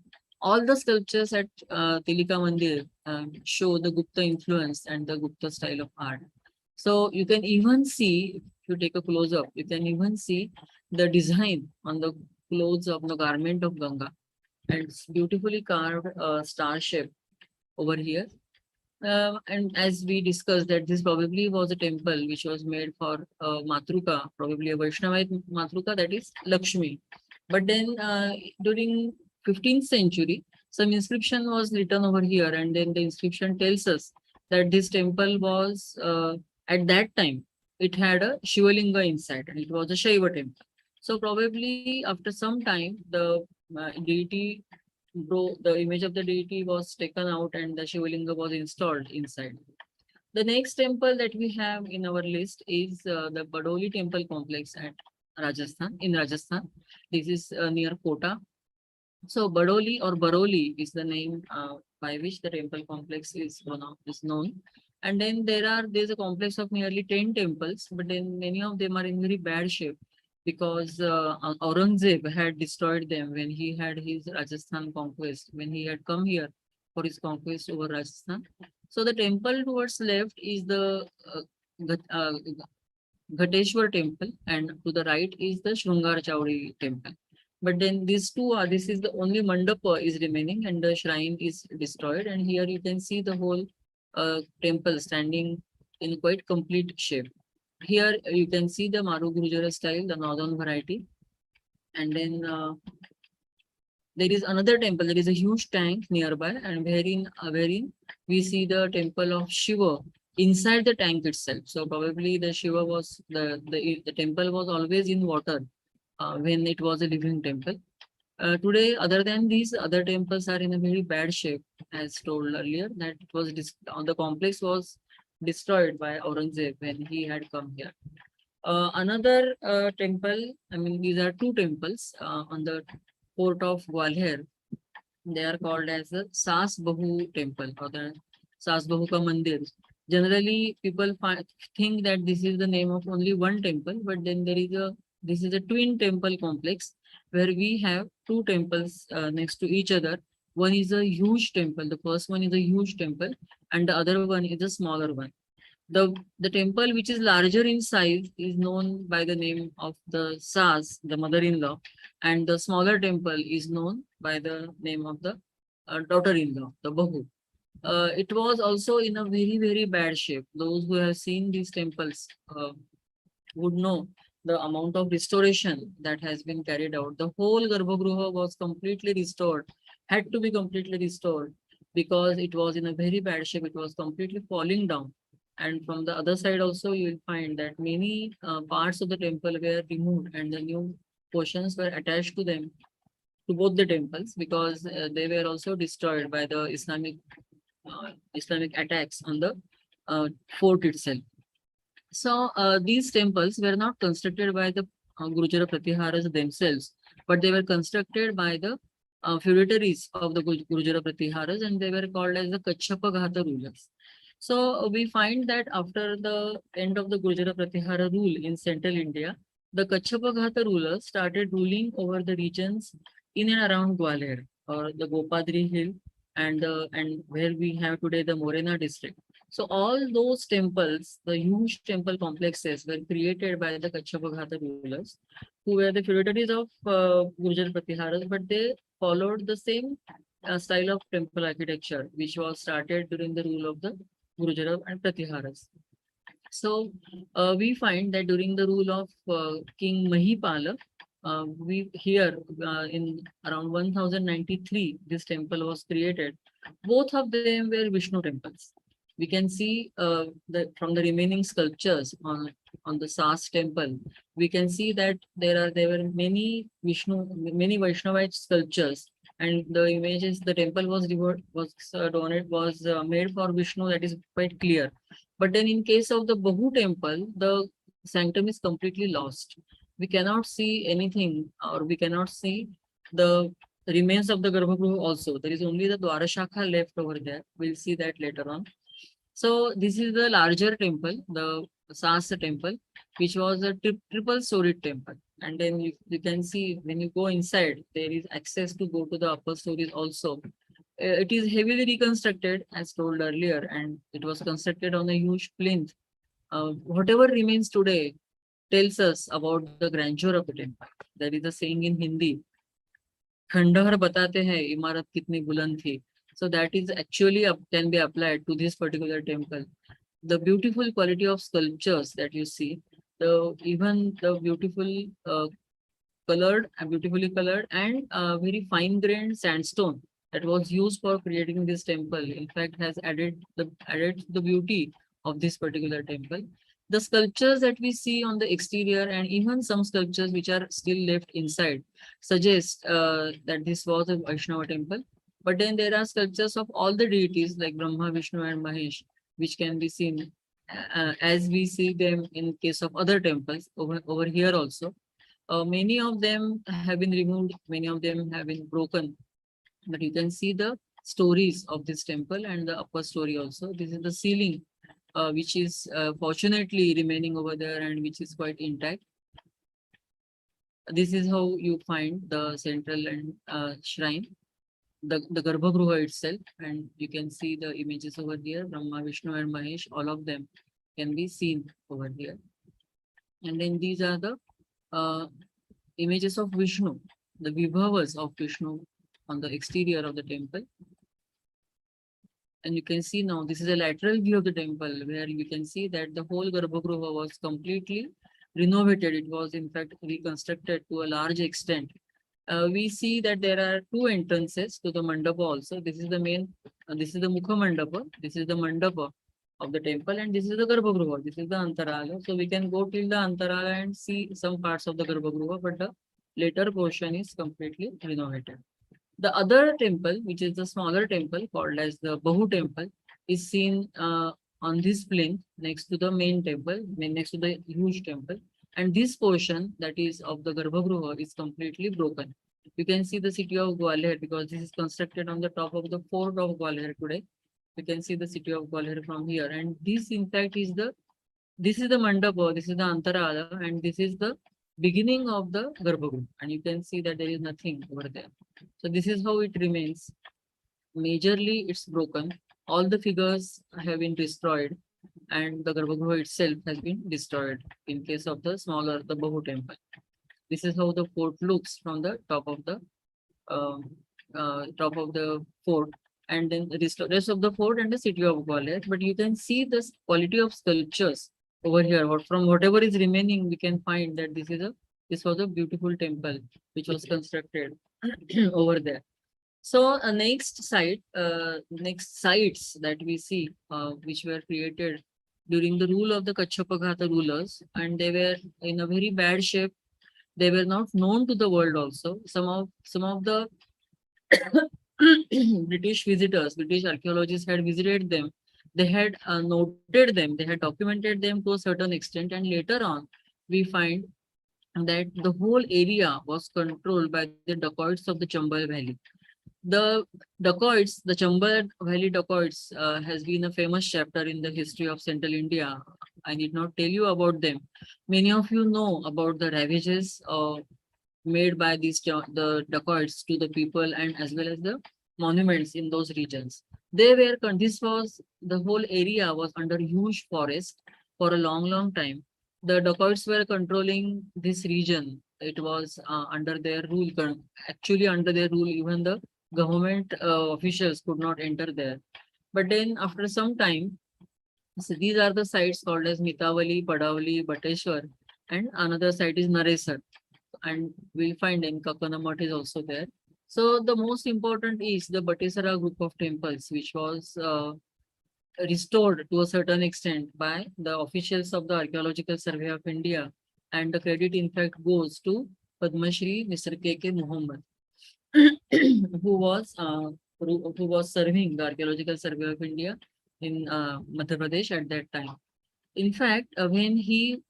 All the sculptures at Tilika Mandir show the Gupta influence and the Gupta style of art. So you can even see, if you take a close up, you can even see the design on the clothes of the garment of Ganga. And it's beautifully carved star shape over here. And as we discussed that this probably was a temple which was made for Matruka, probably a Vaishnavite Matruka, that is Lakshmi. But then during 15th century, some inscription was written over here, and then the inscription tells us that this temple was, at that time, it had a Shivalinga inside, and it was a Shaiva temple. So probably after some time, the deity, the image of the deity was taken out and the Shivalinga was installed inside. The next temple that we have in our list is the Badoli temple complex at Rajasthan, in Rajasthan. This is near Kota. So Badoli or Baroli is the name by which the temple complex is known. And then there's a complex of nearly 10 temples, but then many of them are in very bad shape, because Aurangzeb had destroyed them when he had his Rajasthan conquest, when he had come here for his conquest over Rajasthan. So the temple towards left is the Ghateshwar temple, and to the right is the Shrungar Chowri temple. But then these two are, this is the only mandapa is remaining and the shrine is destroyed. And here you can see the whole temple standing in quite complete shape. Here you can see the Maru Gurjara style, the northern variety. And then there is another temple. There is a huge tank nearby, and wherein we see the temple of Shiva inside the tank itself. So probably the Shiva was the temple was always in water when it was a living temple. Today, other than these, other temples are in a very bad shape, as told earlier, that it was the complex was destroyed by Aurangzeb when he had come here. Another temple, I mean, these are two temples on the port of Gwalior. They are called as the Sas Bahu temple or the Sas Bahu Ka Mandir. Generally, people think that this is the name of only one temple, but then this is a twin temple complex where we have two temples next to each other. One is a huge temple. The first one is a huge temple, and the other one is a smaller one. The temple which is larger in size is known by the name of the Sas, the mother-in-law, and the smaller temple is known by the name of the daughter-in-law, the Bahu. It was also in a very, very bad shape. Those who have seen these temples would know the amount of restoration that has been carried out. The whole Garbhagruha was completely restored, had to be completely restored because it was in a very bad shape. It was completely falling down. And from the other side also, you will find that many parts of the temple were removed and the new portions were attached to them, to both the temples, because they were also destroyed by the Islamic attacks on the fort itself. So these temples were not constructed by the Gurjara Pratiharas themselves, but they were constructed by the feudatories of the Gurjara Pratiharas, and they were called as the Kachapa Ghata rulers. So we find that after the end of the Gurjara Pratihara rule in central India, the Kachapa Ghata rulers started ruling over the regions in and around Gwalior or the Gopadri hill and where we have today the Morena district. So all those temples, the huge temple complexes, were created by the Kachapa Ghata rulers, who were the feudatories of Gurjara Pratiharas, but they followed the same style of temple architecture, which was started during the rule of the Gurjara and Pratiharas. So we find that during the rule of King Mahipala, we here in around 1093, this temple was created. Both of them were Vishnu temples. We can see from the remaining sculptures on the Sas temple, we can see that there were many Vaishnavite sculptures, and the images, the temple was made for Vishnu. That is quite clear. But then in case of the Bahu temple, the sanctum is completely lost. We cannot see anything, or we cannot see the remains of the Garbhagruha also. There is only the Dwara Shakha left over there. We'll see that later on. So this is the larger temple, the Sas temple, which was a triple storied temple. And then you can see when you go inside, there is access to go to the upper stories also. It is heavily reconstructed as told earlier, and it was constructed on a huge plinth. Whatever remains today tells us about the grandeur of the temple. There is a saying in Hindi, Khandahar batate hai imarat kitni buland thi. So that is actually can be applied to this particular temple. The beautiful quality of sculptures that you see, even the beautifully colored and very fine-grained sandstone that was used for creating this temple, in fact, has added the beauty of this particular temple. The sculptures that we see on the exterior and even some sculptures which are still left inside suggest that this was a Vaishnava temple. But then there are sculptures of all the deities like Brahma, Vishnu and Mahesh, which can be seen as we see them in case of other temples over here also. Many of them have been removed, many of them have been broken. But you can see the stories of this temple and the upper story also. This is the ceiling, which is fortunately remaining over there and which is quite intact. This is how you find the central and shrine, the Garbhagruha itself, and you can see the images over there, Brahma, Vishnu and Mahesh, all of them can be seen over here. And then these are the images of Vishnu, the Vibhavas of Vishnu on the exterior of the temple. And you can see now, this is a lateral view of the temple where you can see that the whole Garbhagruha was completely renovated. It was in fact reconstructed to a large extent. We see that there are two entrances to the mandapa also. This is the main, this is the Mukha Mandapa, this is the mandapa. of the temple, and this is the Garbhagruha. This is the Antarala. So we can go till the Antarala and see some parts of the Garbhagruha, but the later portion is completely renovated. The other temple, which is the smaller temple called as the Bahu Temple, is seen on this plain next to the main temple, next to the huge temple. And this portion that is of the Garbhagruha is completely broken. You can see the city of Gwalior because this is constructed on the top of the fort of Gwalior today. You can see the city of Gwalior from here. And this in fact is the Mandapa, this is the Antarala, and this is the beginning of the Garbhagruha. And you can see that there is nothing over there. So this is how it remains. Majorly it's broken. All the figures have been destroyed, and the Garbhagruha itself has been destroyed in case of the smaller, the Bahu temple. This is how the fort looks from the top of the fort, and then the rest of the fort and the city of Gwalior. But you can see this quality of sculptures over here. From whatever is remaining, we can find that this was a beautiful temple which was constructed over there. So next sites that we see, which were created during the rule of the Kachapaghatha rulers, and they were in a very bad shape. They were not known to the world also. Some of the British visitors, British archaeologists had visited them. They had noted them, they had documented them to a certain extent, and later on we find that the whole area was controlled by the dacoits of the Chambal Valley. The dacoits, the Chambal Valley dacoits has been a famous chapter in the history of Central India. I need not tell you about them. Many of you know about the ravages made by the dacoits to the people, and as well as the monuments in those regions. The whole area was under huge forest for a long time. The dacoits were controlling this region. It was under their rule. Actually, under their rule, even the government officials could not enter there. But then after some time, so these are the sites called as Mitavali, Padavali, Bateshwar, and another site is Naresar. And we'll find in Kakanamat is also there. So the most important is the Batesara group of temples, which was restored to a certain extent by the officials of the Archaeological Survey of India, and the credit in fact goes to Padma Shri Mr. K.K. Muhammad, who was serving the Archaeological Survey of India in Madhya Pradesh at that time. In fact, when he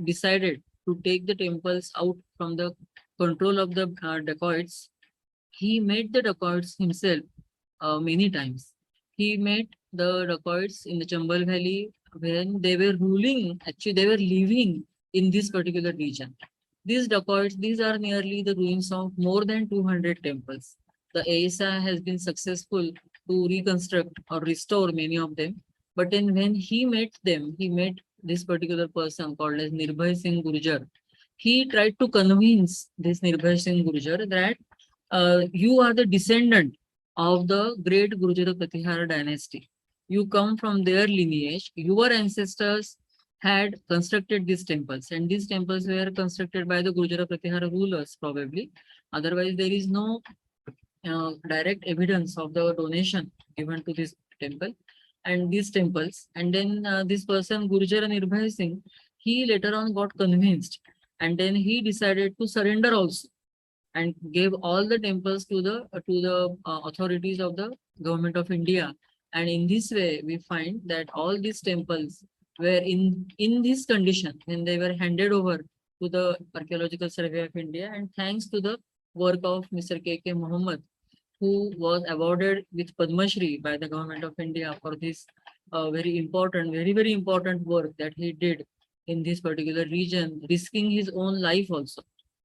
decided to take the temples out from the control of the dacoits, he met the dacoits himself many times. He met the dacoits in the Chambal Valley when they were ruling. Actually, they were living in this particular region. These dacoits, these are nearly the ruins of more than 200 temples. The ASA has been successful to reconstruct or restore many of them. But then when he met them, he met this particular person called as Nirbhay Singh Gurjar. He tried to convince this Nirbhay Singh Gurjar that you are the descendant of the great Gurjara Pratihara dynasty. You come from their lineage. Your ancestors had constructed these temples, and these temples were constructed by the Gurjara Pratihara rulers probably. Otherwise, there is no direct evidence of the donation given to this temple and these temples. And then this person, Gurjara Nirbhay Singh, he later on got convinced, and then he decided to surrender also, and gave all the temples to the authorities of the government of India. And in this way, we find that all these temples were in this condition when they were handed over to the Archaeological Survey of India. And thanks to the work of Mr. K.K. Muhammad, who was awarded with Padma Shri by the government of India for this very important work that he did in this particular region, risking his own life also.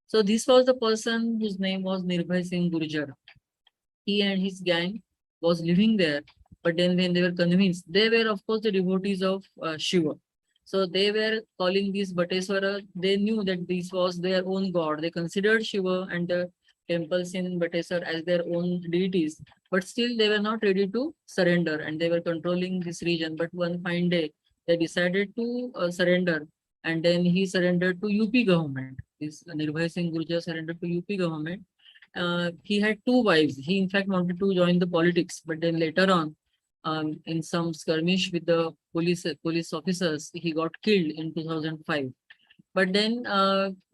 So this was the person whose name was Nirbhay Singh Gurjar. He and his gang was living there, but then when they were convinced, they were of course the devotees of Shiva. So they were calling this Bateswara. They knew that this was their own god. They considered Shiva and the temples in Bateswar as their own deities, but still they were not ready to surrender, and they were controlling this region. But one fine day, they decided to surrender, and then he surrendered to UP government. This Nirbhay Singh Gurjar surrendered to UP government. He had two wives. He in fact wanted to join the politics, but then later on, in some skirmish with the police officers. He got killed in 2005. But then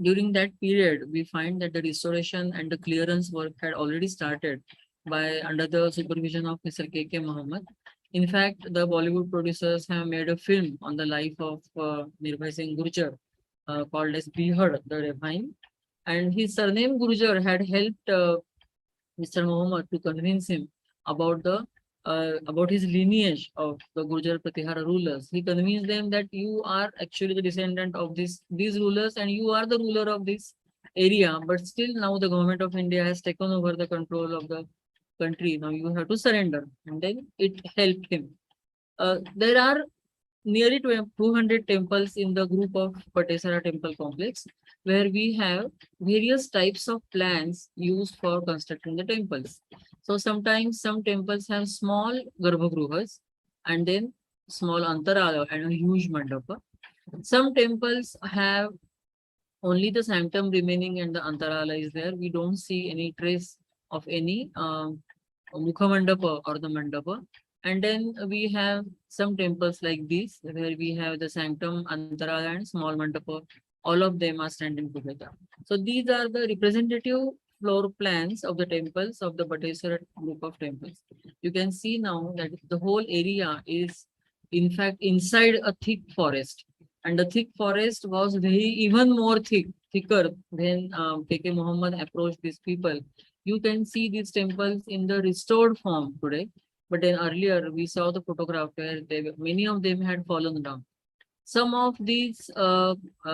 during that period, we find that the restoration and the clearance work had already started by under the supervision of Mr. K.K. Mohammed. In fact, the Bollywood producers have made a film on the life of Nirbhay Singh Gurjar called as Bihad, the Ravine. And his surname Gurjar had helped Mr. Mohammed to convince him about his lineage of the Gurjara Pratihara rulers. He convinced them that you are actually the descendant of these rulers and you are the ruler of this area. But still now the government of India has taken over the control of the country. Now you have to surrender. And then it helped him. There are nearly 200 temples in the group of Patisara temple complex, where we have various types of plans used for constructing the temples. So sometimes some temples have small garbhagruhas and then small antarala and a huge mandapa. Some temples have only the sanctum remaining and the antarala is there. We don't see any trace of any mukha mandapa or the mandapa. And then we have some temples like these, where we have the sanctum, antarala, and small mandapa. All of them are standing together. So these are the representative floor plans of the temples of the Patisara group of temples. You can see now that the whole area is, in fact, inside a thick forest. And the thick forest was even more thicker when K.K. Mohammed approached these people. You can see these temples in the restored form today. But then earlier we saw the photograph where many of them had fallen down. Some of these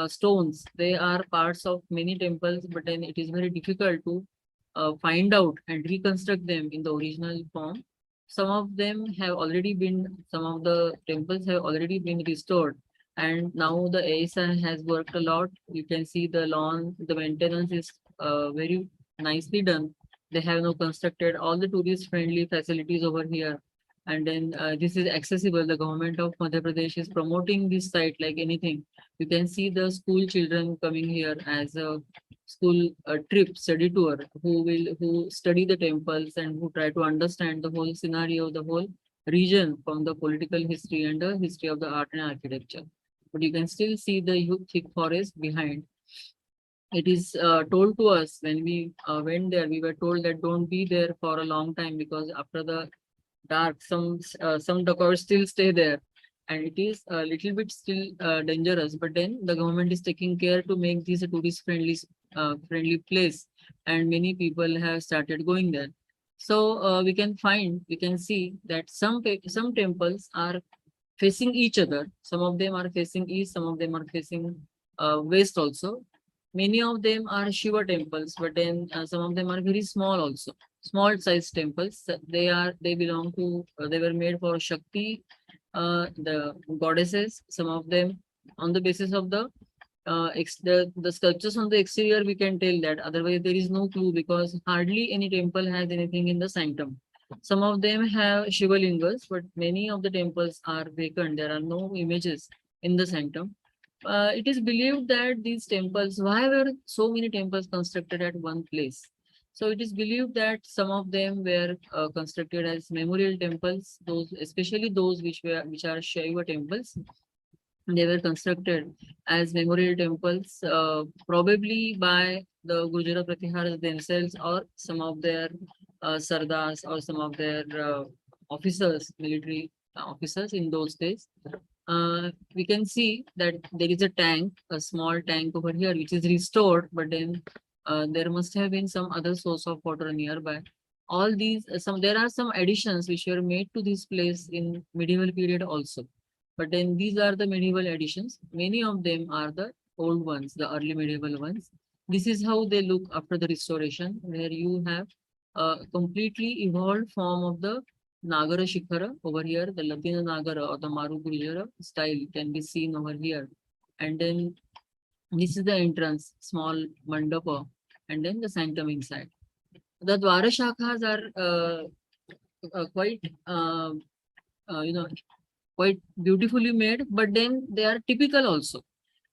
stones, they are parts of many temples, but then it is very difficult to find out and reconstruct them in the original form. Some of them have already been, some of the temples have already been restored. And now the ASI has worked a lot. You can see the lawn, the maintenance is very nicely done. They have now constructed all the tourist-friendly facilities over here. And then this is accessible. The government of Madhya Pradesh is promoting this site like anything. You can see the school children coming here as a school trip, study tour, who study the temples and who try to understand the whole scenario, the whole region from the political history and the history of the art and architecture. But you can still see the huge thick forest behind. It is told to us when we went there, we were told that don't be there for a long time because after the dark, some dacoits still stay there. And it is a little bit still dangerous, but then the government is taking care to make this a tourist friendly place. And many people have started going there. So we can see that some temples are facing each other. Some of them are facing east, some of them are facing west also. Many of them are Shiva temples, but then some of them are very small also. Small size temples. They were made for Shakti, the goddesses. Some of them on the basis of the sculptures on the exterior, we can tell that. Otherwise, there is no clue because hardly any temple has anything in the sanctum. Some of them have Shiva lingas, but many of the temples are vacant. There are no images in the sanctum. It is believed that these temples, why were so many temples constructed at one place? So it is believed that some of them were constructed as memorial temples, especially those which are Shiva temples. They were constructed as memorial temples, probably by the Gurjara Pratihara themselves or some of their sardars or some of their officers, military officers in those days. We can see that there is a small tank over here, which is restored, but then there must have been some other source of water nearby. All these, there are some additions which were made to this place in medieval period also. But then these are the medieval additions. Many of them are the old ones, the early medieval ones. This is how they look after the restoration, where you have a completely evolved form of the Nagara Shikhara over here, the Latina Nagara or the Maru Gurjara style can be seen over here. And then this is the entrance, small mandapa, and then the sanctum inside. The Dwara Shakhas are quite, quite beautifully made, but then they are typical also.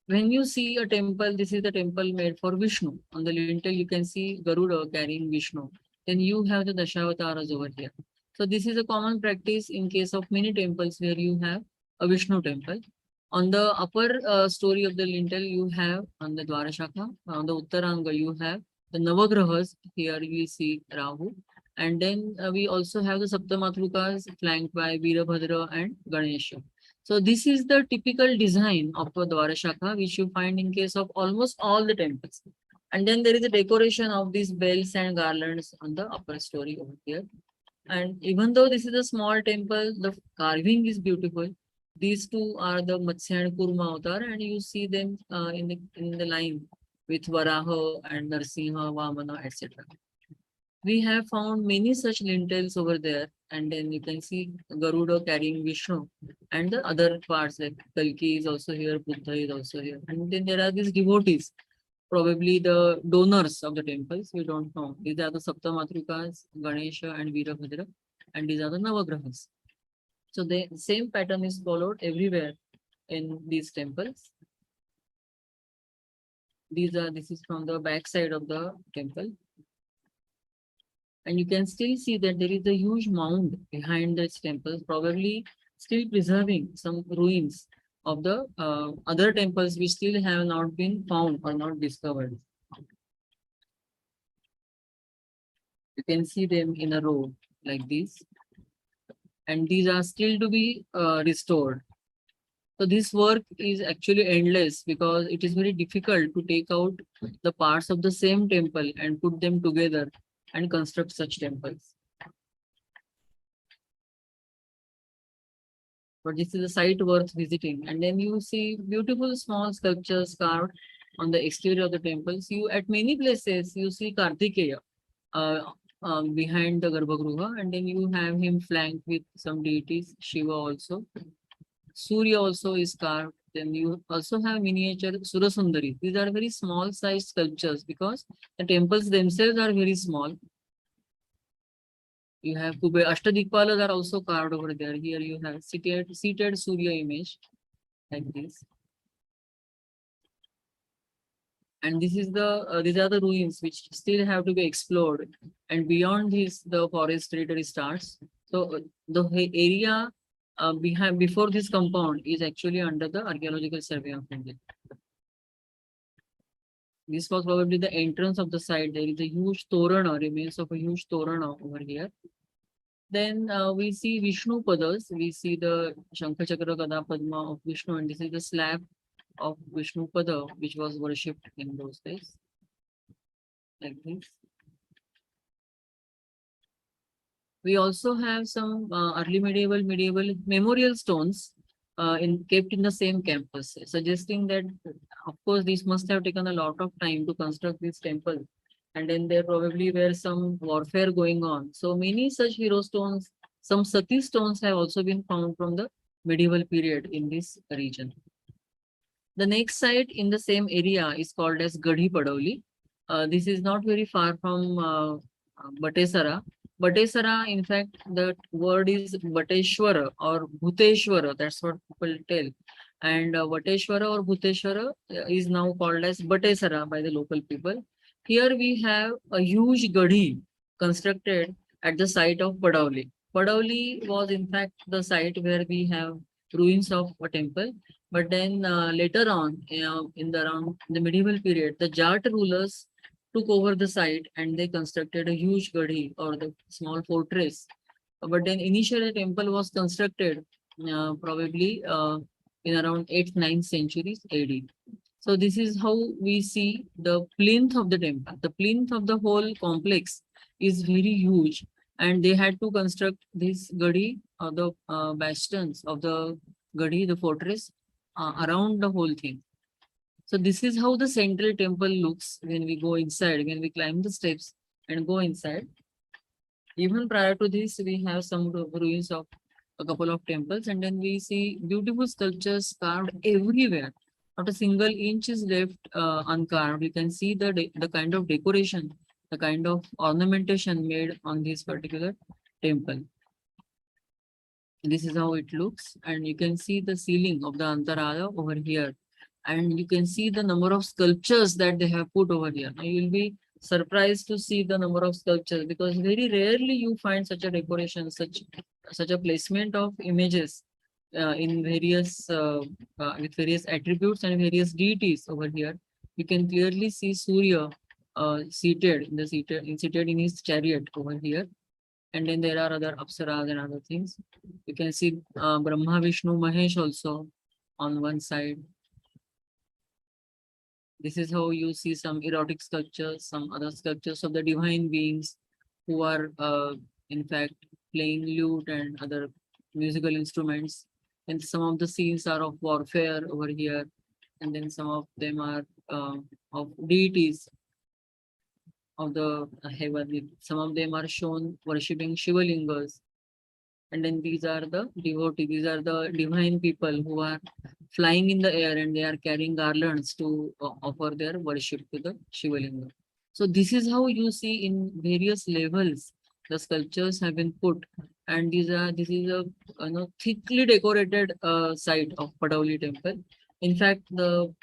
When you see a temple, this is the temple made for Vishnu. On the lintel, you can see Garuda carrying Vishnu. Then you have the Dashawataras over here. So this is a common practice in case of many temples where you have a Vishnu temple. On the upper story of the lintel, you have on the Dwarashaka. On the Uttaranga, you have the Navagrahas. Here we see Rahu. And then we also have the Saptamatrukas flanked by Veerabhadra and Ganesha. So this is the typical design of a Dwarashaka, which you find in case of almost all the temples. And then there is a decoration of these bells and garlands on the upper story over here. And even though this is a small temple, the carving is beautiful. These two are the Matsya and Kurma avatar, and you see them in the line with Varaha and Narsimha, Vamana, etc. We have found many such lintels over there, and then you can see Garuda carrying Vishnu, and the other parts like Kalki is also here, Buddha is also here, and then there are these devotees, probably the donors of the temples. We don't know. These are the Saptamatrukas, Ganesha and Veerabhadra, and these are the Navagrahas. So the same pattern is followed everywhere in these temples. This is from the back side of the temple. And you can still see that there is a huge mound behind this temple, probably still preserving some ruins of the other temples which still have not been found or not discovered. You can see them in a row like this. And these are still to be restored. So this work is actually endless because it is very difficult to take out the parts of the same temple and put them together and construct such temples. But this is a site worth visiting. And then you see beautiful small sculptures carved on the exterior of the temples. You at many places you see Kartikeya behind the Garbhagruha, and then you have him flanked with some deities, Shiva also. Surya also is carved. Then you also have miniature Surasundari. These are very small sized sculptures because the temples themselves are very small. You have Ashtadikpalas are also carved over there. Here you have seated Surya image like this. And this is these are the ruins which still have to be explored. And beyond this, the forest territory starts. So the area before this compound is actually under the Archaeological Survey of India. This was probably the entrance of the site. There is a huge Torana, remains of a huge Torana over here. Then we see Vishnu Padas. We see the Shankha Chakra Gada Padma of Vishnu, and this is the slab of Vishnu Pada, which was worshipped in those days. Like this. We also have some early medieval memorial stones kept in the same campus, suggesting that, of course, this must have taken a lot of time to construct this temple. And then there probably were some warfare going on. So many such hero stones, some Sati stones have also been found from the medieval period in this region. The next site in the same area is called as Gadhi Padauli. This is not very far from Batesara. Batesara, in fact, the word is Bateshwara or Bhuteshwara. That's what people tell. And Bateshwara or Bhuteshwara is now called as Batesara by the local people. Here we have a huge Gadhi constructed at the site of Padauli. Padauli was in fact the site where we have ruins of a temple. But then later on, in around the medieval period, the Jat rulers took over the site and they constructed a huge Gadhi or the small fortress. But then initially the temple was constructed probably in around 8th, 9th centuries AD. So this is how we see the plinth of the temple. The plinth of the whole complex is very huge, and they had to construct this Gadhi or the bastions of the Gadhi, the fortress, around the whole thing. So this is how the central temple looks when we go inside, when we climb the steps and go inside. Even prior to this, we have some ruins of a couple of temples, and then we see beautiful sculptures carved everywhere. Not a single inch is left uncarved. You can see the kind of decoration, the kind of ornamentation made on this particular temple. This is how it looks, and you can see the ceiling of the Antarada over here, and you can see the number of sculptures that they have put over here. Now you will be surprised to see the number of sculptures, because very rarely you find such a decoration, such a placement of images in various with various attributes and various deities over here. You can clearly see Surya seated in his chariot over here, and then there are other apsaras and other things. You can see Brahma, Vishnu, Mahesh also on one side. This is how you see some erotic sculptures, some other sculptures of the divine beings who are in fact playing lute and other musical instruments. And some of the scenes are of warfare over here, and then some of them are of deities of the heaven. Some of them are shown worshipping Shiva lingas. And then these are the devotees, these are the divine people who are flying in the air, and they are carrying garlands to offer their worship to the Shiva linga. So this is how you see in various levels the sculptures have been put, and this is a thickly decorated site of Padavali temple. In fact, the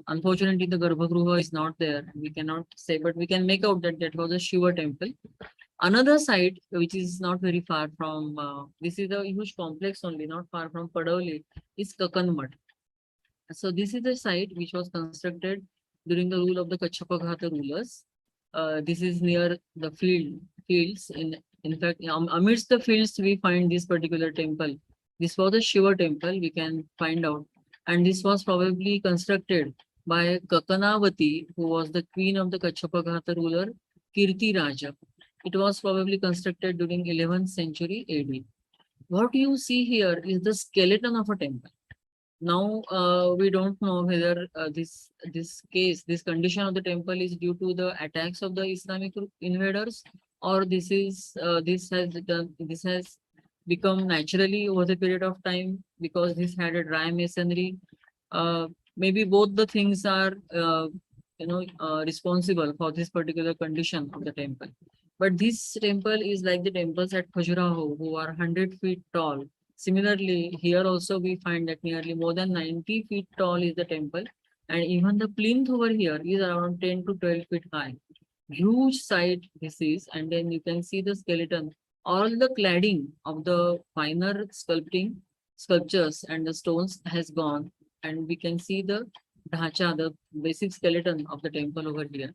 unfortunately the Garbhagruha is not there. We cannot say, but we can make out that that was a Shiva temple. Another site which is not very far from this is a huge complex only, not far from Padavali, is Kakanmat. So this is a site which was constructed during the rule of the Kachapaghatha rulers. This is near the fields. In fact, amidst the fields we find this particular temple. This was a Shiva temple, we can find out, and this was probably constructed by Kakanavati, who was the queen of the Kachapaghatha ruler Kirti Raja. It was probably constructed during 11th century AD. What you see here is the skeleton of a temple. Now we don't know whether this condition of the temple is due to the attacks of the Islamic invaders, or this has become naturally over the period of time because this had a dry masonry. Maybe both the things are responsible for this particular condition of the temple. But this temple is like the temples at Pujiraho, who are 100 feet tall. Similarly, here also we find that nearly more than 90 feet tall is the temple, and even the plinth over here is around 10 to 12 feet high. Huge site this is, and then you can see the skeleton. All the cladding of the finer sculptures and the stones has gone, and we can see the dhacha, the basic skeleton of the temple over here.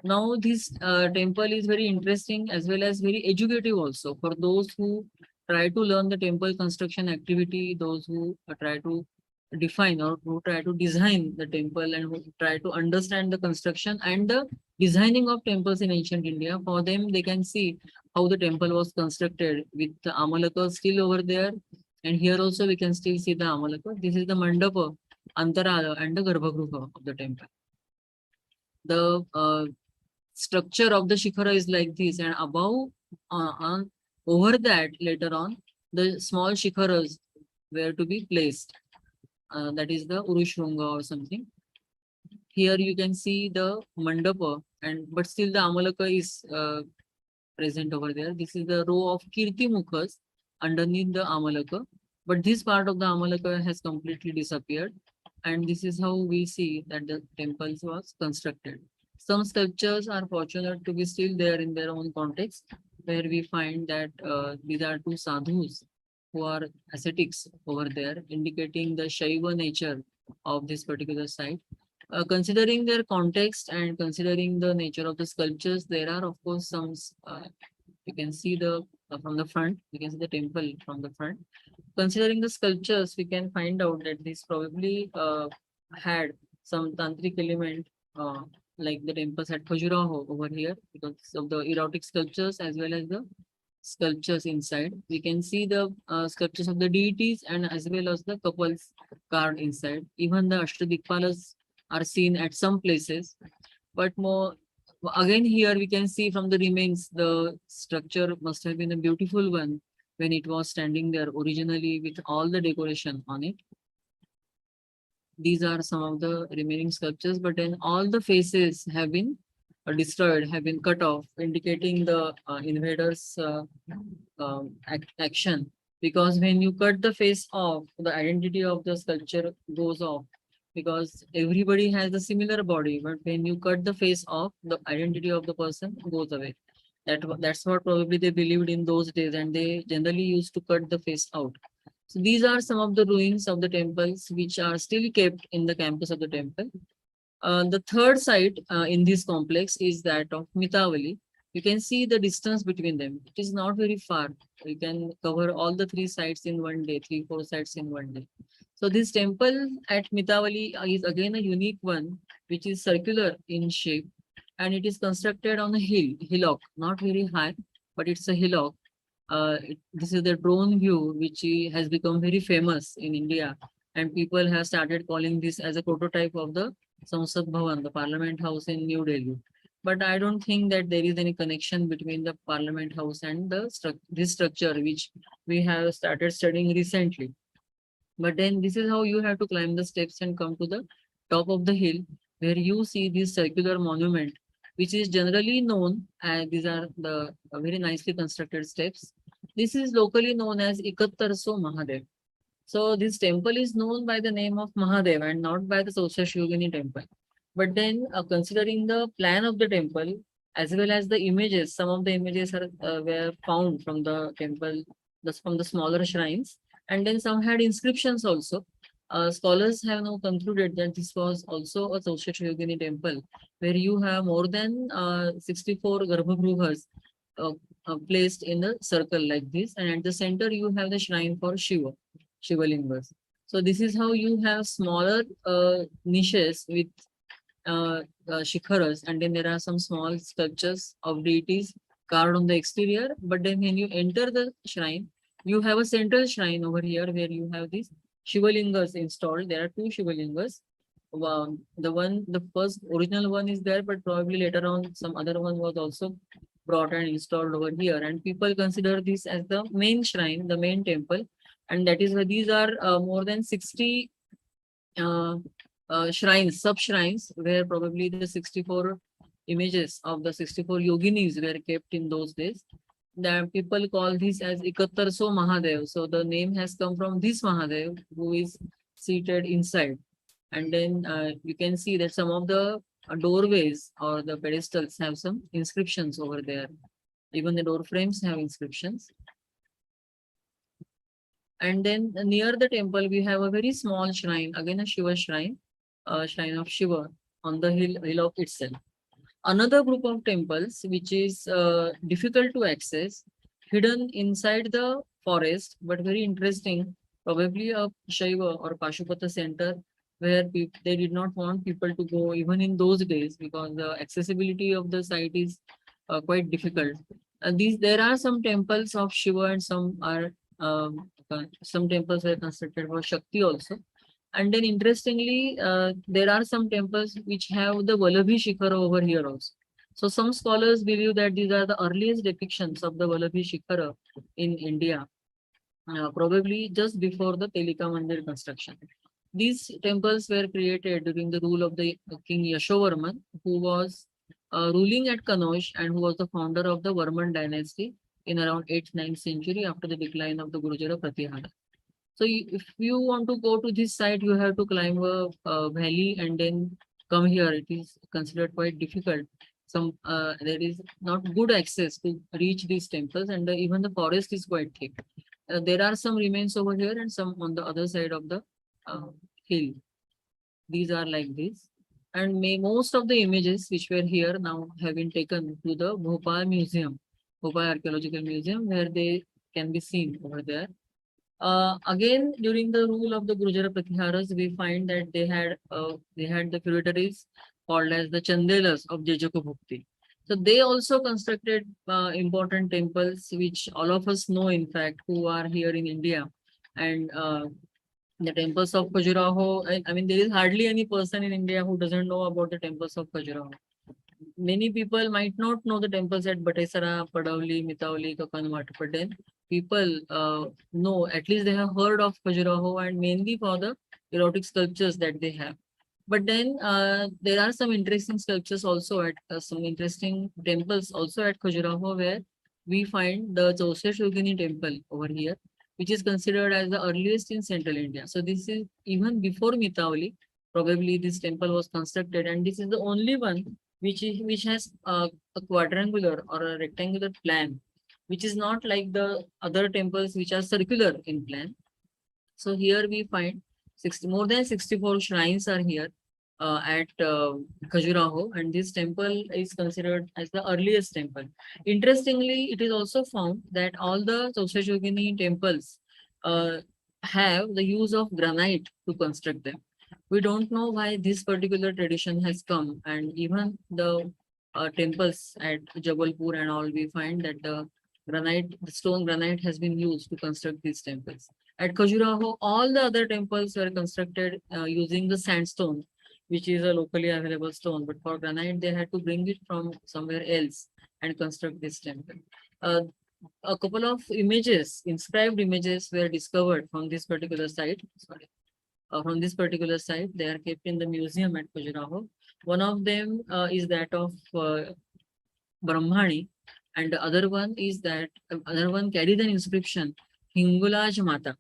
Now this temple is very interesting as well as very educative also for those who try to learn the temple construction activity, those who try to define or who try to design the temple and who try to understand the construction and the designing of temples in ancient India. For them, they can see how the temple was constructed with the Amalaka still over there. And here also we can still see the Amalaka. This is the Mandapa, Antarala and the Garbhagruha of the temple. The structure of the Shikhara is like this, and above over that later on the small Shikharas were to be placed. That is the Urushrunga or something. Here you can see the Mandapa, but still the Amalaka is present over there. This is the row of Kirti Mukhas underneath the Amalaka, but this part of the Amalaka has completely disappeared, and this is how we see that the temple was constructed. Some sculptures are fortunate to be still there in their own context, where we find that these are two sadhus who are ascetics over there, indicating the Shaiva nature of this particular site. Considering their context and considering the nature of the sculptures, there are of course some, you can see from the front, you can see the temple from the front. Considering the sculptures, we can find out that this probably had some tantric element, like the temples at Pujiraho over here, because of the erotic sculptures as well as the sculptures inside. We can see the sculptures of the deities and as well as the couples carved inside. Even the Ashtadikpalas are seen at some places, but more again here we can see from the remains the structure must have been a beautiful one when it was standing there originally with all the decoration on it. These are some of the remaining sculptures, but then all the faces have been destroyed, have been cut off, indicating the invaders' action. Because when you cut the face off, the identity of the sculpture goes off. because everybody has a similar body, but when you cut the face off, the identity of the person goes away. That's what probably they believed in those days, and they generally used to cut the face out. So these are some of the ruins of the temples which are still kept in the campus of the temple. The third site in this complex is that of Mitavali. You can see the distance between them. It is not very far. You can cover all the three sites in one day, 3-4 sites in one day. So this temple at Mitavali is again a unique one, which is circular in shape, and it is constructed on a hillock, not very high, but it's a hillock. This is the drone view, which has become very famous in India, and people have started calling this as a prototype of the Sansad Bhavan, the Parliament House in New Delhi. But I don't think that there is any connection between the Parliament House and this structure, which we have started studying recently. But then this is how you have to climb the steps and come to the top of the hill, where you see this circular monument, which is generally known as, these are the very nicely constructed steps. This is locally known as Ikattarso Mahadev. So this temple is known by the name of Mahadev and not by the Shivagini temple. But then considering the plan of the temple, as well as the images, some of the images are were found from the temple, from the smaller shrines, and then some had inscriptions also. Scholars have now concluded that this was also a Shivagini temple, where you have more than 64 Garbhagruhas placed in a circle like this, and at the center you have the shrine for Shiva, Shivalingas. So this is how you have smaller niches with shikharas, and then there are some small sculptures of deities carved on the exterior. But then when you enter the shrine, you have a central shrine over here where you have these Shivalingas installed. There are two Shivalingas. The first original one is there, but probably later on some other one was also brought and installed over here. And people consider this as the main shrine, the main temple. And that is why these are more than 60 shrines, sub-shrines, where probably the 64 images of the 64 yoginis were kept in those days. That people call this as Ikattarso Mahadev. So the name has come from this Mahadev who is seated inside. And then you can see that some of the doorways or the pedestals have some inscriptions over there. Even the door frames have inscriptions. And then near the temple, we have a very small shrine, again a Shiva shrine, shrine of Shiva on the hillock itself. Another group of temples, which is difficult to access, hidden inside the forest, but very interesting, probably a Shaiva or Pashupata center, where they did not want people to go even in those days, because the accessibility of the site is quite difficult. There are some temples of Shiva, and some temples were constructed for Shakti also. And then interestingly, there are some temples which have the Vallabhi Shikhara over here also. So some scholars believe that these are the earliest depictions of the Vallabhi Shikhara in India, probably just before the Telika Mandir construction. These temples were created during the rule of the King Yashovarman, who was ruling at Kanauj and who was the founder of the Varman dynasty in around 8th-9th century after the decline of the Gurjara Pratihara. So if you want to go to this site, you have to climb a valley and then come here. It is considered quite difficult. There is not good access to reach these temples, and even the forest is quite thick. There are some remains over here and some on the other side of the hill. These are like this. And most of the images which were here now have been taken to the Bhopal Museum, Bhopal Archaeological Museum, where they can be seen over there. Again, during the rule of the Gurjara Prathiharas, we find that they had the feudatories called as the Chandelas of Jejako Bhukti. So they also constructed important temples, which all of us know, in fact, who are here in India. And the temples of Pujiraho, I mean, there is hardly any person in India who doesn't know about the temples of Pujiraho. Many people might not know the temples at Batesara, Padavli, Mitavali, Kakanvat, but then people know, at least they have heard of Pujiraho, and mainly for the erotic sculptures that they have. But then there are some interesting sculptures also at some interesting temples also at Khajuraho, where we find the Shivagini temple over here, which is considered as the earliest in central India. So this is even before Mitavali. Probably this temple was constructed, and this is the only one which has a quadrangular or a rectangular plan, which is not like the other temples which are circular in plan. So here we find more than 64 shrines are here at Khajuraho, and this temple is considered as the earliest temple. Interestingly, it is also found that all the Sausajogini temples have the use of granite to construct them. We don't know why this particular tradition has come, and even the temples at Jabalpur and all, we find that the stone granite has been used to construct these temples. At Khajuraho, all the other temples were constructed using the sandstone, which is a locally available stone. But for granite, they had to bring it from somewhere else and construct this temple. A couple of images, inscribed images, were discovered from this particular site. From this particular site, they are kept in the museum at Pujiraho. One of them is that of Brahmani, and the other one is that other one carries an inscription Hingulaj Mata.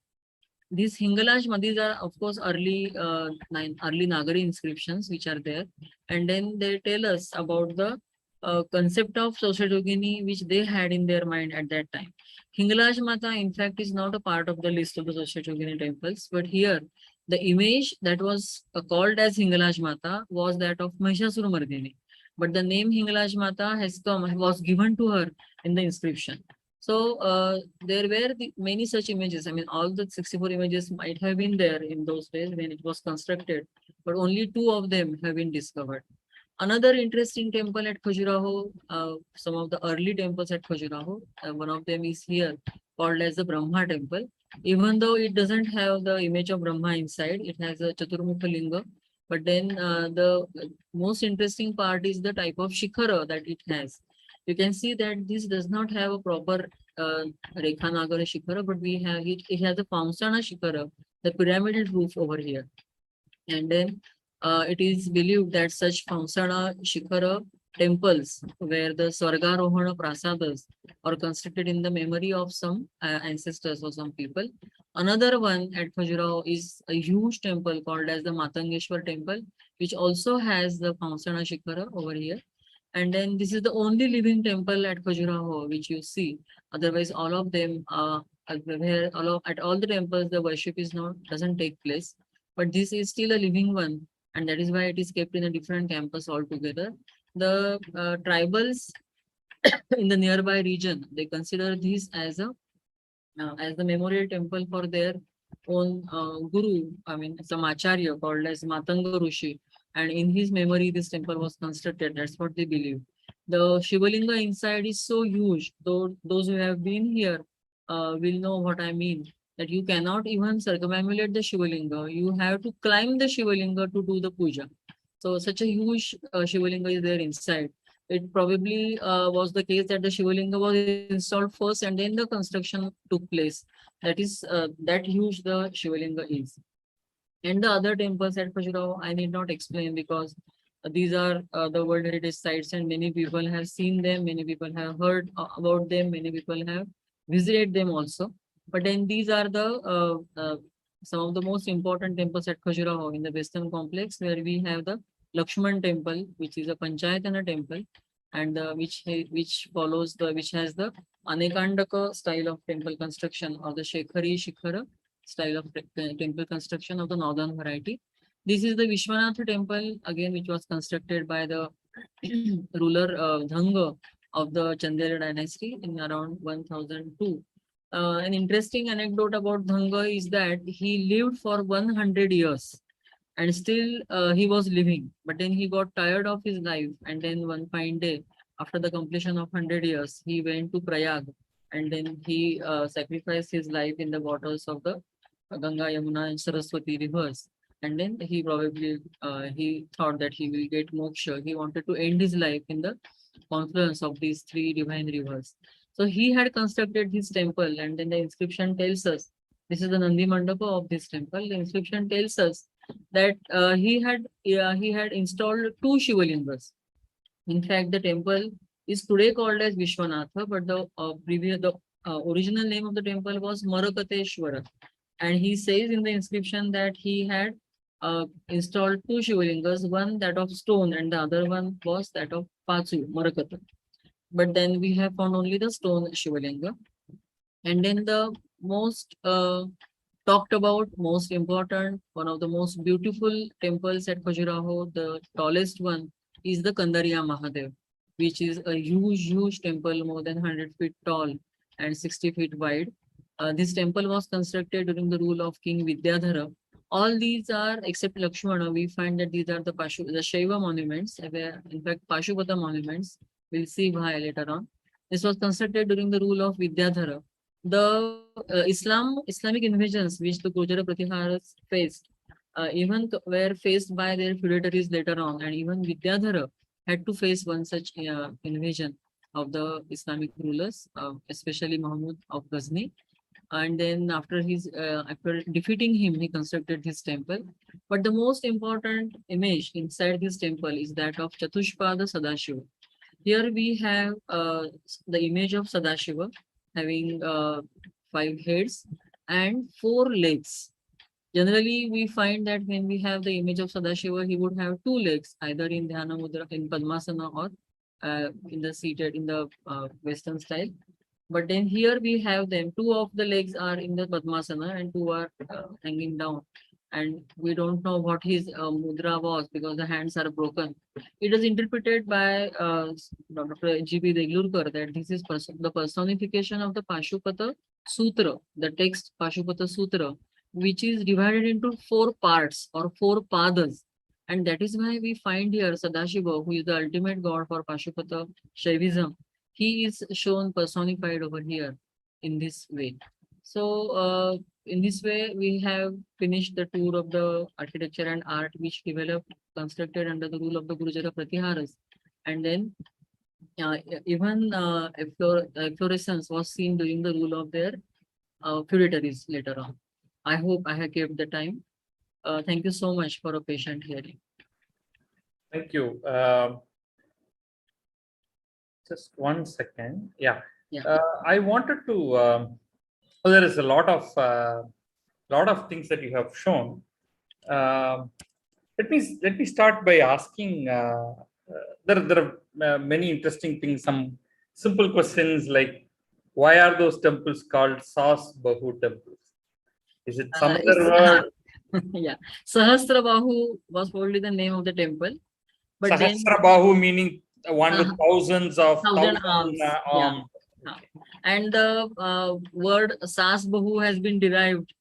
These Hingalaj Madis are, of course, early Nagari inscriptions which are there, and then they tell us about the concept of Sausajogini which they had in their mind at that time. Hingalaj Mata, in fact, is not a part of the list of the Sausajogini temples, but here the image that was called as Hingalaj Mata was that of Mahishasuramardini, but the name Hingalaj Mata was given to her in the inscription. So there were many such images. I mean, all the 64 images might have been there in those days when it was constructed, but only 2 of them have been discovered. Another interesting temple at Khajuraho, some of the early temples at Khajuraho, one of them is here called as the Brahma Temple. Even though it doesn't have the image of Brahma inside, it has a Chaturmukha Linga. But then the most interesting part is the type of shikhara that it has. You can see that this does not have a proper Rekha Nagara shikhara, but it has a Pausana shikhara, the pyramidal roof over here. And then it is believed that such Pausana shikhara temples where the Swargarohana prasadas are constructed in the memory of some ancestors or some people. Another one at Khajuraho is a huge temple called as the Matangeshwar Temple, which also has the Pausana shikhara over here. And then this is the only living temple at Khajuraho which you see. Otherwise, all of them at all the temples the worship doesn't take place. But this is still a living one, and that is why it is kept in a different campus altogether. The tribals in the nearby region, they consider this as the memorial temple for their own guru. I mean, some acharya called as Matanga Rishi. And in his memory, this temple was constructed. That's what they believe. The Shivalinga inside is so huge. Though those who have been here will know what I mean. That you cannot even circumambulate the Shivalinga. You have to climb the Shivalinga to do the puja. So such a huge Shivalinga is there inside. It probably was the case that the Shivalinga was installed first and then the construction took place. That is that huge the Shivalinga is. And the other temples at Khajuraho, I need not explain because these are the World Heritage Sites and many people have seen them, many people have heard about them, many people have visited them also. But then these are the some of the most important temples at Khajuraho in the Western complex, where we have the Lakshman Temple, which is a Panchayatana temple, and which has the Anekandaka style of temple construction, or the Shekhari Shikhara style of temple construction of the northern variety. This is the Vishwanath temple, again, which was constructed by the ruler Dhanga of the Chandela dynasty in around 1002. An interesting anecdote about Dhanga is that he lived for 100 years and still he was living, but then he got tired of his life, and then one fine day, after the completion of 100 years, he went to Prayag, and then he sacrificed his life in the waters of the Ganga, Yamuna, and Saraswati rivers. And then he probably he thought that he will get moksha. He wanted to end his life in the confluence of these 3 divine rivers. So he had constructed this temple, and then the inscription tells us, this is the Nandi Mandapa of this temple. The inscription tells us that he had installed 2 Shivalingas. In fact, the temple is today called as Vishwanatha, but the original name of the temple was Marakateshwara. And he says in the inscription that he had installed two Shivalingas, one that of stone and the other one was that of Pachu, Marakata. But then we have found only the stone Shivalinga. And then the most talked about, most important, one of the most beautiful temples at Pujiraho, the tallest one is the Kandariya Mahadev, which is a huge temple, more than 100 feet tall and 60 feet wide. This temple was constructed during the rule of King Vidyadhara. All these are, except Lakshmana, we find that these are the Shaiva monuments, in fact, Pashupata monuments. We'll see why later on. This was constructed during the rule of Vidyadhara. The Islamic invasions which the Gurjara Prathiharas faced, even were faced by their feudatories later on, and even Vidyadhara had to face one such invasion of the Islamic rulers, especially Muhammad of Ghazni. And then after defeating him, he constructed his temple. But the most important image inside this temple is that of Chatushpada Sadashiva. Here we have the image of Sadashiva having 5 heads and 4 legs. Generally, we find that when we have the image of Sadashiva, he would have 2 legs, either in Dhyana Mudra, in Padmasana, or in the Western style. But then here we have them. 2 of the legs are in the Padmasana and 2 are hanging down. And we don't know what his mudra was because the hands are broken. It is interpreted by Dr. G.P. Deglurkar that this is the personification of the Pashupata Sutra, the text Pashupata Sutra, which is divided into 4 parts or 4 padas. And that is why we find here Sadashiva, who is the ultimate god for Pashupata Shaivism. He is shown personified over here in this way. So in this way, we have finished the tour of the architecture and art which developed, constructed under the rule of the Gurjara Prathiharas. And then even efflorescence was seen during the rule of their feudatories later on. I hope I have kept the time. Thank you so much for a patient hearing. Thank you. Just 1 second. Yeah. I wanted to. There is a lot of things that you have shown. Let me start by asking. There are many interesting things. Some simple questions like, why are those temples called Sas Bahu temples? Is it some other word? Yeah, Sahasra Bahu was probably the name of the temple. But Sahasra Bahu meaning one with thousands of arms. arms. Yeah. And the word Sas Bahu has been derived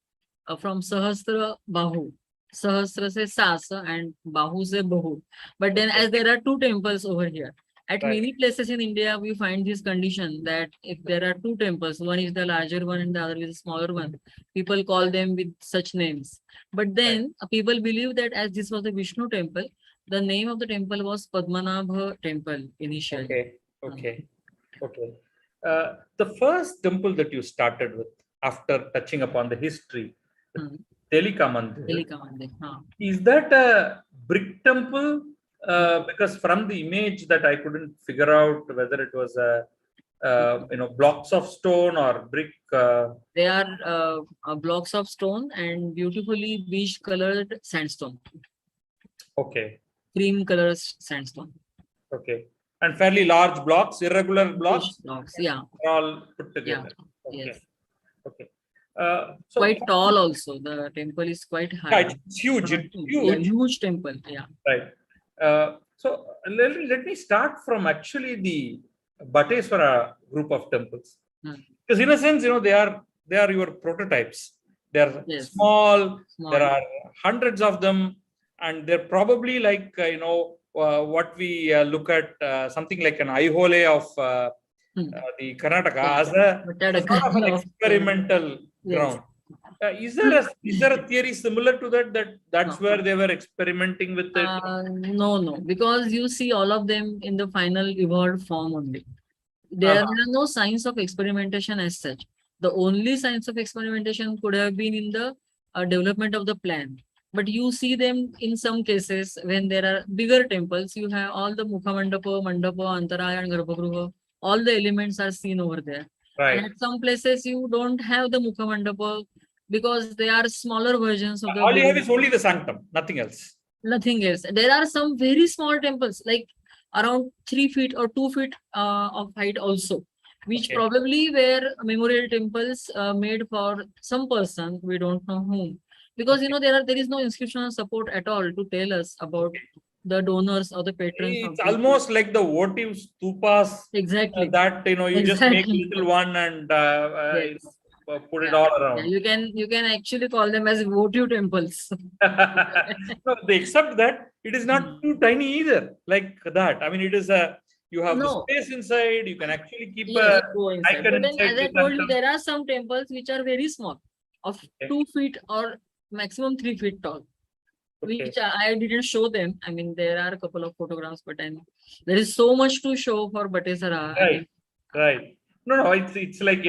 from Sahasra Bahu. Sahasra se Sas and Bahu se Bahu. But then as there are 2 temples over here, at many places in India, we find this condition that if there are 2 temples, one is the larger one and the other is the smaller one, people call them with such names. But then people believe that as this was a Vishnu temple, the name of the temple was Padmanabha Temple initially. Okay. The first temple that you started with after touching upon the history, Telika Mandir. Is that a brick temple? Because from the image that I couldn't figure out whether it was blocks of stone or brick. They are blocks of stone and beautifully beige colored sandstone. Okay. Cream color sandstone. Okay. And fairly large blocks, irregular blocks. Yeah. All put together. Yeah. Yes. Okay. So quite tall also. The temple is quite high. Yeah, it's huge. It's huge. Yeah, huge temple. Yeah. Right. So let me start from actually the Bhatteswara group of temples. Because in a sense, they are your prototypes. They're small. There are hundreds of them, and they're probably like what we look at something like an Aihole of the Karnataka as a sort of an experimental ground. Is there a theory similar to that's where they were experimenting with it? No, because you see all of them in the final evolved form only. There are no signs of experimentation as such. The only signs of experimentation could have been in the development of the plan. But you see them in some cases when there are bigger temples, you have all the Mukha Mandapa, Antaraya and Garbhagruha, all the elements are seen over there. Right. And at some places you don't have the Mukha Mandapa, because they are smaller versions of the. All you have is only the sanctum, nothing else. Nothing else. There are some very small temples, like around 3 feet or 2 feet of height also, which Okay. probably were memorial temples made for some person, we don't know whom. Because there is no institutional support at all to tell us about the donors or the patrons. It's almost like the votive stupas. Exactly. That you just make little one and Yes. put it all around. Yeah, you can actually call them as votive temples. No, they accept that it is not too tiny either, like that. I mean, it is you have the space inside. You can actually keep Yes, a go inside. icon But then, inside as I the told you, sanctum. there are some temples which are very small, of 2 feet or maximum 3 feet tall, which I didn't show them. I mean, there are a couple of photographs, but then there is so much to show for Bhattesara. Right, right. No, it's like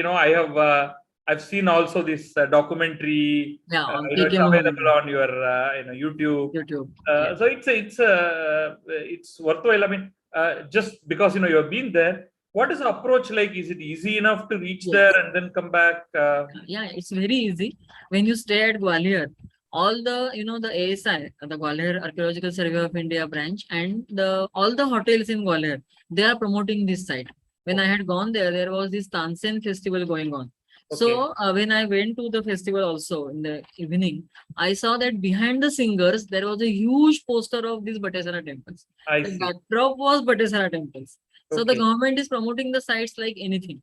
I've seen also this documentary. It's available on your YouTube. So it's worthwhile. I mean, just because you have been there. What is the approach like? Is it easy enough to reach there and then come back? Yeah, it's very easy. When you stay at Gwalior, all the the ASI, the Gwalior Archaeological Survey of India branch, and all the hotels in Gwalior, they are promoting this site. When I had gone there, there was this Tansen festival going on. So when I went to the festival also in the evening, I saw that behind the singers there was a huge poster of these Bhattesara temples. The backdrop was Bhattesara temples. So the government is promoting the sites like anything.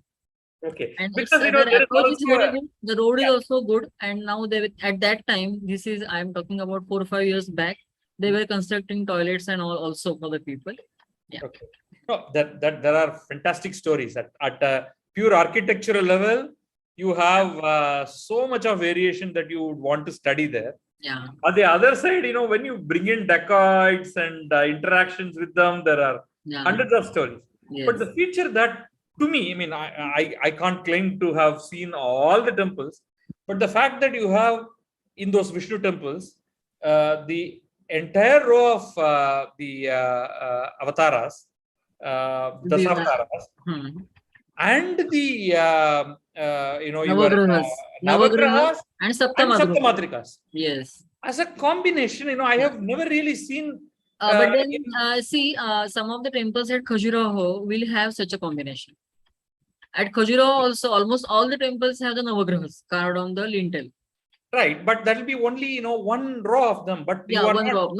Okay. And Because their approach is very good. The road is also good. And now at that time, I'm talking about 4 or 5 years back, they were constructing toilets and all also for the people. Yeah. Okay. No, there are fantastic stories at a pure architectural level. You have so much of variation that you would want to study there. Yeah. On the other side, when you bring in dacoits and interactions with them, there are hundreds of stories. Yes. But the feature that, to me, I mean, I can't claim to have seen all the temples, but the fact that you have in those Vishnu temples, the entire row of the avatars, the Avatars, and the Navagrahas and Saptamatrikas. Yes. As a combination, I have never really seen. But then some of the temples at Khajuraho will have such a combination. At Khajuraho also, almost all the temples have the Navagrahas carved on the lintel. Right, but that will be only one row of them. But you are not all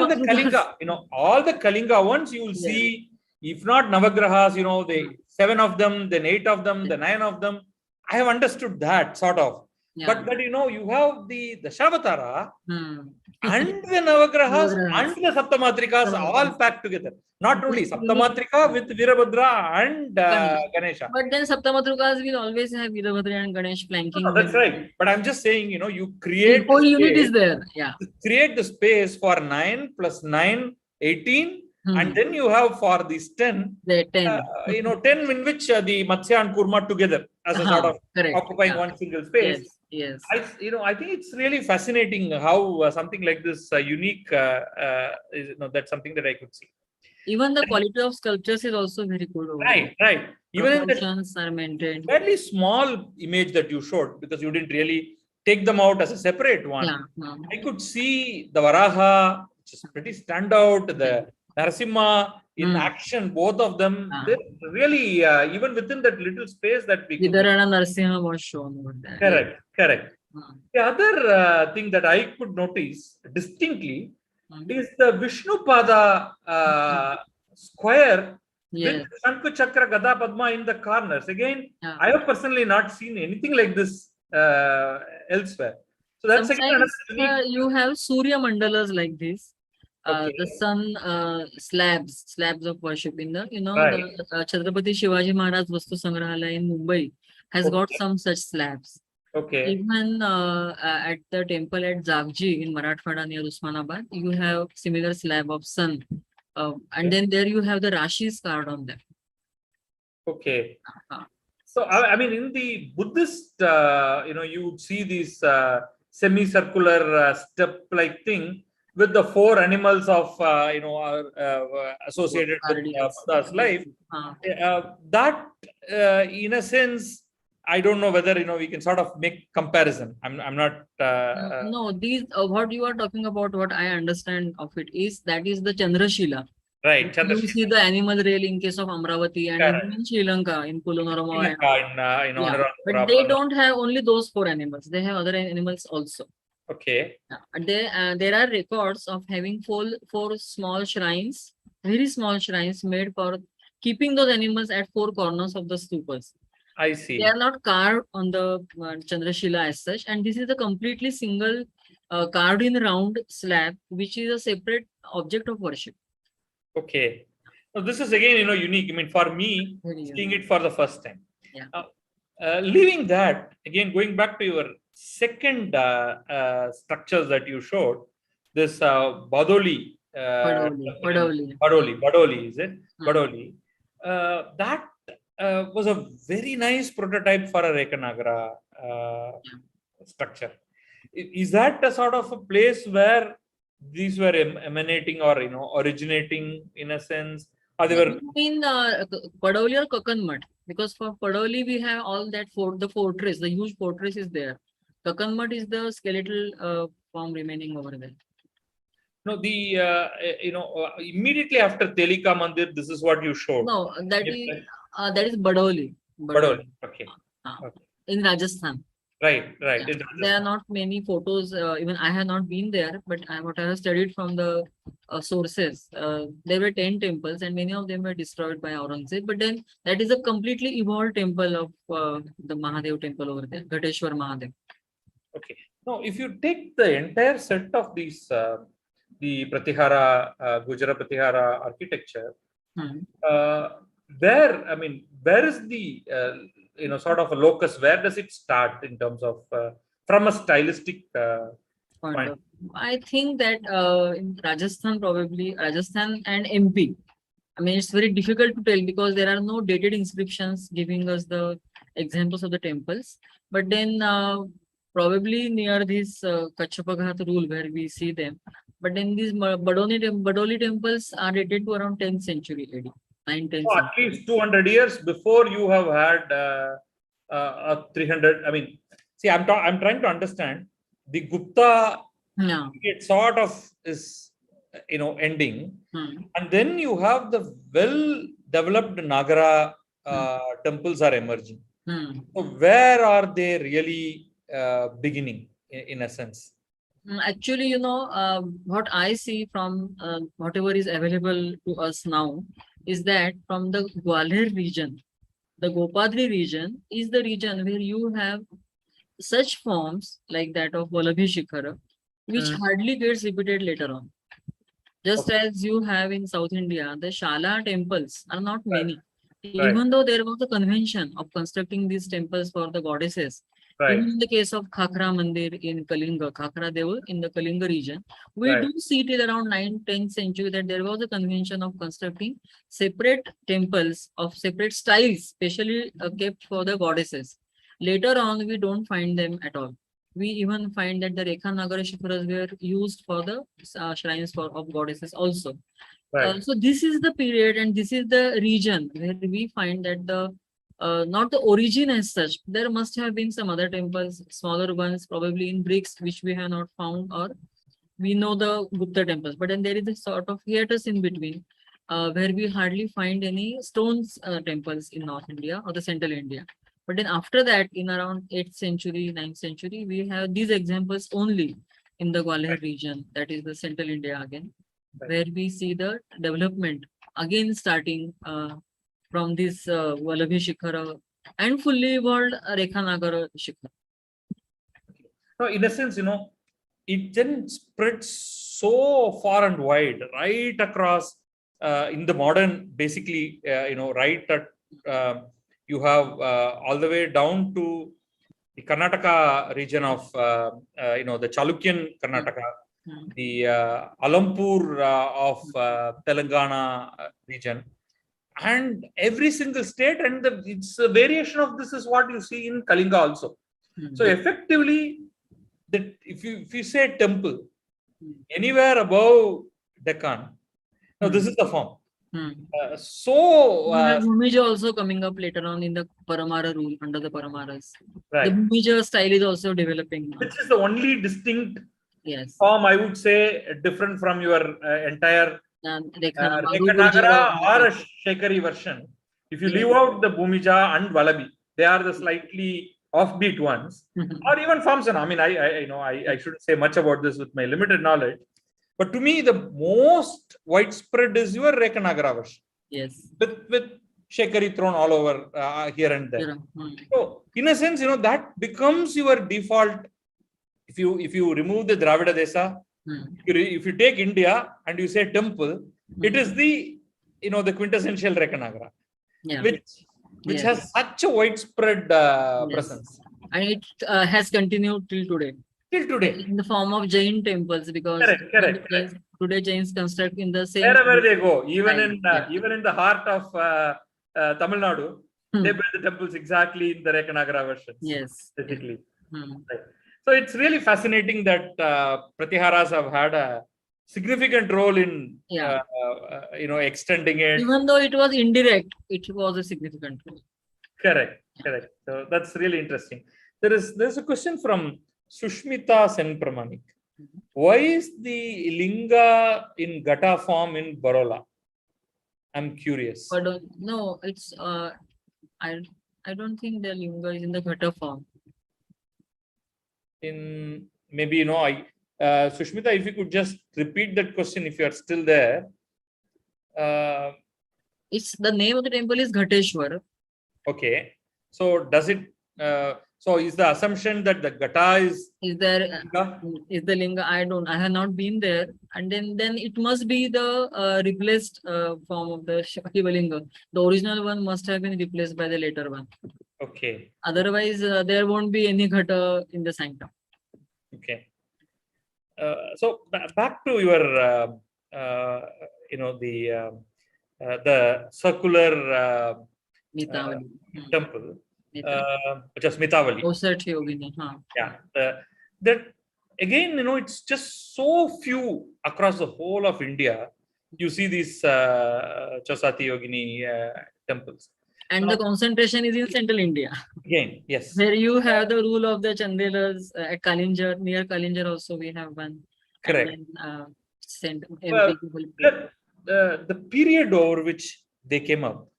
the Kalinga. All the Kalinga ones you will see. If not Navagrahas, the 7 of them, then 8 of them, the 9 of them. I have understood that sort of. But that you have the Shavatara and the Navagrahas and the Saptamatrikas all packed together. Not only Saptamatrika with Virabhadra and Ganesha. But then Saptamatrikas will always have Virabhadra and Ganesh flanking. No, that's right. But I'm just saying, you create. The whole unit is there. Yeah. Create the space for 9 plus 9, 18. And then you have for these 10, 10 in which the Matsya and Kurma together as a sort of occupying one single space. Yes. I think it's really fascinating how something like this unique is. That's something that I could see. Even the quality of sculptures is also very good. Right. Even in the are maintained. Fairly small image that you showed, because you didn't really take them out as a separate one. I could see the Varaha, which is pretty standout. The Narasimha in action, both of them, they're really, even within that little space that we Vidarana Narasimha was shown over there. Correct. The other thing that I could notice distinctly is the Vishnupada square with Shankha Chakra Gada Padma in the corners. Again, I have personally not seen anything like this elsewhere. So that's again another you have Surya Mandalas like this. The sun slabs of worship in the the Chhatrapati Shivaji Maharaj Vastu Sangrahalaya in Mumbai has got some such slabs. Even at the temple at Jagji in Marathwada near Usmanabad, you have similar slab of sun, and then there you have the Rashis carved on them. So I mean, in the Buddhist, you would see these semicircular step-like thing with the 4 animals of associated with Buddha's life. That in a sense I don't know whether we can sort of make comparison. I'm not. No, these what you are talking about, what I understand of it is that is the Chandrashila. Right. You see the animal rail in case of Amravati and Correct. even in Sri Lanka in Pulonarama. Yeah. But they don't have only those 4 animals. They have other animals also. Okay. There are records of having four small shrines, very small shrines made for keeping those animals at 4 corners of the stupas. I see. They are not carved on the Chandrashila as such, and this is a completely single carved in round slab, which is a separate object of worship. Okay. So this is again, unique. I mean, for me, seeing it for the first time. Yeah. Leaving that, again, going back to your second structures that you showed, this Badoli. Badoli, is it? Badoli. That was a very nice prototype for a Rekanagara structure. Is that a sort of a place where these were emanating or originating in a sense, or they were? In Padoli or Kakanmat, because for Padoli we have all that the fortress, the huge fortress is there. Kakanmat is the skeletal form remaining over there. No, the immediately after Telika Mandir, this is what you showed. No, that is Badoli. Badoli. Okay. In Rajasthan. Right. Yeah. There are not many photos. Even I have not been there, but what I have studied from the sources, there were 10 temples, and many of them were destroyed by Aurangzeb. But then that is a completely evolved temple of the Mahadev temple over there, Ghateshwar Mahadev. Okay. Now, if you take the entire set of these, the Pratihara, Gurjara Pratihara architecture, where is the sort of a locus? Where does it start in terms of from a stylistic point? I think that in Rajasthan, probably Rajasthan and MP. I mean, it's very difficult to tell because there are no dated inscriptions giving us the examples of the temples. But then probably near this Kachapaghat rule where we see them. But then these Badoli temples are dated to around 10th century AD. 9th, 10th At least 200 years before you have had 300. I mean, see, I'm trying to understand the Gupta. It sort of is ending, and then you have the well-developed Nagara temples are emerging. So where are they really beginning in a sense? Actually, what I see from whatever is available to us now is that from the Gwalior region, the Gopadri region is the region where you have such forms like that of Vallabhi Shikhara, which hardly gets repeated later on. Just as you have in South India, the Shala temples are not many. Even though there was a convention of constructing these temples for the goddesses. Even in the case of Khakra Mandir in Kalinga, Khakra Deva in the Kalinga region, we do see till around 9th, 10th century that there was a convention of constructing separate temples of separate styles, specially kept for the goddesses. Later on, we don't find them at all. We even find that the Rekha Nagara Shikharas were used for the shrines of goddesses also. So this is the period and this is the region where we find that the not the origin as such. There must have been some other temples, smaller ones, probably in bricks, which we have not found, or we know the Gupta temples. But then there is a sort of hiatus in between, where we hardly find any stones temples in North India or the Central India. But then after that, in around 8th century, 9th century, we have these examples only in the Gwalior region, that is the Central India again, where we see the development again starting from this Vallabhi Shikhara and fully evolved Rekha Nagara Shikhara. No, in a sense, it then spreads so far and wide, right across in the modern, basically, right at you have all the way down to the Karnataka region of the Chalukyan Karnataka, the Alampur of Telangana region, and every single state, and it's a variation of this is what you see in Kalinga also. So effectively, if you say temple anywhere above Deccan, now this is the form. Bhumija also coming up later on in the Paramara rule, under the Paramaras. Right. The Bhumija style is also developing now. Which is the only distinct Yes. form, I would say, different from your entire Rekhanagara or a Shekari version. If you leave out the Bhumija and Vallabhi, they are the slightly offbeat ones, or even forms. I mean, I shouldn't say much about this with my limited knowledge, but to me, the most widespread is your Rekhanagara version. Yes. With Shekari thrown all over here and there. So, in a sense, that becomes your default. If you remove the Dravida Desa, if you take India and you say temple, it is the the quintessential Rekhanagara, which has such a widespread presence, and it has continued till today. In the form of Jain temples, because correct. Today Jains construct in the same. Wherever they go, even in the heart of Tamil Nadu, they build the temples exactly in the Rekhanagara versions. Yes, basically. Right. So it's really fascinating that Pratiharas have had a significant role in extending it. Even though it was indirect, it was a significant role. Correct. So that's really interesting. There's a question from Sushmita Sen Pramanik. Why is the linga in Gata form in Barola? I'm curious. No, it's I don't think the linga is in the Gata form. In maybe Sushmita, if you could just repeat that question if you are still there. It's the name of the temple is Ghateshwar. Okay, so does it so is the assumption that the Gata is there is the linga? I have not been there, and then it must be the replaced form of the Shiva linga. The original one must have been replaced by the later one. Okay. Otherwise, there won't be any Ghata in the sanctum. Okay. So back to your, the circular Mitavali temple, which is Mitavali. Yogini. That again, it's just so few across the whole of India. You see these Chosati Yogini temples. And the concentration is in central India. Again, yes. Where you have the rule of the Chandelas at Kalinjar, near Kalinjar also we have one. Correct. And then, the period over which they came up,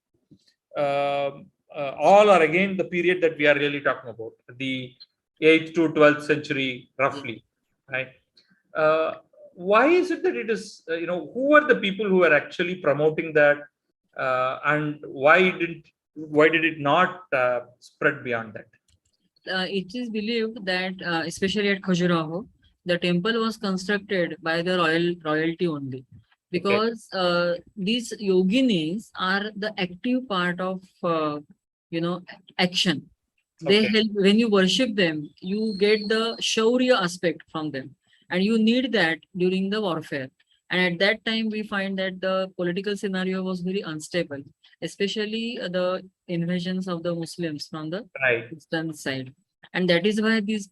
all are again the period that we are really talking about, the 8th to 12th century, roughly, right? Why is it that it is, who are the people who are actually promoting that, and why did it not spread beyond that? It is believed that, especially at Pujiraho, the temple was constructed by the royalty only, because these yoginis are the active part of action. They help. When you worship them, you get the shaurya aspect from them, and you need that during the warfare. And at that time, we find that the political scenario was very unstable, especially the invasions of the Muslims from the eastern side. And that is why these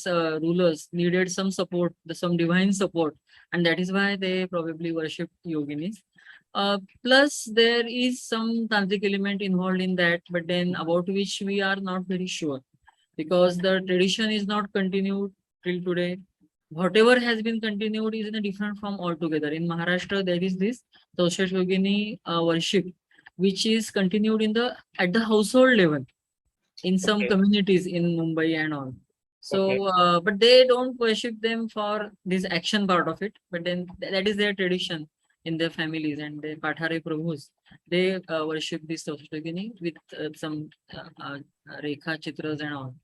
rulers needed some support, some divine support. And that is why they probably worshipped yoginis. Plus, there is some tantric element involved in that, but then about which we are not very sure, because the tradition is not continued till today. Whatever has been continued is in a different form altogether. In Maharashtra, there is this Toshat Yogini worship, which is continued at the household level in some communities in Mumbai and all. So, but they don't worship them for this action part of it. But then that is their tradition in their families, and the Pathare Prabhus, they worship this Toshat Yogini with some Rekha Chitras and all.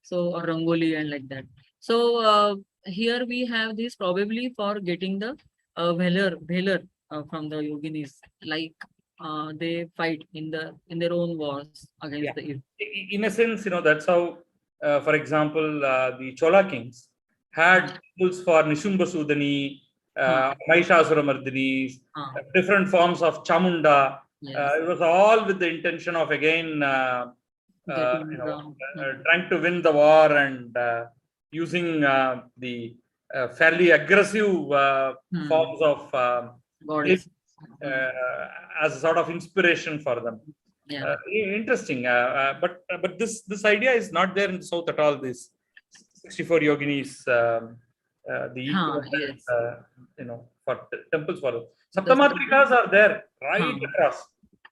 So, or Rangoli and like that. So, here we have this probably for getting the valor from the yoginis, like they fight in their own wars against the evil. In a sense, that's how, for example, the Chola kings had temples for Nishumba Sudani, Mahishasura Mardini, different forms of Chamunda. It was all with the intention of again trying to win the war and using the fairly aggressive forms of as a sort of inspiration for them. Yeah. Interesting. But this idea is not there in the South at all. This 64 yoginis, the equivalent, Yes. for temples for Saptamatrikas are there right across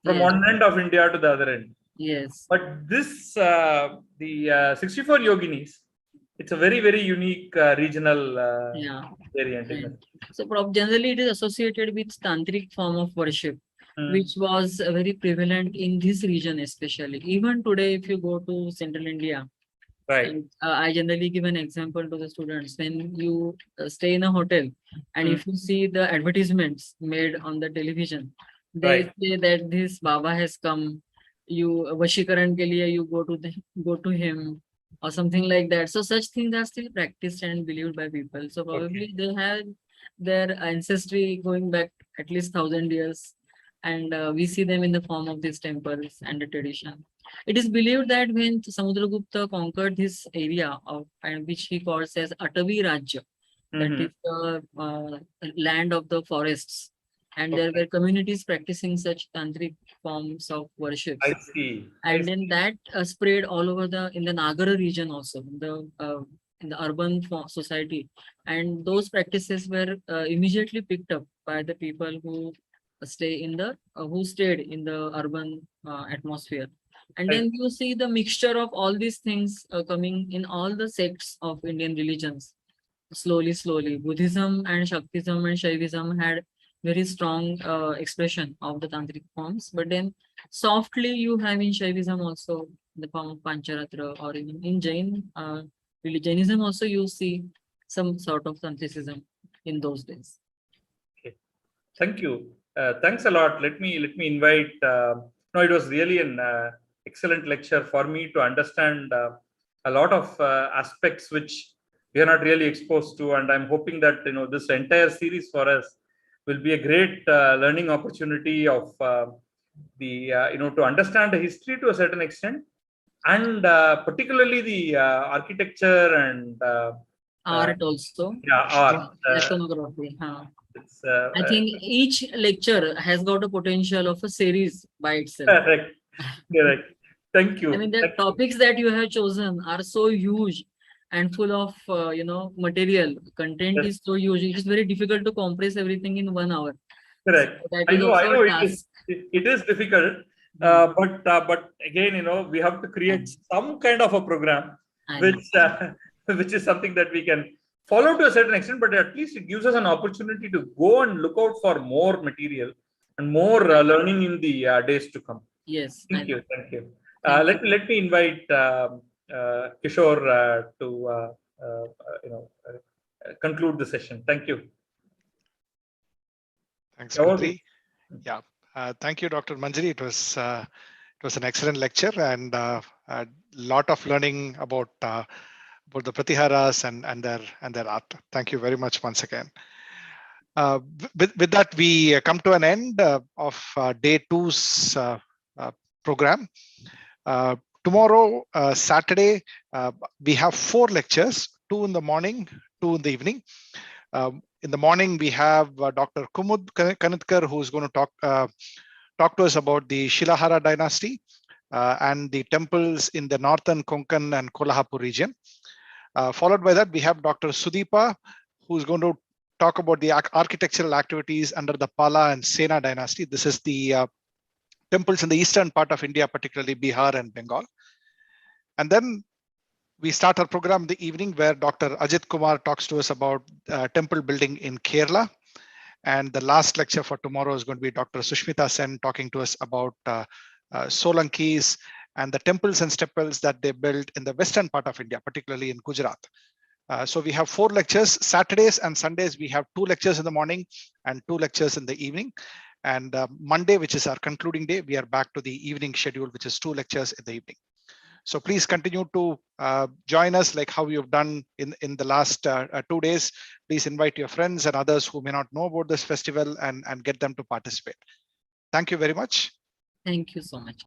from one end of India to the other end. Yes. But this, the 64 yoginis, it's a very, very unique regional variant. Right. So generally it is associated with tantric form of worship, which was very prevalent in this region especially. Even today, if you go to Central India, right. And, I generally give an example to the students. When you stay in a hotel and if you see the advertisements made on the television, they say that this Baba has come, you Vashikaran ke liye, you go to him or something like that. So such things are still practiced and believed by people. So probably they have their ancestry going back at least 1,000 years. And we see them in the form of these temples and the tradition. It is believed that when Samudragupta conquered this area and which he calls as Atavi Rajya, that is the land of the forests, and there were communities practicing such tantric forms of worship. I see. And then that spread all over in the Nagara region also, in the urban society, and those practices were immediately picked up by the people who stayed in the urban atmosphere. And then you see the mixture of all these things coming in all the sects of Indian religions. Slowly, Buddhism and Shaktism and Shaivism had very strong expression of the tantric forms. But then softly you have in Shaivism also the form of Pancharatra, or even in Jainism also you see some sort of tantricism in those days. Okay. Thank you. Thanks a lot. Let me invite. No, it was really an excellent lecture for me to understand a lot of aspects which we are not really exposed to, and I'm hoping that this entire series for us will be a great learning opportunity of to understand the history to a certain extent, and particularly the architecture and art also. Yeah, art. Iconography. I think each lecture has got a potential of a series by itself. Correct. Thank you. I mean, the topics that you have chosen are so huge and full of material. Content is so huge. It is very difficult to compress everything in 1 hour. Correct. So I know it is difficult. But again, we have to create some kind of a program which is something that we can follow to a certain extent, but at least it gives us an opportunity to go and look out for more material and more learning in the days to come. Yes. Thank you. Let me invite Kishore to conclude the session. Thank you. Thanks, Mantri. Yeah. Thank you, Dr. Manjari. It was an excellent lecture and a lot of learning about the Pratiharas and their art. Thank you very much once again. With that, we come to an end of day 2's program. Tomorrow, Saturday, we have 4 lectures, 2 in the morning, 2 in the evening. In the morning, we have Dr. Kumud Kanitkar, who's going to talk to us about the Shilahara dynasty and the temples in the northern Konkan and Kolhapur region. Followed by that, we have Dr. Sudeepa, who's going to talk about the architectural activities under the Pala and Sena dynasty. This is the temples in the eastern part of India, particularly Bihar and Bengal. And then we start our program in the evening where Dr. Ajit Kumar talks to us about temple building in Kerala. And the last lecture for tomorrow is going to be Dr. Sushmita Sen talking to us about Solankis and the temples and stepwells that they built in the western part of India, particularly in Gujarat. So we have 4 lectures. Saturdays and Sundays, we have 2 lectures in the morning and 2 lectures in the evening. And Monday, which is our concluding day, we are back to the evening schedule, which is 2 lectures in the evening. So please continue to join us like how you've done in the last 2 days. Please invite your friends and others who may not know about this festival and get them to participate. Thank you very much. Thank you so much.